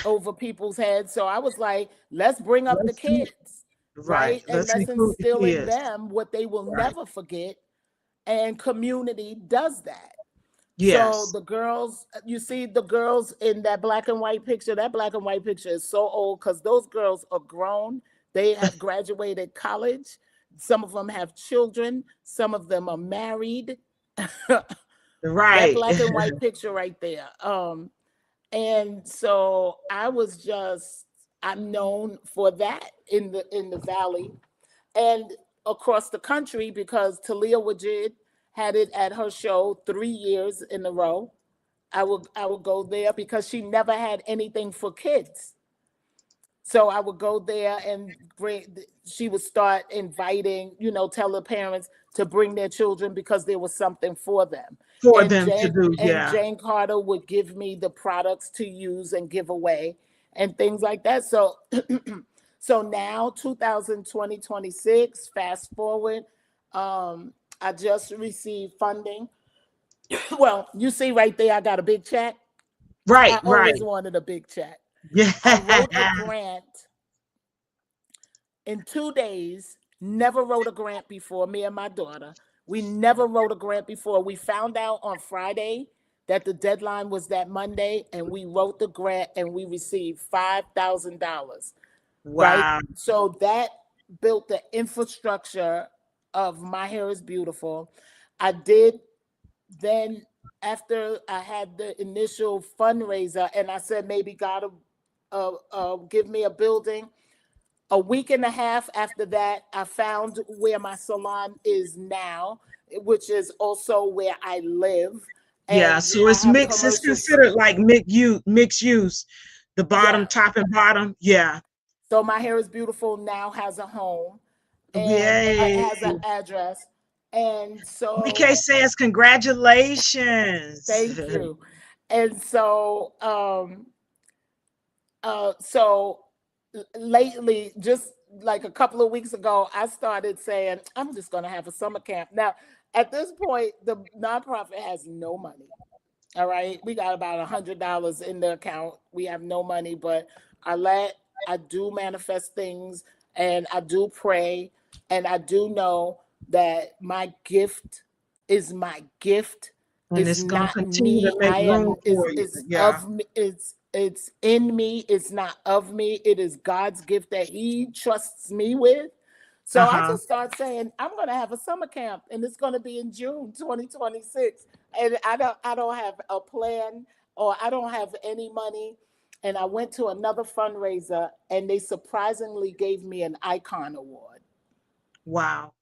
over people's heads. So I was like, let's bring up the Let's see. kids, Right. right? And Let's let's include the instill in kids. them what they will Right. never forget. And community does that. So Yes. the girls, you see the girls in that black and white picture, that black and white picture is so old because those girls are grown. They have graduated college. Some of them have children. Some of them are married. That Right. black and white picture right there. And so I'm known for that in the valley and across the country, because Talia Wajid had it at her show 3 years in a row. I would go there because she never had anything for kids. So I would go there and she would start inviting, tell the parents to bring their children because there was something for them. For And them to Jane do. and Yeah. Jane Carter would give me the products to use and give away and things like that. So so now 2026, fast forward, I just received funding. Well, you see right there, I got a big check. I Right. Right. always wanted a big check. Yeah. I wrote a grant in 2 days. Never wrote a grant before, me and my daughter. We never wrote a grant before. We found out on Friday that the deadline was that Monday, and we wrote the grant and we received $5,000, right? Wow. So that built the infrastructure of My Hair is Beautiful. I did then, after I had the initial fundraiser, and I said maybe God will give me a building. A week and a half after that, I found where my salon is now, which is also where I live. Yeah. And So I it's have mixed. It's commercial, considered like mixed use. The bottom, yeah. top, and bottom. Yeah. So My Hair is Beautiful now has a home and Yay. has an address. And so, BK says congratulations. thank you. And so, so lately, just like a couple of weeks ago, I started saying, I'm just going to have a summer camp. Now, at this point, the nonprofit has no money. All right. We got about $100 in the account. We have no money, but I do manifest things and I do pray. And I do know that my gift is my gift, And is it's gonna not continue to me. make room for you. Is Yeah. of me. It's in me. It's not of me. It is God's gift that He trusts me with. So I Uh-huh. just start saying, I'm gonna have a summer camp and it's gonna be in June 2026. And I don't have a plan, or I don't have any money. And I went to another fundraiser and they surprisingly gave me an icon award. Wow.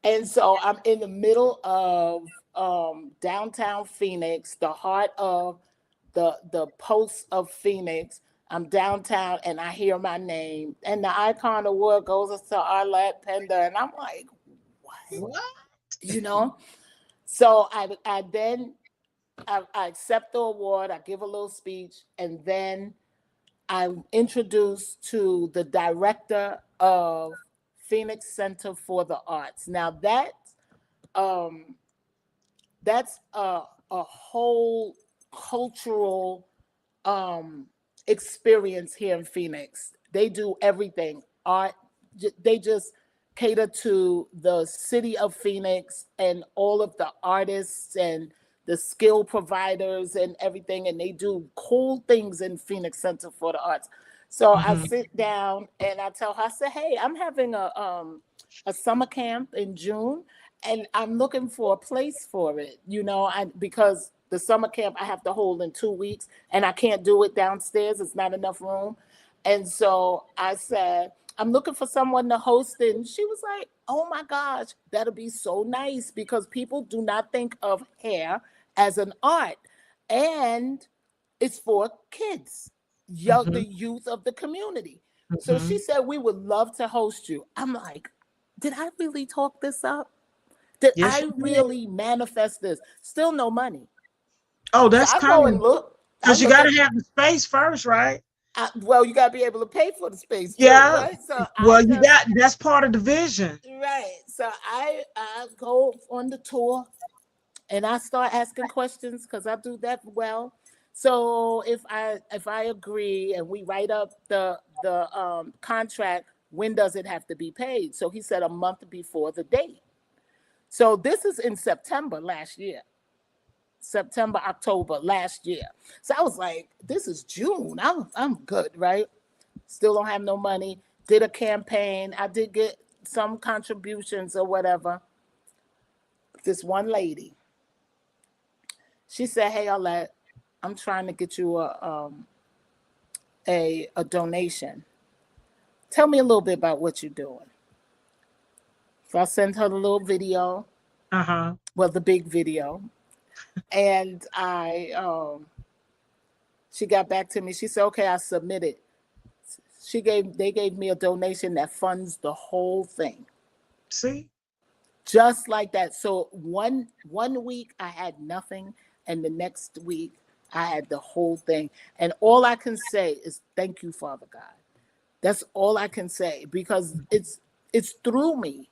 And so I'm in the middle of downtown Phoenix, the heart of the post of Phoenix. I'm downtown and I hear my name, and the Icon Award goes to Arlette Pender, and I'm like, what? What? You know? So I then I accept the award, I give a little speech, and then I'm introduced to the director of Phoenix Center for the Arts. Now um, that's a whole cultural experience here in Phoenix. They do everything art. They just cater to the city of Phoenix and all of the artists and the skill providers and everything. And they do cool things in Phoenix Center for the Arts. So I Mm-hmm. sit down and I tell her, I say, hey, I'm having a summer camp in June, and I'm looking for a place for it, because the summer camp I have to hold in 2 weeks, and I can't do it downstairs. It's not enough room. And so I said, I'm looking for someone to host it. And she was like, oh my gosh, that'll be so nice, because people do not think of hair as an art. And it's for kids, Mm-hmm. the youth of the community. So Mm-hmm. she said, we would love to host you. I'm like, did I really talk this up? Did Yes, I you did. really manifest this? Still no money. Oh, So that's I go coming and look. I because you look got at, to have the space first, right? well, you got to be able to pay for the space too, Yeah. right? So I Well, you just, got that's part of the vision. right. So I go on the tour and I start asking questions because I do that well. So if I agree and we write up the contract, when does it have to be paid? So he said a month before the date. So this is in September last year. September, October last year. So I was like, this is June. I'm good, right? Still don't have no money. Did a campaign. I did get some contributions or whatever. This one lady, she said, hey, Arlette, I'm trying to get you a donation. Tell me a little bit about what you're doing. So I sent her the little video, Uh-huh. well, the big video. And she got back to me. She said, okay, I submitted. They gave me a donation that funds the whole thing. See? Just like that. So one week I had nothing, and the next week I had the whole thing. And all I can say is thank you, Father God. That's all I can say, because it's through me.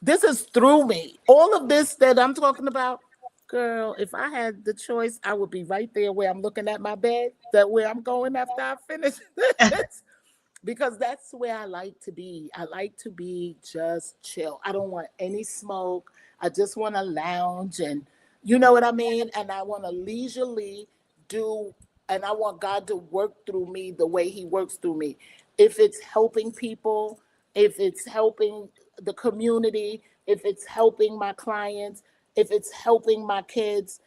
This is through me. All of this that I'm talking about, girl, if I had the choice, I would be right there where I'm looking at my bed, that where I'm going after I finish this. Because that's where I like to be. I like to be just chill. I don't want any smoke. I just want to lounge, and you know what I mean? And I want to leisurely do, and I want God to work through me the way he works through me. If it's helping people, if it's helping the community, if it's helping my clients, if it's helping my kids,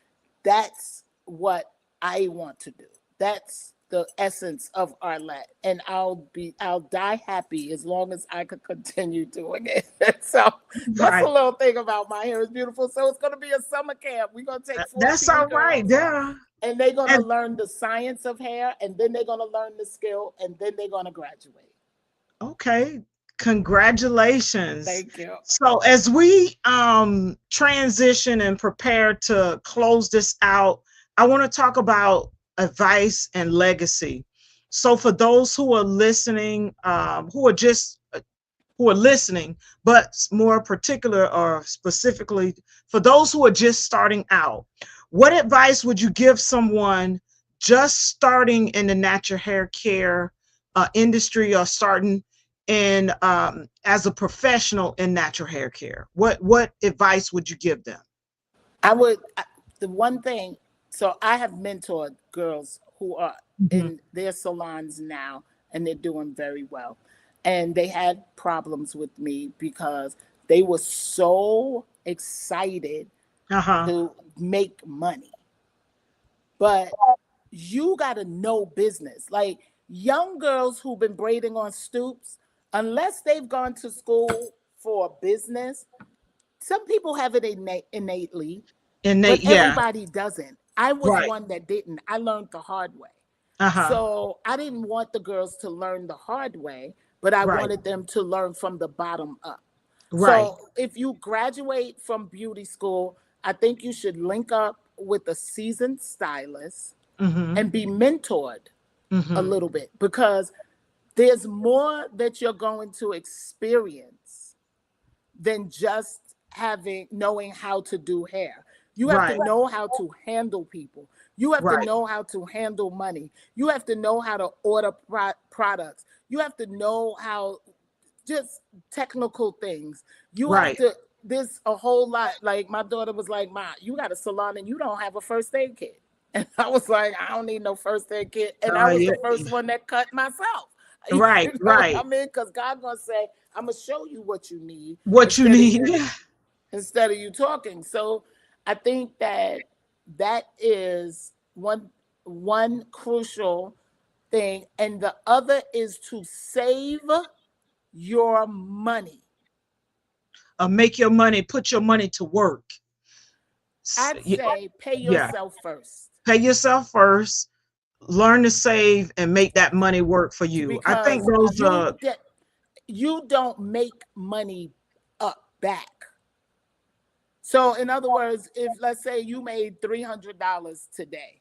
that's what I want to do. That's the essence of Arlette, and I'll die happy as long as I could continue doing it. So that's a Right. little thing about My Hair is Beautiful. So it's going to be a summer camp. We're going to take That's 14 all right. girls, Yeah. and they're going to And learn the science of hair, and then they're going to learn the skill, and then they're going to graduate. okay. Congratulations. Thank you. So as we transition and prepare to close this out, I want to talk about advice and legacy. So for those who are listening, who are listening, but more particular or specifically for those who are just starting out, what advice would you give someone just starting in the natural hair care industry, or starting in as a professional in natural hair care? What advice would you give them? The one thing, so I have mentored girls who are Mhm. in their salons now, and they're doing very well. And they had problems with me because they were so excited Uh-huh. to make money. But you got to know business. Like young girls who've been braiding on stoops, unless they've gone to school for business, some people have it innately, And they, but yeah. everybody doesn't. I was Right. one that didn't. I learned the hard way. Uh-huh. So I didn't want the girls to learn the hard way, but I Right. wanted them to learn from the bottom up. Right. So if you graduate from beauty school, I think you should link up with a seasoned stylist Mm-hmm. and be mentored a Mm-hmm. little bit, because there's more that you're going to experience than just knowing how to do hair. You have to Right. know how to handle people. You have to Right. know how to handle money. You have to know how to order products. You have to know how, just technical things. You have Right. to, there's a whole lot. Like my daughter was like, "Ma, you got a salon and you don't have a first aid kit." And I was like, "I don't need no first aid kit." And I was Yeah. the first one that cut myself. You Right. know what I Right. mean? Because God gonna say, "I'm gonna show you what you need," What you instead of need. you talking. So I think that that is one crucial thing, and the other is to save your money. Make your money, put your money to work. I'd Yeah. say pay Yeah. yourself first, Pay yourself first. Learn to save and make that money work for you. I think because those you don't make money up back. So in other words, if let's say you made $300 today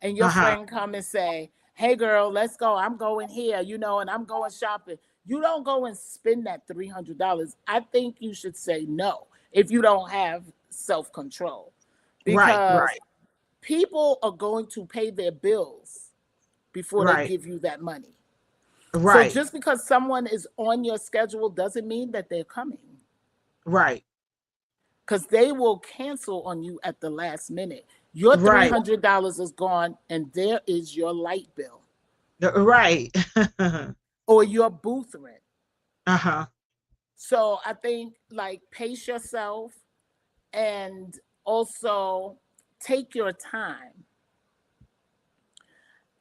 and your uh-huh. friend come and say, "Hey girl, let's go. I'm going here, and I'm going shopping." You don't go and spend that $300. I think you should say no if you don't have self-control, Right. because Right. people are going to pay their bills before they Right. give you that money. So Right. just because someone is on your schedule doesn't mean that they're coming, Right. because they will cancel on you at the last minute. Your Right. $300 is gone, and there is your light bill Right. or your booth rent. Uh-huh. So I think, like, pace yourself, and also take your time.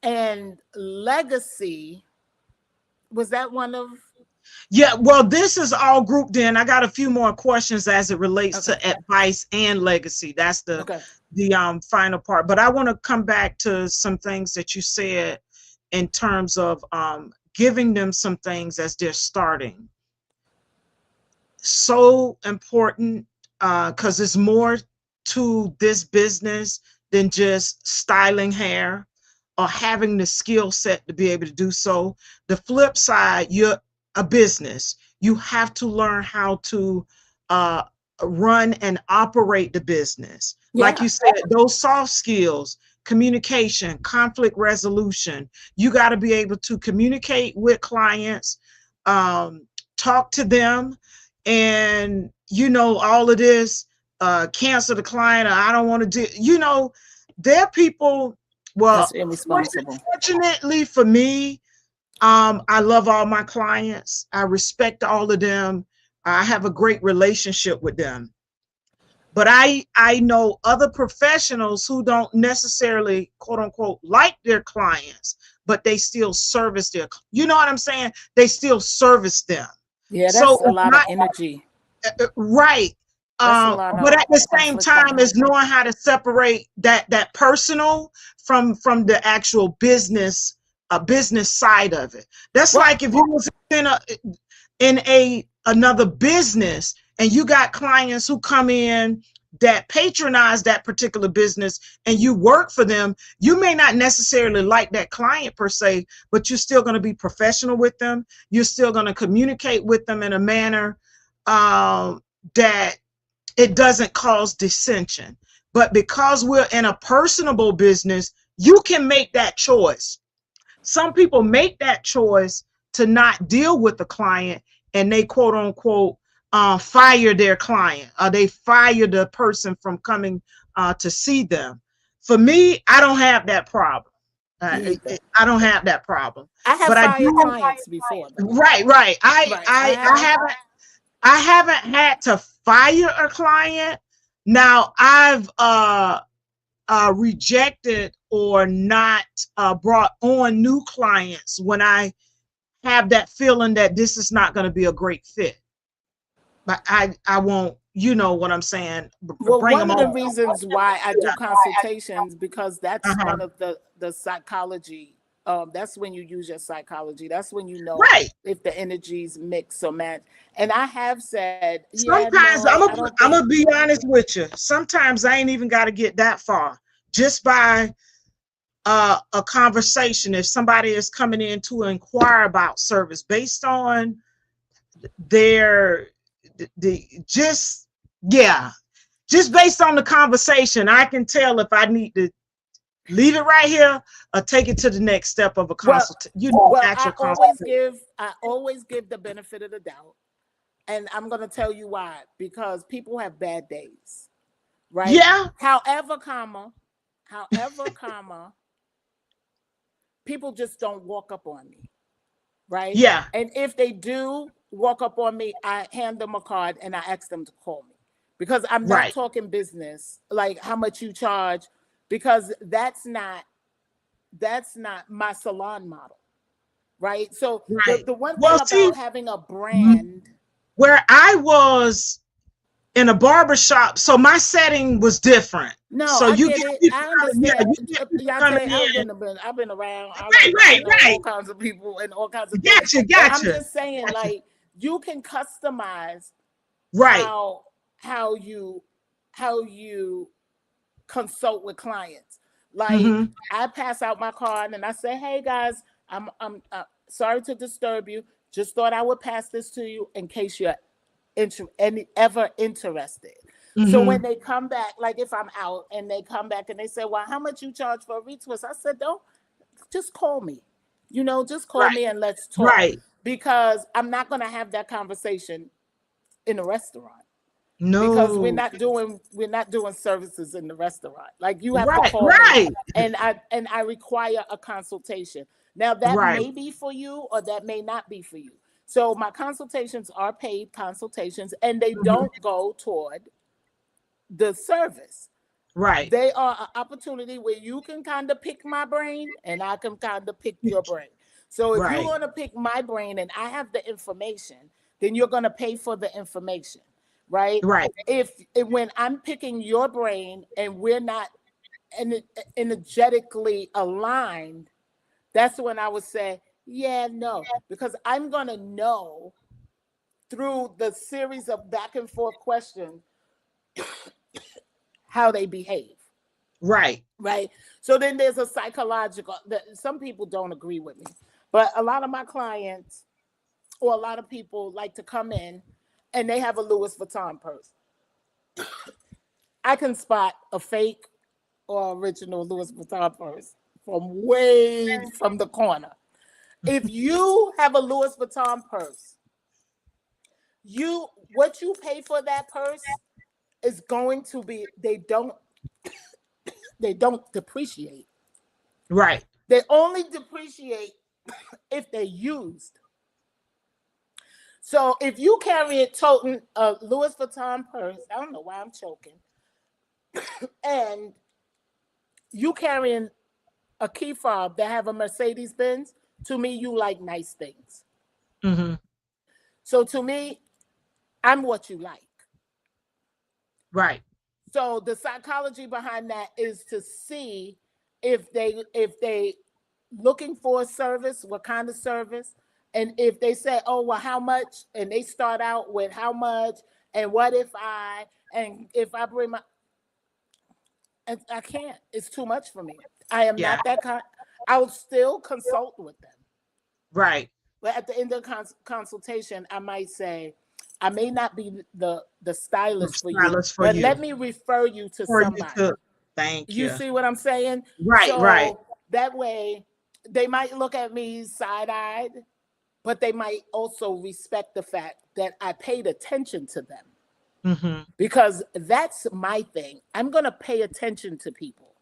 And legacy, was that one of? Yeah, well, this is all grouped in. I got a few more questions as it relates Okay. to advice and legacy. That's the Okay. final part. But I want to come back to some things that you said in terms of giving them some things as they're starting. So important, because there's more to this business than just styling hair or having the skill set to be able to do so. The flip side, you're a business. You have to learn how to uh, run and operate the business. Like Yeah. you said, those soft skills, communication, conflict resolution. You got to be able to communicate with clients, talk to them, and all of this, cancel the client, or I don't want to do, there are people. Well, That's irresponsible. fortunately for me, I love all my clients. I respect all of them. I have a great relationship with them. But I know other professionals who don't necessarily, quote unquote, like their clients, but they still service their, you know what I'm saying? They still service them. Yeah, So that's a it's lot of not energy. right. That's a lot But of at the same conflict time, energy. is knowing how to separate that personal from the actual business side of it. That's Well, like if you was in another business and you got clients who come in that patronize that particular business and you work for them, you may not necessarily like that client per se, but you're still going to be professional with them. You're still going to communicate with them in a manner that it doesn't cause dissension. But because we're in a personable business, you can make that choice. Some people make that choice to not deal with the client, and they quote unquote fire their client, or they fire the person from coming to see them. For me, I don't have that problem. me either. I don't have that problem. I have But I fired do. clients before, though. Right, right. Right. I have. I haven't had to fire a client. Now I've rejected or not brought on new clients when I have that feeling that this is not going to be a great fit. But I won't you know what I'm saying, Well, bring one them of the on. reasons why I do consultations, because that's Uh-huh. one of the psychology. That's when you use your psychology. That's when you know Right. if the energies mix or match. And I have said, yeah, Sometimes no, I don't I'm think. gonna be honest with you. Sometimes I ain't even got to get that far. Just by a conversation, if somebody is coming in to inquire about service based on their just yeah, just based on the conversation, I can tell if I need to leave it right here or take it to the next step of a Well, consult, you know, well, actual consultation. I always give the benefit of the doubt, and I'm gonna tell you why. Because people have bad days, right? Yeah, However, comma, people just don't walk up on me, right? yeah, And if they do walk up on me, I hand them a card and I ask them to call me, because I'm not right, talking business, like how much you charge, because that's not my salon model, right? So right. the one Well, thing see, about having a brand. where I was in a barber shop, so my setting was different. No, So I you get get it. people I coming, yeah, understand. you get people coming Yah-Tay, in. I've been around. Right, I right, know right. all kinds of people and all kinds of things. Gotcha, But I'm gotcha, just saying, gotcha. like, you can customize Right. how how you how you consult with clients. Like, Mm-hmm. I pass out my card and I say, "Hey guys, I'm sorry to disturb you. Just thought I would pass this to you in case you're ever interested." So Mm-hmm. when they come back, like if I'm out and they come back and they say, "Well, how much you charge for a retwist?" I said, "Don't, just call me. Just call Right, me and let's talk." right. Because I'm not going to have that conversation in a restaurant, because No. we're not doing services in the restaurant. Like, you have to Right, call me, right, and I require a consultation. Now that right. may be for you or that may not be for you. So my consultations are paid consultations, and they Mhm. don't go toward the service. Right, They are an opportunity where you can kind of pick my brain and I can kind of pick your brain. So if you're right, going to pick my brain and I have the information, then you're going to pay for the information, right? right, If when I'm picking your brain and we're not energetically aligned, that's when I would say, yeah, no, because I'm going to know through the series of back and forth questions how they behave. right. Right. So then there's a psychological that some people don't agree with me, but a lot of my clients or a lot of people like to come in and they have a Louis Vuitton purse. I can spot a fake or original Louis Vuitton purse from way from the corner. If you have a Louis Vuitton purse, what you pay for that purse is going to be, they don't depreciate. Right. They only depreciate if they're used. So if you carry it toting a Louis Vuitton purse, I don't know why I'm choking, and you carrying a key fob that have a Mercedes Benz, to me, you like nice things. Mm-hmm. So to me, I'm what you like. Right. So the psychology behind that is to see if they looking for a service, what kind of service, and if they say, "Oh, well, how much?" and they start out with how much, and what if if I bring my, and I can't. It's too much for me. I am Yeah. not that kind. I will still consult with them, Right. but at the end of the consultation, I might say, I may not be the stylist for you, Stylist for but you. let me refer you to For you somebody. to thank You you. see what I'm saying? Right, right. So that way, they might look at me side-eyed, but they might also respect the fact that I paid attention to them, Mm-hmm. because that's my thing. I'm going to pay attention to people,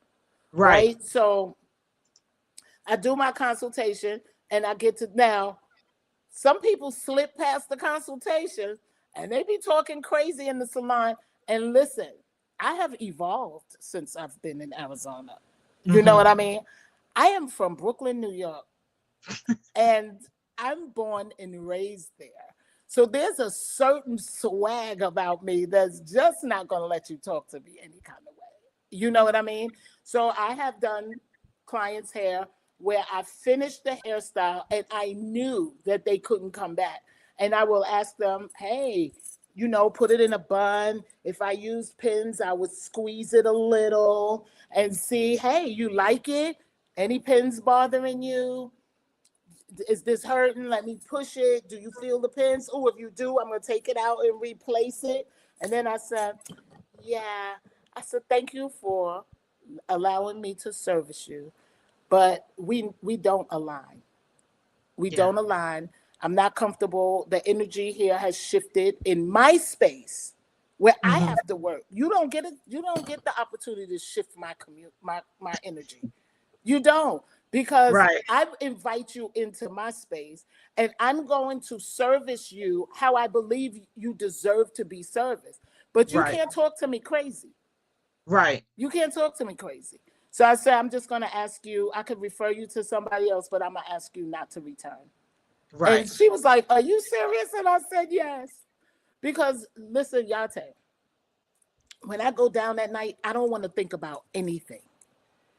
Right. right? So I do my consultation and I get to now. Some people slip past the consultation and they be talking crazy in the salon. And listen, I have evolved since I've been in Arizona. You know Mm-hmm. what I mean? I am from Brooklyn, New York, and I'm born and raised there. So there's a certain swag about me that's just not going to let you talk to me any kind of way. You know what I mean? So I have done clients' hair where I finished the hairstyle and I knew that they couldn't come back. And I will ask them, hey, you know, put it in a bun. If I use pins, I would squeeze it a little and see, hey, you like it? Any pins bothering you? Is this hurting? Let me push it. Do you feel the pins? Oh, if you do, I'm going to take it out and replace it. And then I said, yeah. I said, thank you for allowing me to service you. But we don't align. We don't align. I'm not comfortable. The energy here has shifted in my space where I have to work. You don't get it. You don't get the opportunity to shift my my energy. You don't, because I invite you into my space and I'm going to service you how I believe you deserve to be serviced. But you can't talk to me crazy. Right. You can't talk to me crazy. So I said, I'm just going to ask you, I could refer you to somebody else, but I'm going to ask you not to return. Right. And she was like, are you serious? And I said, yes. Because listen, Yah-Tay, when I go down at night, I don't want to think about anything.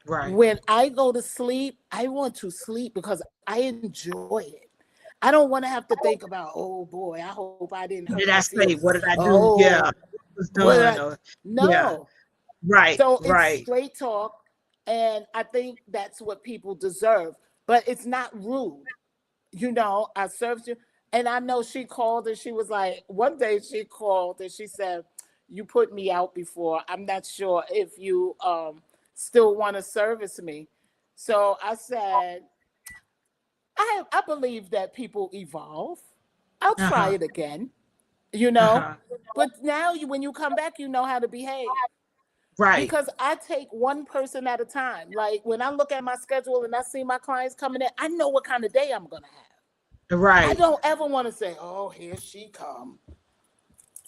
Right. When I go to sleep, I want to sleep because I enjoy it. I don't want to have to think about, oh boy, I hope I didn't hurt. Did I say? What did I do? Yeah. No. Right. So it's straight talk. And I think that's what people deserve. But it's not rude. You know, I served you. And I know she called and she was like, one day she called and she said, you put me out before. I'm not sure if you still want to service me. So I said, I believe that people evolve. I'll try it again, you know. But now when you come back, you know how to behave. Right. Because I take one person at a time. Like when I look at my schedule and I see my clients coming in, I know what kind of day I'm going to have. Right. I don't ever want to say, oh, here she come.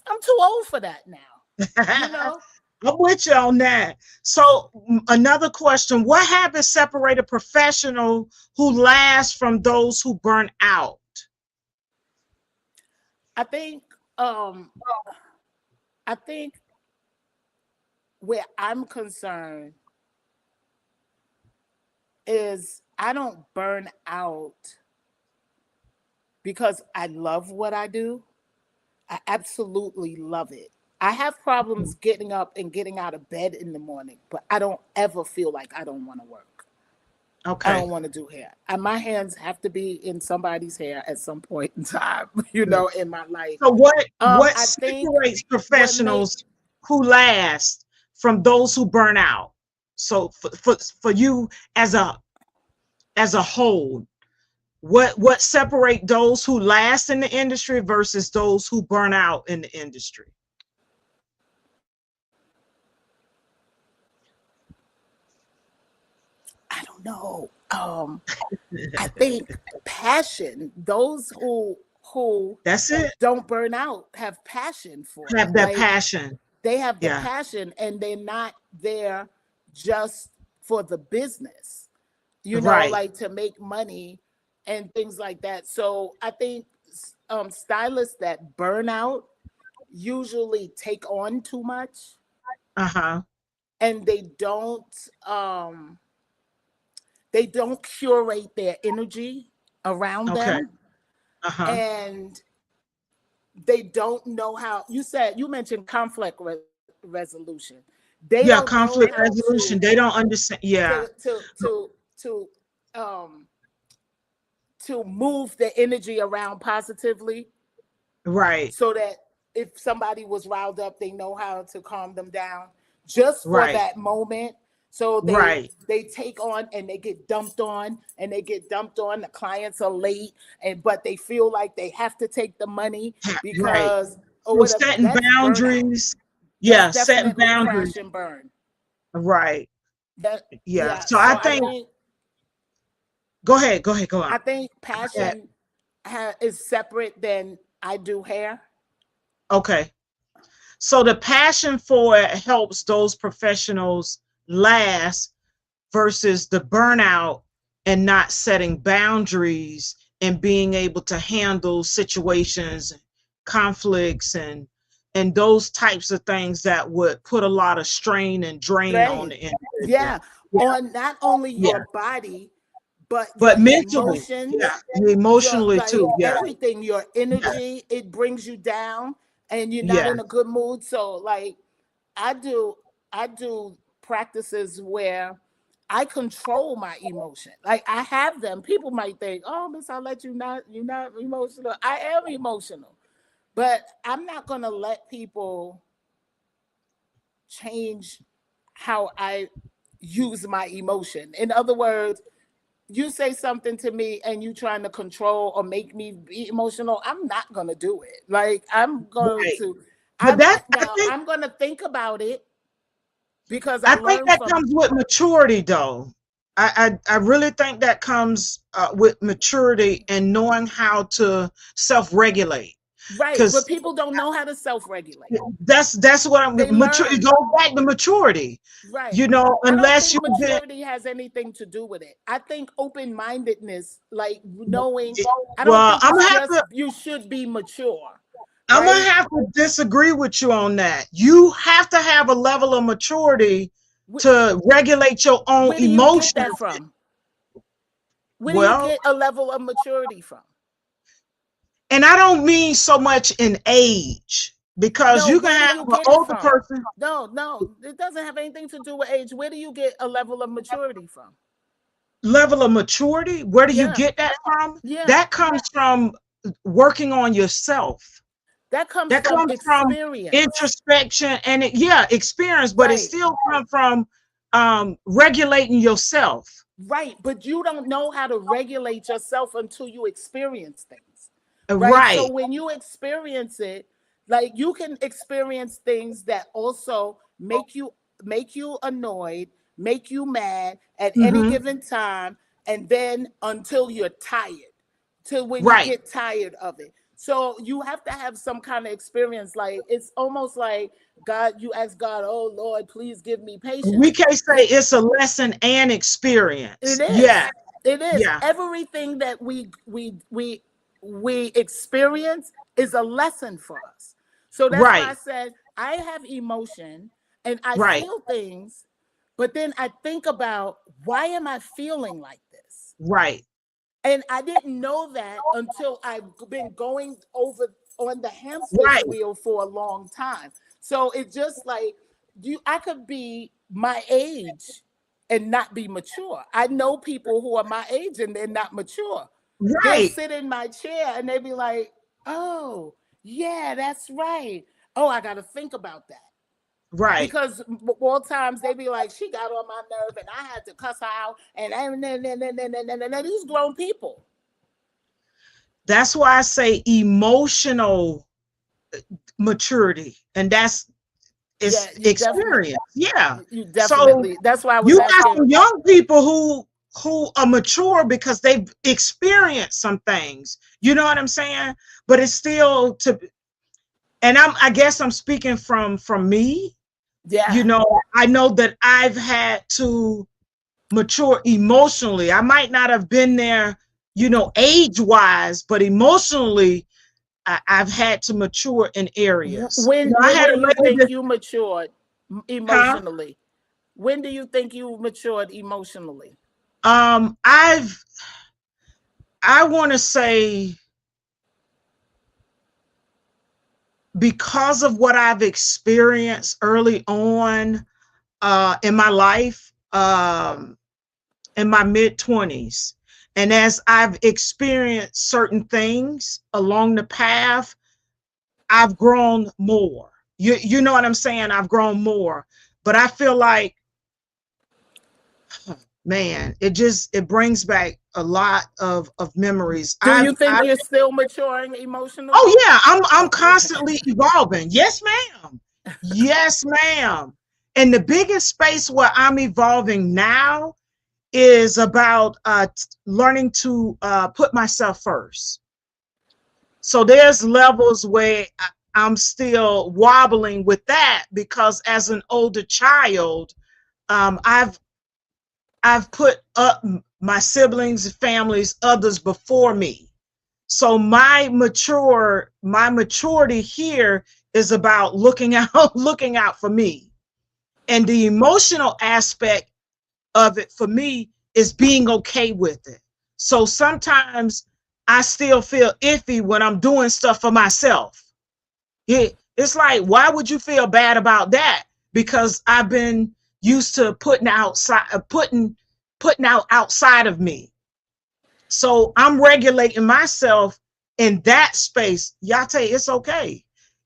I'm too old for that now. You know? I'm with you on that. So another question, what habits separate a professional who lasts from those who burn out? I think where I'm concerned is I don't burn out because I love what I do. I absolutely love it. I have problems getting up and getting out of bed in the morning, but I don't ever feel like I don't want to work. Okay. I don't want to do hair. And my hands have to be in somebody's hair at some point in time, you know, in my life. So what separates professionals who last from those who burn out? So for you as a whole, what separate those who last in the industry versus those who burn out in the industry? I don't know. I think passion. Those who that's it. Don't burn out have passion for it. Have that passion. They have the passion, and they're not there just for the business. You know, like to make money and things like that. So I think stylists that burn out usually take on too much. And they don't curate their energy around them. And they don't know how. You mentioned conflict resolution. They don't conflict resolution. They don't understand. To move the energy around positively. Right. So that if somebody was riled up, they know how to calm them down just for that moment. So they take on and they get dumped on and they get dumped on. The clients are late, but they feel like they have to take the money because setting boundaries. Setting boundaries. Crash and burn. Right. So I think go ahead. Go on. I think passion is separate than I do hair. Okay. So the passion for it helps those professionals last versus the burnout and not setting boundaries and being able to handle situations conflicts and those types of things that would put a lot of strain and drain on Right. the individual. Yeah. Yeah, On not only yeah. your body, but your But mentally, yeah, emotions, your emotionally like too. Yeah, everything, your yeah, energy, it brings you down and you're not yeah. in a good mood. So like I do I do practices where I control my emotion. Like I have them. People might think, "Oh, Miss, I'll let you not you're not emotional." I am emotional, but I'm not gonna let people change how I use my emotion. In other words, you say something to me and you trying to control or make me be emotional, I'm not gonna do it. Like I'm going Right. to, But I'm that now I'm gonna think about it because I I think learned that from comes with maturity, though. I really think that comes with maturity and knowing how to self-regulate. right, but Because people don't know how to self-regulate. that's what I'm They mature. It learn. goes back to maturity. Right. You know, I don't unless think you've been. maturity has anything to do with it. I think open-mindedness, like knowing, I don't Well, think it's just you should be mature, I'm gonna right? have to disagree with you on that. You have to have a level of maturity Wh- to regulate your own Where do you get emotions. that from? Where do you Well, get a level of maturity from? and I don't mean so much in age, because No, you can where do have you an get it older from? person No, no, it doesn't have anything to do with age. Where do you get a level of maturity from? level of maturity. Where do you Yeah, get that from? yeah. That comes from working on yourself. That comes That from comes from experience. introspection and yeah, experience, but it Right. still comes from regulating yourself. Right, but you don't know how to regulate yourself until you experience things. Right? So Right, when you experience it, like you can experience things that also make you annoyed, make you mad at any hmm, given time and then until you're tired, till when you right. get tired of it. So you have to have some kind of experience. Like it's almost like God, you ask God, "Oh Lord, please give me We patience." can't say it's a lesson and It experience. Yeah, is. It is. yeah, Everything that we experience is a lesson for us. So that's why I right, said I have emotion and I right, feel things, but then I think about why am I feeling like this? right, And I didn't know that until I've been going over on the hamster's right, wheel for a long time. So it's just like I could be my age and not be mature. I know people who are my age and they're not mature. They'll right, sit in my chair and they'll be like, "Oh, yeah, that's right. Oh, I got to think about that." right. Because more times they be like, "She got on my nerve and I had to cuss her out." And these grown people. That's why I say emotional maturity, and that's Yeah, it's experience. Yeah. you So definitely. That's why I was you got asking. some young people who are mature because they've experienced some things. You know what I'm saying? But it's still to, and I guess I'm speaking from me. You Yeah, know, I know that I've had to mature emotionally. I might not have been there, age wise, but emotionally, I've had to mature in areas. I when had do a you lady think that, you matured huh? emotionally? When do you think you matured emotionally? Um, I've, I want to say because of what I've experienced early on in my life, in my mid 20s, and as I've experienced certain things along the path, I've grown more. You know what I'm saying? I've grown more. But I feel like, man, it brings back a lot of memories. Do you I think you're still maturing emotionally? Oh yeah, I'm Oh, constantly evolving. Yes, ma'am. Yes, ma'am. And the biggest space where I'm evolving now is about learning to put myself first. So there's levels where I'm still wobbling with that because as an older child, I've put up my siblings, families, others before me. So my maturity here is about looking out looking out for me. And the emotional aspect of it for me is being okay with it. So sometimes I still feel iffy when I'm doing stuff for myself. It's like, why would you feel bad about that? Because I've been used to putting out outside of me. So I'm regulating myself in that space. Yah-Tay, it's okay.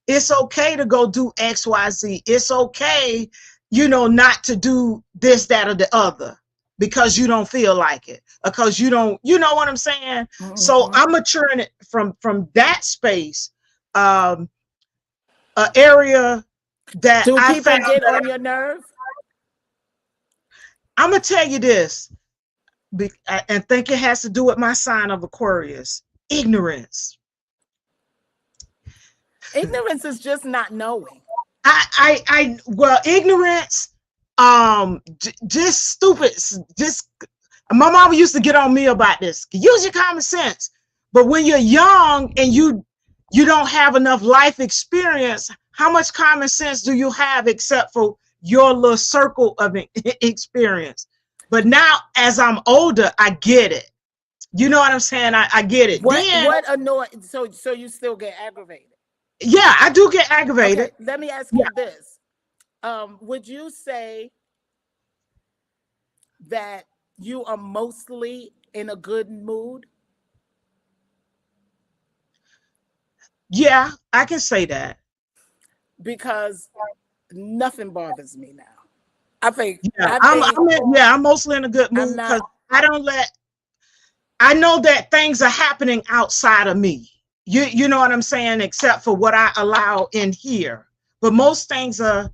It's okay to go do XYZ. It's okay, not to do this, that, or the other because you don't feel like it. Because you know what I'm saying? So I'm maturing it from that space, an area that Do I people found get that on your nerve? I'm gonna tell you this, and think it has to do with my sign of Aquarius. Ignorance. Ignorance is just not knowing. Well, ignorance, just stupid, just, my mama used to get on me about this. Use your common sense. But when you're young and you don't have enough life experience, how much common sense do you have except for your little circle of experience? But now, as I'm older, I get it. You know what I'm saying? I get it. Then, What annoy so you still get aggravated? yeah, I do get aggravated. Okay, let me ask Yeah, you this. Would you say that you are mostly in a good mood? yeah, I can say that. Because nothing bothers me now. I think Yeah, I think I'm mostly in a good I'm mood because not. I know that things are happening outside of me. You know what I'm saying, except for what I allow in here. But most things are,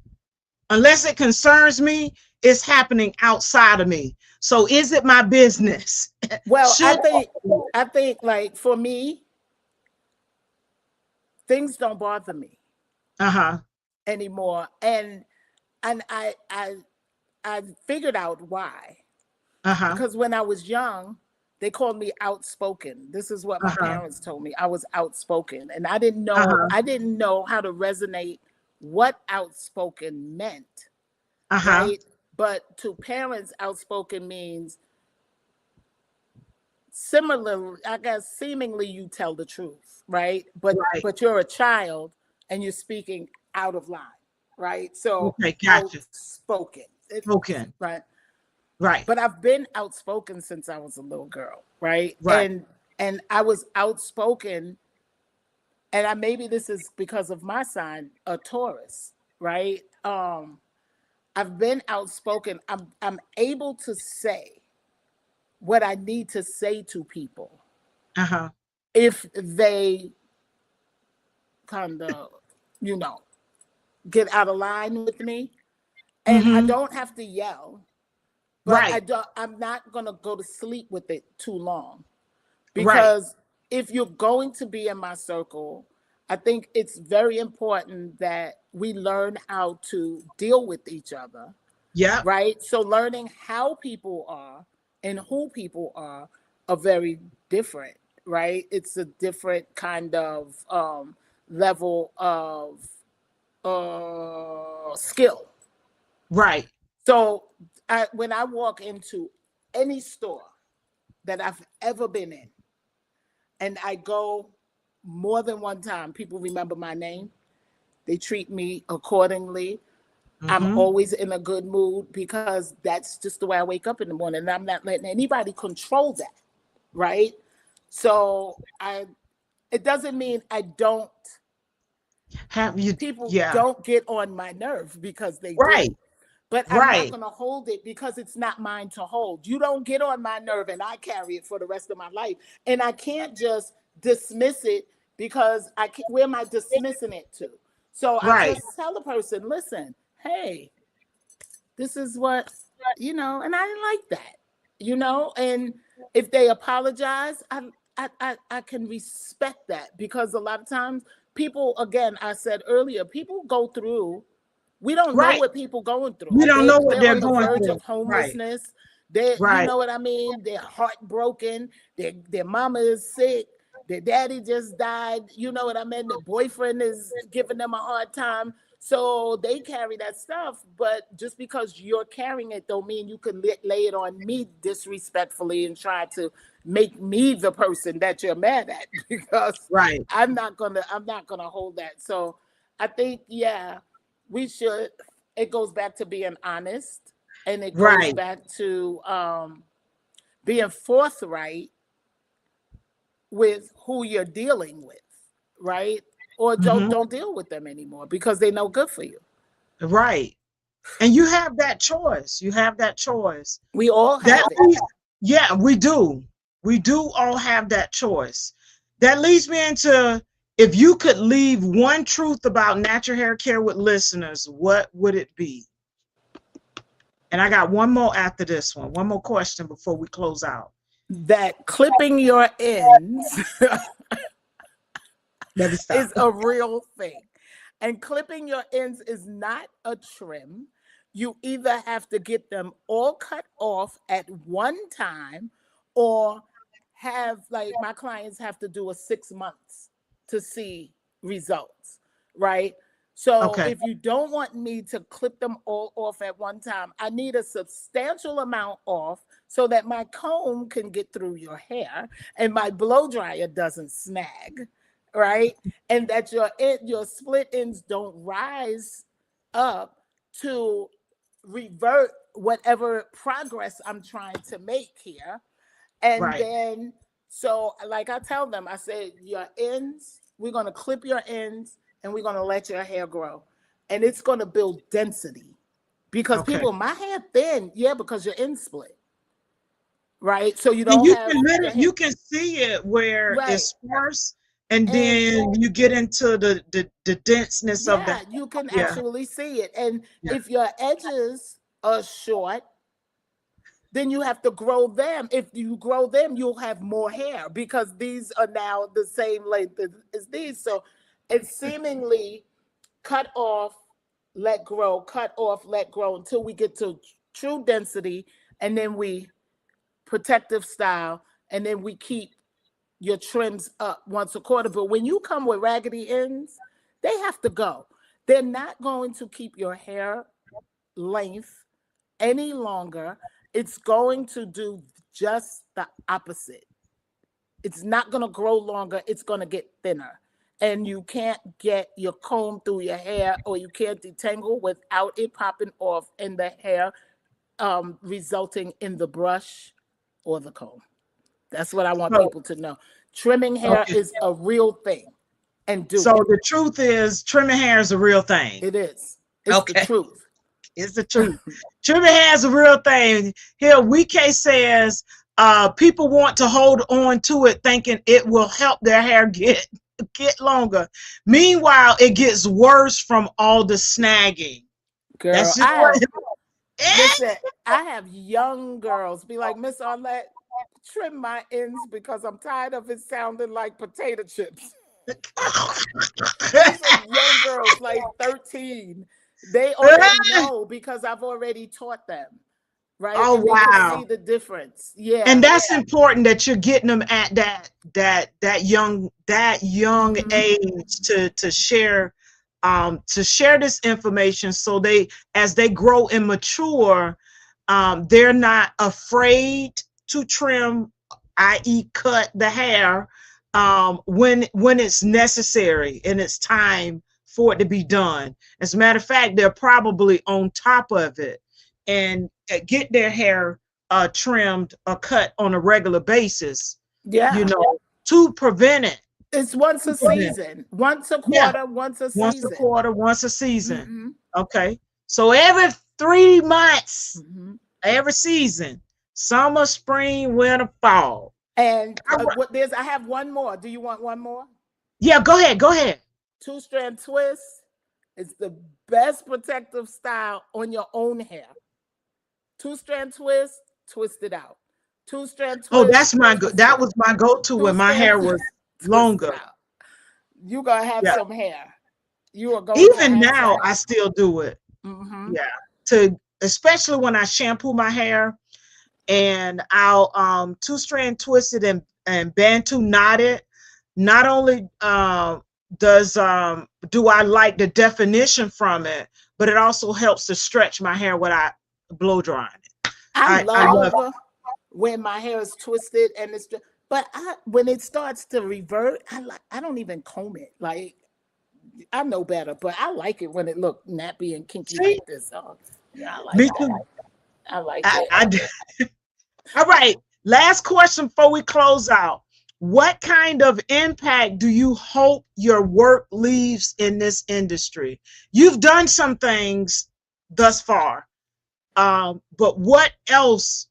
unless it concerns me, it's happening outside of me. So is it my business? Well, Should I think like for me, things don't bother me uh-huh. anymore, and I figured out why. Uh-huh. Because when I was young, they called me outspoken. This is what my Uh-huh. parents told me. I was outspoken, and Uh-huh. I didn't know how to resonate what outspoken meant, Uh-huh. right? But to parents, outspoken means similar, I guess, seemingly you tell the truth, right? Right. But you're a child and you're speaking out of line, right? So Okay, gotcha. outspoken, Okay. right? Right. But I've been outspoken since I was a little girl, right? Right. And I was outspoken, and I maybe this is because of my sign, a Taurus, right? I've been outspoken. I'm able to say what I need to say to people Uh-huh. if they kind of, you know, get out of line with me. And I Mm-hmm. don't have to yell, but Right. I'm not gonna go to sleep with it too long. Right. Because if you're going to be in my circle, I think it's very important that we learn how to deal with each other, Yep. right? So learning how people are and who people are very different, right? It's a different kind of level of skill. Right. So when I walk into any store that I've ever been in, and I go more than one time, people remember my name. They treat me accordingly. I'm Mm-hmm. always in a good mood because that's just the way I wake up in the morning. And I'm not letting anybody control that, right? So it doesn't mean I don't, Have you people yeah. don't get on my nerve because they do. Right. But I'm not Right. going to hold it because it's not mine to hold. You don't get on my nerve and I carry it for the rest of my life. And I can't just dismiss it because I can't, where am I dismissing it to? So I Right. just tell the person, listen, hey, this is what, and I didn't like that, and if they apologize, I can respect that because a lot of times people, again, I said earlier, people go through, we don't know Right. what people going through. We don't know what They're they're on the going verge through. of Right. homelessness. They, you Right. know what I mean? They're heartbroken. Their mama is sick. their daddy just died, you know what I mean? The boyfriend is giving them a hard time. So they carry that stuff, but just because you're carrying it don't mean you can lay it on me disrespectfully and try to make me the person that you're mad at, because Right. I'm not gonna hold that. So I think, yeah, we should. It goes back to being honest, and it goes Right. back to being forthright with who you're dealing with, right? Or Hmm. don't deal with them anymore because they're no good for you. Right. And you have that choice. You have that choice. We all That have it. yeah, we do. We do all have that choice. That leads me into, if you could leave one truth about natural hair care with listeners, what would it be? And I got one more after this one. One more question before we close out. That clipping your ends Let me stop. is a real thing. And clipping your ends is not a trim. You either have to get them all cut off at one time, or have, like, my clients have to do a 6 months to see results, right? So Okay. if you don't want me to clip them all off at one time, I need a substantial amount off so that my comb can get through your hair and my blow dryer doesn't snag, right? And that your split ends don't rise up to revert whatever progress I'm trying to make here. And Right. then, so like I tell them, I say, your ends, we're going to clip your ends and we're going to let your hair grow. And it's going to build density. Because Okay. people, my hair thin, yeah, because your ends split. Right? So you And don't have your hair. you can see it where Right. it's sparse, and And then you get into the denseness of the yeah, you can yeah. actually see it. And Yeah. if your edges are short, then you have to grow them. If you grow them, you'll have more hair because these are now the same length as these. So it's seemingly cut off, let grow, cut off, let grow until we get to true density, and then we protective style, and then we keep your trims up once a quarter. But when you come with raggedy ends, they have to go. They're not going to keep your hair length any longer. It's going to do just the opposite. It's not going to grow longer. It's going to get thinner. And you can't get your comb through your hair, or you can't detangle without it popping off in the hair, resulting in the brush or the comb. That's what I want So people to know. Trimming hair okay. is a real thing, and do So it. the truth is, trimming hair is a real thing. It is. It's the Okay. truth. It's the truth. Trimming hair is a real thing. Here, WeK says people want to hold on to it thinking it will help their hair get longer. Meanwhile, it gets worse from all the snagging. Girl, That's just what listen, I have young girls be like, Miss Arlette, trim my ends because I'm tired of it sounding like potato chips. These are young girls, like 13. They already know because I've already taught them, right? Oh, And they can wow. see the difference. Yeah. And that's important that you're getting them at that young age to share this information, so they, as they grow and mature, they're not afraid to trim, i.e. cut the hair, when it's necessary and it's time for it to be done. As a matter of fact, they're probably on top of it and get their hair trimmed or cut on a regular basis, Yeah. to prevent it. It's once a season, once a quarter, once a Once a season. quarter, once a season. Mm-hmm. Okay. So every 3 months, Mm-hmm. every season, summer, spring, winter, fall. And I have one more. Do you want one more? Yeah, go ahead. Go ahead. 2-strand twist is the best protective style on your own hair. 2-strand twist, twist it out. 2-strand twist. Oh, that's that was my go-to when my hair was longer. You're going to have some hair. You are going Even now, I still do it. Mm-hmm. Yeah. Especially when I shampoo my hair, and I'll 2-strand twist it and Bantu knot it. not only does do I like the definition from it, but it also helps to stretch my hair without blow drying it. I I love love when my hair is twisted and it's just, but when it starts to revert, I don't even comb it. Like, I know better, but I like it when it look nappy and kinky see, like this. So yeah, I like me that. too. I like I, it. I do. All right. Last question before we close out. What kind of impact do you hope your work leaves in this industry? You've done some things thus far, but what else,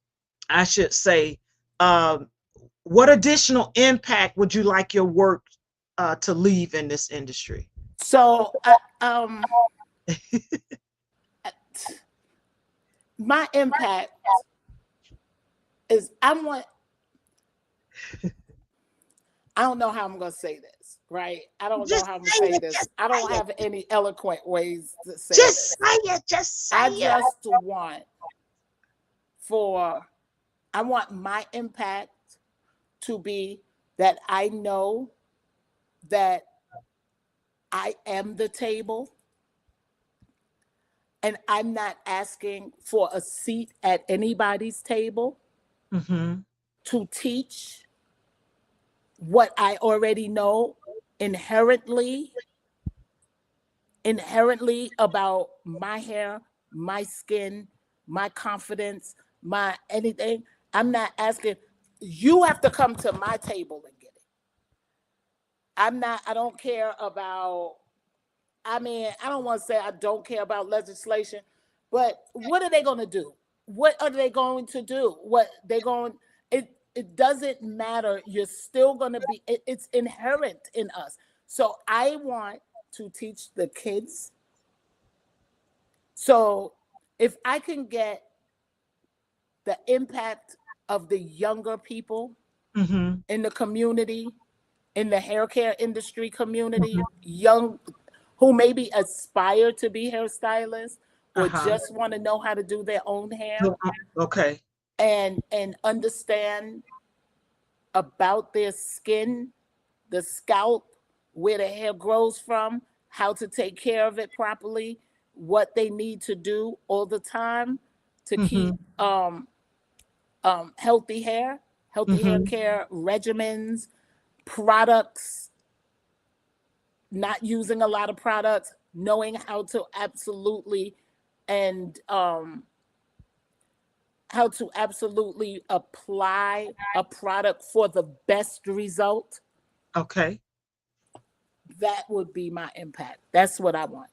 I should say, um, what additional impact would you like your work to leave in this industry? So my impact is I don't know how I'm gonna say this, right? I don't know Just how I'm gonna say say it. this. Just I don't say it. have any eloquent ways to say Just this. say it. Just say I it. just want for I want my impact to be that I know that I am the table and I'm not asking for a seat at anybody's table Mm-hmm. to teach what I already know inherently about my hair, my skin, my confidence, my anything. I'm not asking, you have to come to my table and get it. I don't care about, I mean, I don't want to say I don't care about legislation, but what are they going to do? What are they going to do? What they going, it doesn't matter. You're still going to be, it's inherent in us. So I want to teach the kids. So if I can get the impact of the younger people Mm-hmm. in the community, in the hair care industry community, Mm-hmm. young who maybe aspire to be hairstylists or Uh-huh. just want to know how to do their own hair So, okay. and understand about their skin, the scalp, where the hair grows from, how to take care of it properly, what they need to do all the time to keep Mm-hmm. healthy hair Mm-hmm. care regimens, products, not using a lot of products, knowing how to absolutely and how to absolutely apply a product for the best result. Okay. That would be my impact. That's what I want.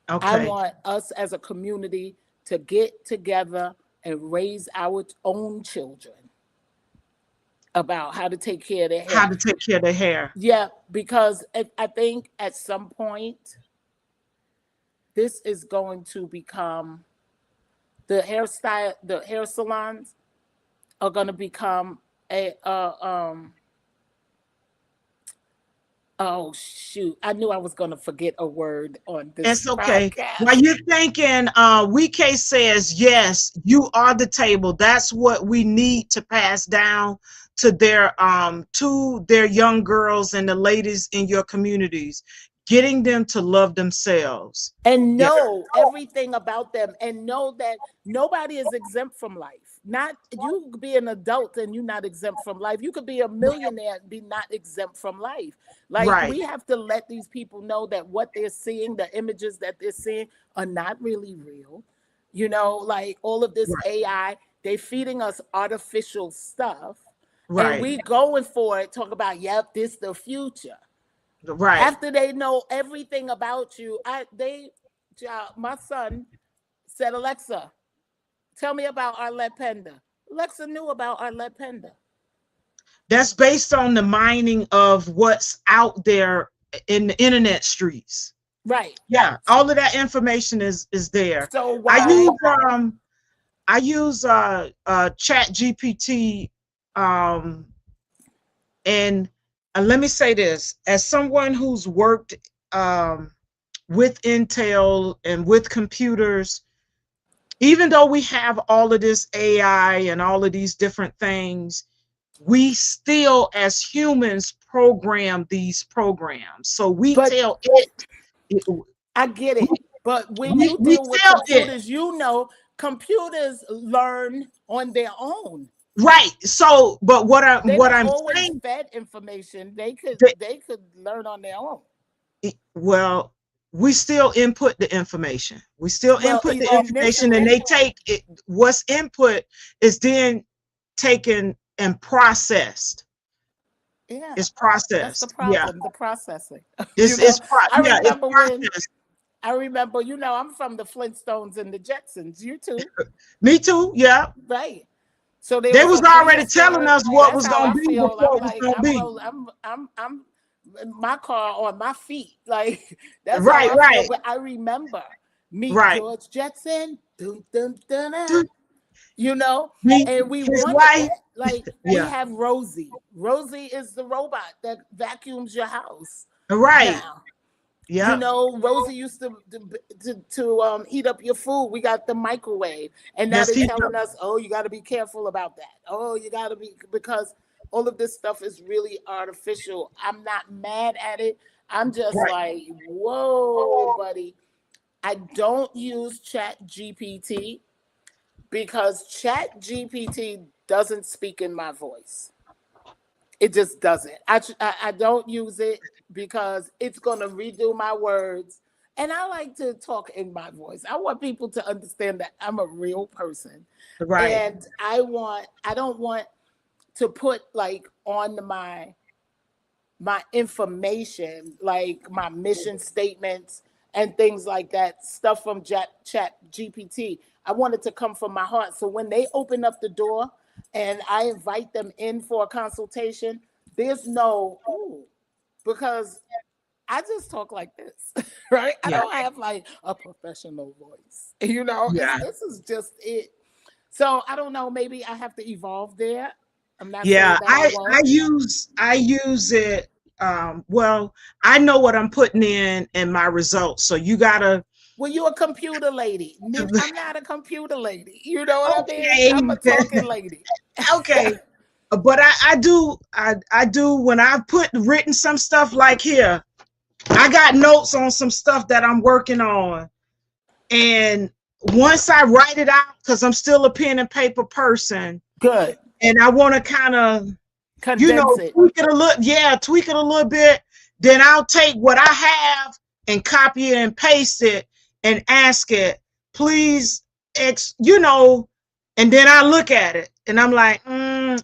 I Okay. want us as a community to get together and raise our own children about how to take care of their How hair. to take care of their hair. Yeah, because I think at some point this is going to become the hair salons are going to become a oh shoot, I knew I was going to forget a word on this It's okay. While podcast. you're thinking, WeK says, yes, you are the table. That's what we need to pass down to their young girls and the ladies in your communities, getting them to love themselves. And Yeah. know everything about them and know that nobody is exempt from life. Not you could be an adult and you're not exempt from life. You could be a millionaire and be not exempt from life. Like Right. we have to let these people know that what they're seeing, the images that they're seeing are not really real. You know, like all of this Right. AI, they're feeding us artificial stuff and Right. we going for it, talk about, yep, this the future Right. after they know everything about you. My son said, Alexa, tell me about Arlette Pender. Alexa knew about Arlette Pender. That's based on the mining of what's out there in the internet streets. Right. Yeah, all of that information is there. So I why? use Chat GPT, um, and let me say this: as someone who's worked with Intel and with computers, even though we have all of this AI and all of these different things, we still as humans program these programs. So we But tell it, I get we, it. But when you we deal with tell it. computers, you know, computers learn on their own. Right. So, but They're what not I'm always saying, fed information. that, They could learn on their own. well, we still input the information. We still Well, input the information, and initially, they take it. What's input is then taken and processed. yeah, It's that's the processed. Yeah. problem, the processing. You know, Yeah, it's processed. I remember, you know, I'm from the Flintstones and the Jetsons. You too, Me too. Yeah. right? So there They was was a already telling prehistoric. us what That's was how gonna I be feel. before I'm it was like, gonna be. I'm my car on my feet. Like that's how Right, I feel. right, But I remember meet right. George Jetson. Dun, dun, dun, dun, Dude, you know, me, and we his wanted wife. that. Like we Yeah. have Rosie. Rosie is the robot that vacuums your house Right. now. You Yep. know, Rosie used to heat up your food. We got the microwave, and now Yes, they're he. telling us, "Oh, you got to be careful about that. Oh, you got to be because all of this stuff is really artificial." I'm not mad at it. I'm just Right. like, "Whoa, buddy." I don't use Chat GPT because Chat GPT doesn't speak in my voice. It just doesn't. I don't use it because it's going to redo my words. And I like to talk in my voice. I want people to understand that I'm a real person. Right. And I don't want to put like on my information, like my mission statements and things like that, stuff from Chat GPT. I want it to come from my heart. So when they open up the door and I invite them in for a consultation, there's no, ooh, because I just talk like this, right? I Yeah. don't have like a professional voice. You know, Yeah. this is just it. So I don't know, maybe I have to evolve there. I'm not Yeah. saying that I won't. I use it. Well, I know what I'm putting in my results. So you gotta. Well, you're a computer lady. I'm not a computer lady. You know what I mean? Okay. I'm a talking lady. Okay. But I do when I've put written some stuff like here. I got notes on some stuff that I'm working on. And once I write it out, because I'm still a pen and paper person, Good. and I want to kind of, Condense it. tweak it a little, yeah, tweak it a little bit, then I'll take what I have and copy it and paste it and ask it, please, and then I look at it and I'm like,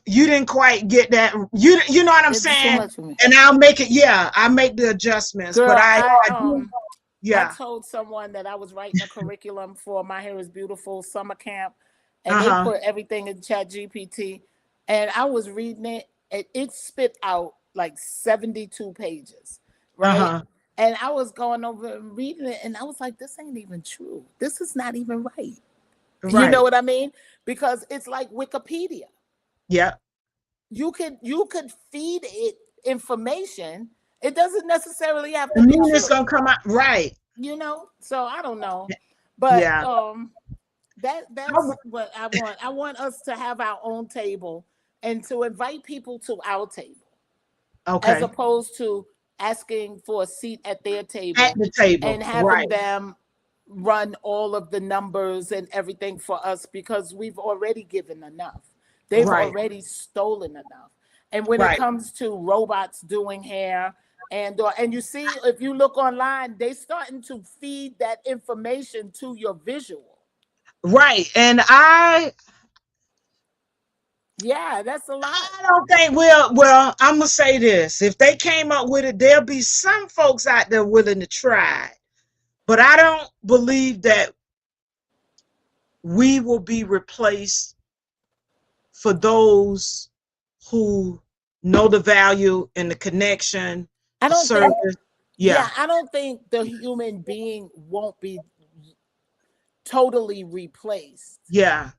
you didn't quite get that. You know what I'm It's too saying? much for me. And I'll make it, yeah, I make the adjustments, but Girl, I do, I yeah, told someone that I was writing a curriculum for My Hair is Beautiful summer camp, and they uh-huh, put everything in Chat GPT, and I was reading it, and it spit out like 72 pages, right? uh-huh, And I was going over and reading it, and I was like, this ain't even true. This is not even right. You know right, what I mean? Because it's like Wikipedia. yeah. You could feed it information. It doesn't necessarily have The to be moon is true, gonna come out, right, you know. So I don't know, but yeah. that's what I want. I want us to have our own table and to invite people to our table as Okay. opposed to asking for a seat at their At table the table, and having right, them run all of the numbers and everything for us because we've already given enough. They've right, already stolen enough. And when it right, comes to robots doing hair and you see if you look online, they starting to feed that information to your visual. right. And Yeah, that's a lot. I don't think well, I'm gonna say this. If they came up with it, there'll be some folks out there willing to try it. But I don't believe that we will be replaced for those who know the value and the connection, I the don't think service. Yeah, Yeah, I don't think the human being won't be totally replaced. yeah,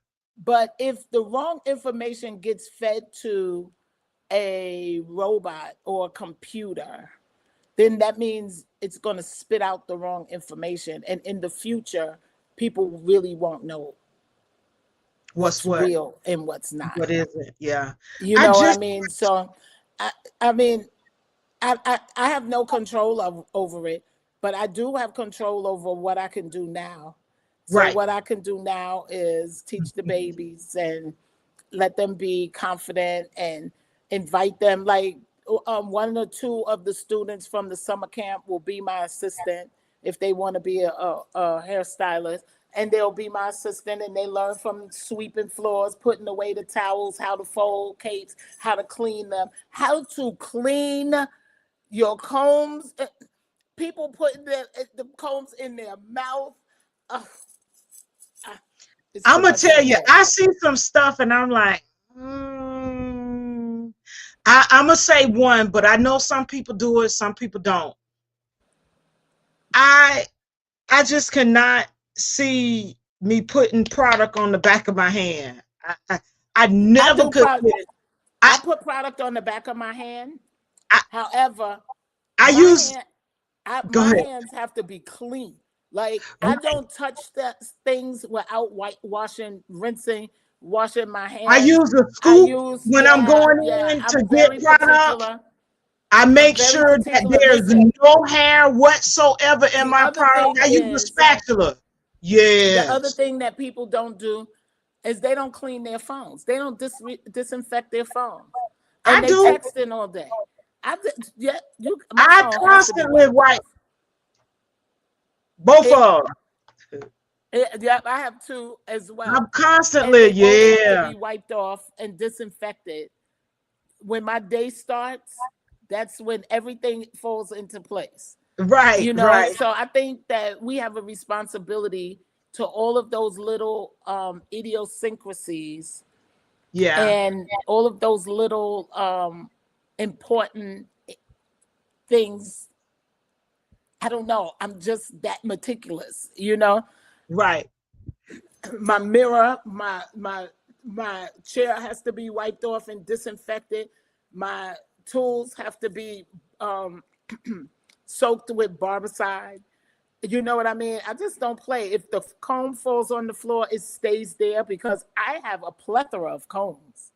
But if the wrong information gets fed to a robot or a computer, then that means it's going to spit out the wrong information. And in the future, people really won't know What's what? real and what's not. What is it? Yeah. You I know what I just mean? So, I mean, I have no control over it, but I do have control over what I can do now. So right. what I can do now is teach the babies and let them be confident and invite them. Like one or two of the students from the summer camp will be my assistant if they want to be a hairstylist. And they'll be my assistant, and they learn from sweeping floors, putting away the towels, how to fold capes, how to clean them, how to clean your combs. People putting the combs in their mouth. Ugh, it's I'm too gonna much to tell you, say. I see some stuff and I'm like, mm, I'm gonna say one, but I know some people do it, some people don't. I I just cannot see me putting product on the back of my hand. I I never do could. product. I I put product on the back of my hand. I, However, I my use. hand, Go my ahead. hands have to be clean. Like I don't touch the things without washing, rinsing, washing my I hands. use a I scoop use, when I'm going yeah. in to I'm get very product. particular. I I'm make very sure that particular. there's Listen, no hair whatsoever in the my other product. thing I use a is, spatula. the other Yes, thing that people don't do is they don't clean their phones. They don't disinfect their phones, I and they do. texting all day. Yeah, my I phone has to be constantly wiped wipe off. both It, of them. yeah, I have two as I'm well, and constantly, they both have to yeah, be wiped off and disinfected. When my day starts, that's when everything falls into place. right, right, So I think that we have a responsibility to all of those little idiosyncrasies yeah, and all of those little important things. I don't know. I'm just that meticulous. right. My mirror, my chair has to be wiped off and disinfected. My tools have to be um, soaked with barbicide. You know what I mean? I just don't play. If the comb falls on the floor, it stays there because I have a plethora of combs.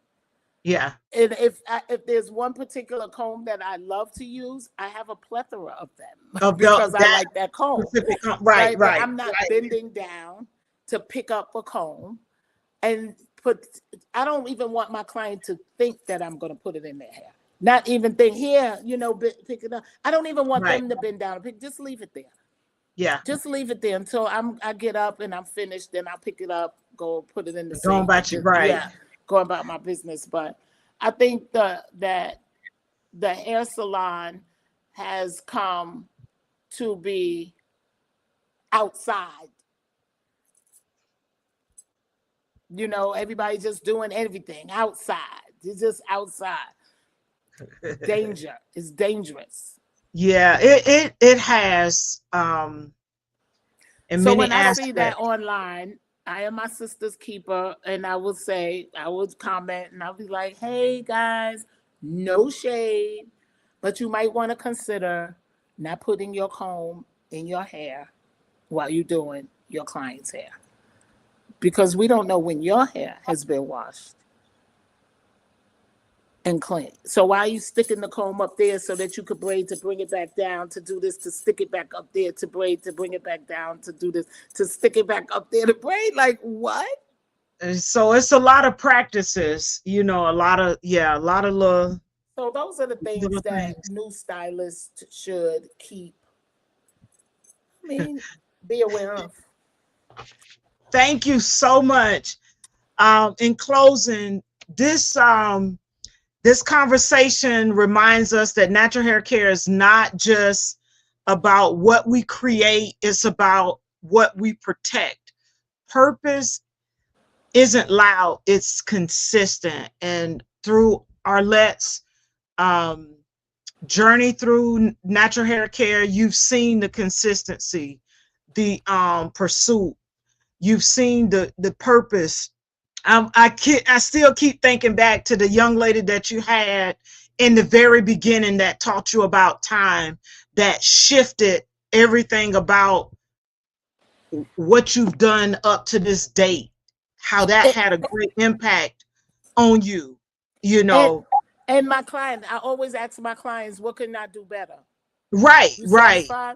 Yeah, And if there's one particular comb that I love to use, I have a plethora of them of because I that like that comb, specific, right, right? But right, I'm not right. bending down to pick up a comb and put. I don't even want my client to think that I'm going to put it in their hair. Not even think here, pick it up. I don't even want Right. them to bend down and pick. Just leave it there. Yeah, Just leave it there until I get up and I'm finished. Then I'll pick it up, go put it in the going sink. about you, right. Yeah, go about my business. But I think that the hair salon has come to be outside. Everybody just doing everything outside. It's just outside. Danger. It's dangerous. Yeah, it has in So many when I see that aspects. online, I am my sister's keeper, and I would comment, and I'll be like, "Hey guys, no shade, but you might want to consider not putting your comb in your hair while you're doing your client's hair, because we don't know when your hair has been washed and clean. So why are you sticking the comb up there so that you could braid to bring it back down, to do this, to stick it back up there, to braid, to bring it back down, to do this, to stick it back up there, to braid? Like what?" So it's a lot of practices, a lot of, yeah, a lot of So those are the things little that things. new stylists should keep. I mean, be aware of. Thank you so much. In closing, this conversation reminds us that natural hair care is not just about what we create, it's about what we protect. Purpose isn't loud, it's consistent. And through Arlette's um, journey through natural hair care, you've seen the consistency, the pursuit, you've seen the purpose. I still keep thinking back to the young lady that you had in the very beginning that taught you about time, that shifted everything about what you've done up to this date, how that had a great impact on you, you know. And my client, I always ask my clients, what can I do better? Right, You right, satisfied?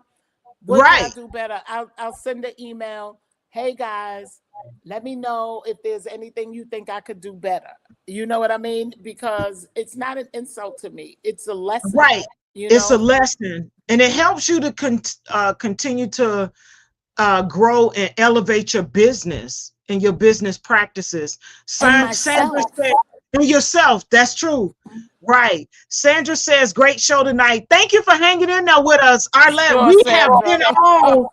What can I right, do better? I'll send an email. Hey guys, let me know if there's anything you think I could do better. You know what I mean? Because it's not an insult to me. It's a lesson, right. you It's a know? lesson, and it helps you to continue to grow and elevate your business and your business practices. And Sandra myself. said, and yourself, that's true. Right. Sandra says, great show tonight. Thank you for hanging in there with us. Arlette, Sure, Sandra.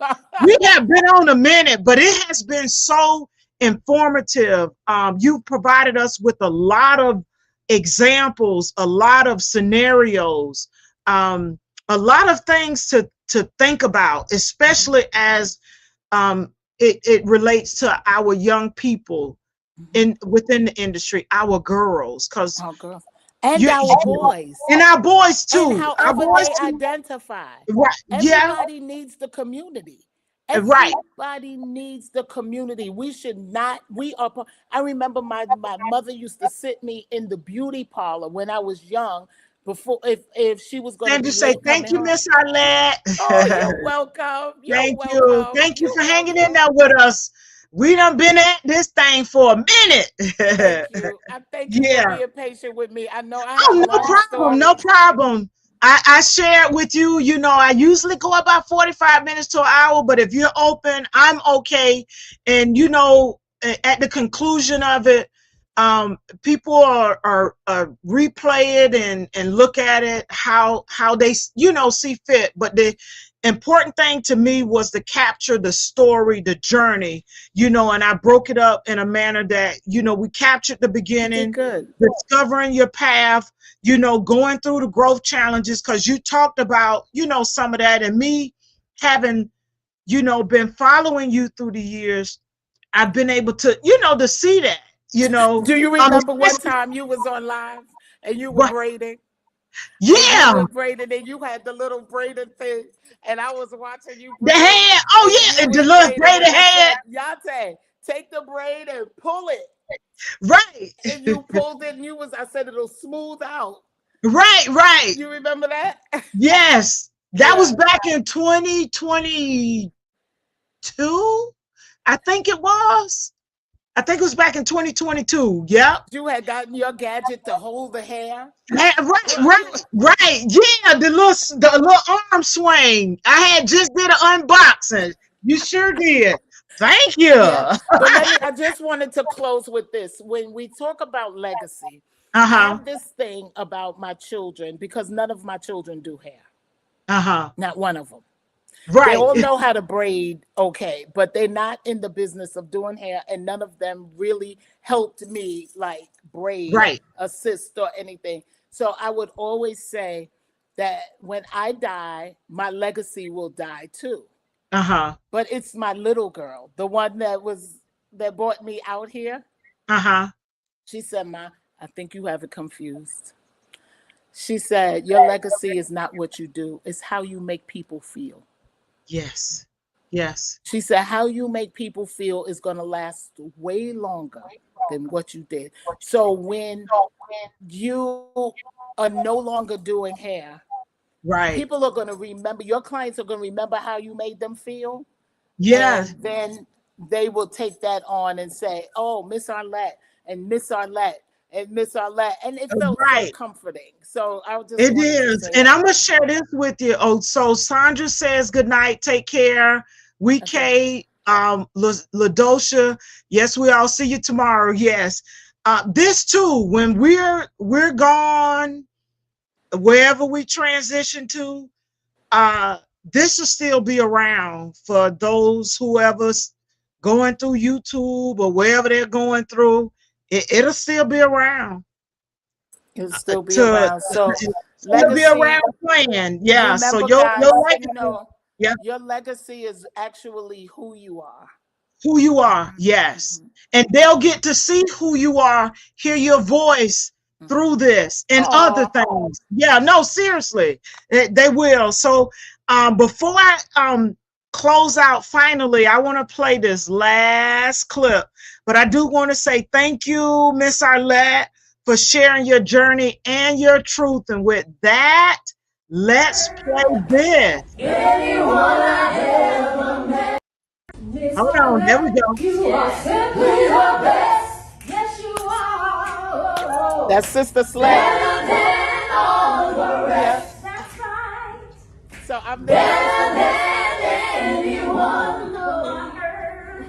we have been on a minute, but it has been so informative. You've provided us with a lot of examples, a lot of scenarios, a lot of things to think about, especially as it relates to our young people within the industry, our girls, because Oh, girl. And our boys. and our boys And too. Our however boys they too. identify. Right. Yeah. Everybody needs the community. Right. Everybody needs the community. We should not, I remember my mother used to sit me in the beauty parlor when I was young, before, if she was going to Sandra be say, late thank coming you, home. Miss Arlette. Oh, you're welcome. You're Thank you. welcome. Thank you You're for hanging in welcome. there with us. We done been at this thing for a Thank minute. you. I thank you for Yeah. being patient with me. I know I Oh, have no long problem. stories. No problem. I shared with you, I usually go about 45 minutes to an hour, but if you're open, I'm okay. And, at the conclusion of it, people are replay it and look at it how they, see fit. But the important thing to me was to capture the story, the journey, and I broke it up in a manner that, we captured the You did beginning, good. discovering your path, going through the growth challenges, because you talked about, some of that, and me having, been following you through the years, I've been able to, to see that, Do you remember one especially, time you was on live and you were right, braiding? And you yeah, were braiding and you had the little braiding thing, and I was watching you the braid, head, oh and yeah, you the was little braiding, braided and I head, said, Yah-Tay, take the braid and pull it. right, And you pulled it, and I said it'll smooth out. right, right, You remember that? yes, that was Yeah. back in 2022, I think it was. I think it was back in 2022. Yep. You had gotten your gadget to hold the hair. Right, Well, right, right. Yeah, the little arm swing. I had just did an unboxing. You sure did. Thank you. yeah. But I just wanted to close with this. When we talk about legacy, I Uh-huh. have this thing about my children, because none of my children do hair. Uh-huh. Not one of them. They Right. all know how to braid, okay, but they're not in the business of doing hair, and none of them really helped me like braid, Right. assist, or anything. So I would always say that when I die, my legacy will die too. Uh-huh. But it's my little girl, the one that brought me out here. Uh-huh. She said, "Ma, I think you have it confused." She said, "Your legacy is not what you do; it's how you make people feel." Yes. Yes. She said, how you make people feel is going to last way longer than what you did. So when you are no longer doing hair, Right. people are going to remember, your clients are going to remember how you made them feel. Yes. And then they will take that on and say, oh, Miss Arlette and Miss Arlette and Miss Arlette. And it felt so Right. comforting. So I just It wanted to is. say And that. I'm gonna share this with you. Oh, so Sandra says good night, take care. We Okay. Kay, Ladosha. Yes, we all see you tomorrow. Yes. This too, when we're gone, wherever we transition to, this will still be around for those whoever's going through YouTube or wherever they're going through. It'll still be around It'll still be to around. So it'll be legacy. around playing. Yeah. So Remember, your guys, legacy, yeah, your legacy is actually who you are. who you are, yes. Mhm, And they'll get to see who you are, hear your voice through mhm. this and other Oh, things. Yeah, no, seriously, they will. So before I close out, finally, I want to play this last clip, but I do want to say thank you, Miss Arlette, for sharing your journey and your truth. And with that, let's play this. Hold on, there we go. You are simply the best. Yes, you are. That's Sister Slay. Better than all the rest. That's right. So I'm Better than anyone on earth.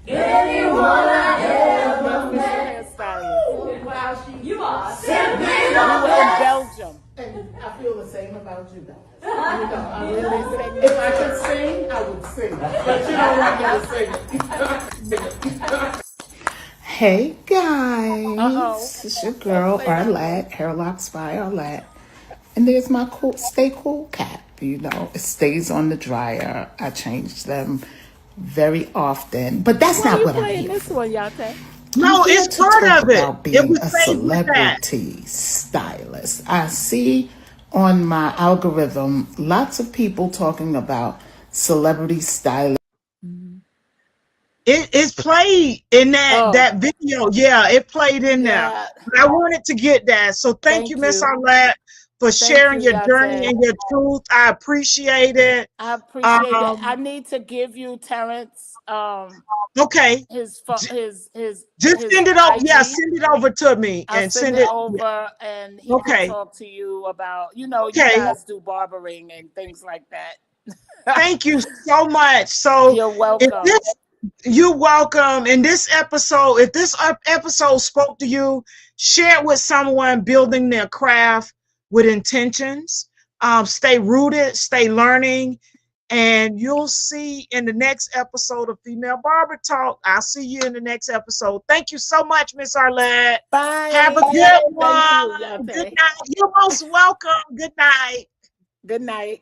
Anyone I ever met. Wow, you are simply the in best. Belgium. And I feel the same about you guys. You know, I really sing. If I could sing, I would sing. But you don't want me to sing. Hey guys, it's your girl Arlette, Hairlocks by Arlette. And there's my cool, stay cool cap. You know, it stays on the dryer. I change them very often, but that's not what I'm here This for. one, Yah-Tay. No, I'm here it's to part talk of it. about It being was a saved with that. celebrity stylist. I see on my algorithm lots of people talking about celebrity stylist. It's played in Oh. that video. Yeah, it played in there. Yeah. But I wanted to get that. So thank you, Miss Arlette, for sharing you, your journey Yah-Tay. and your truth. I appreciate it. I appreciate it. I need to give you Terrence Okay. his Just his send it over. IG. Yeah, send it over to me I'll and send send it it. over, and he Okay. can talk to you about, you know, you Okay. guys do barbering and things like that. Thank you so much. So You're if welcome. you're welcome. In this episode, if this episode spoke to you, share it with someone building their craft with intentions. Stay rooted, stay learning, and you'll see in the next episode of Female Barber Talk. I'll see you in the next episode. Thank you so much, Miss Arlette. Bye. Have a good one. Thank you, Yah-Tay. Good night. You're most welcome. Good night. Good night.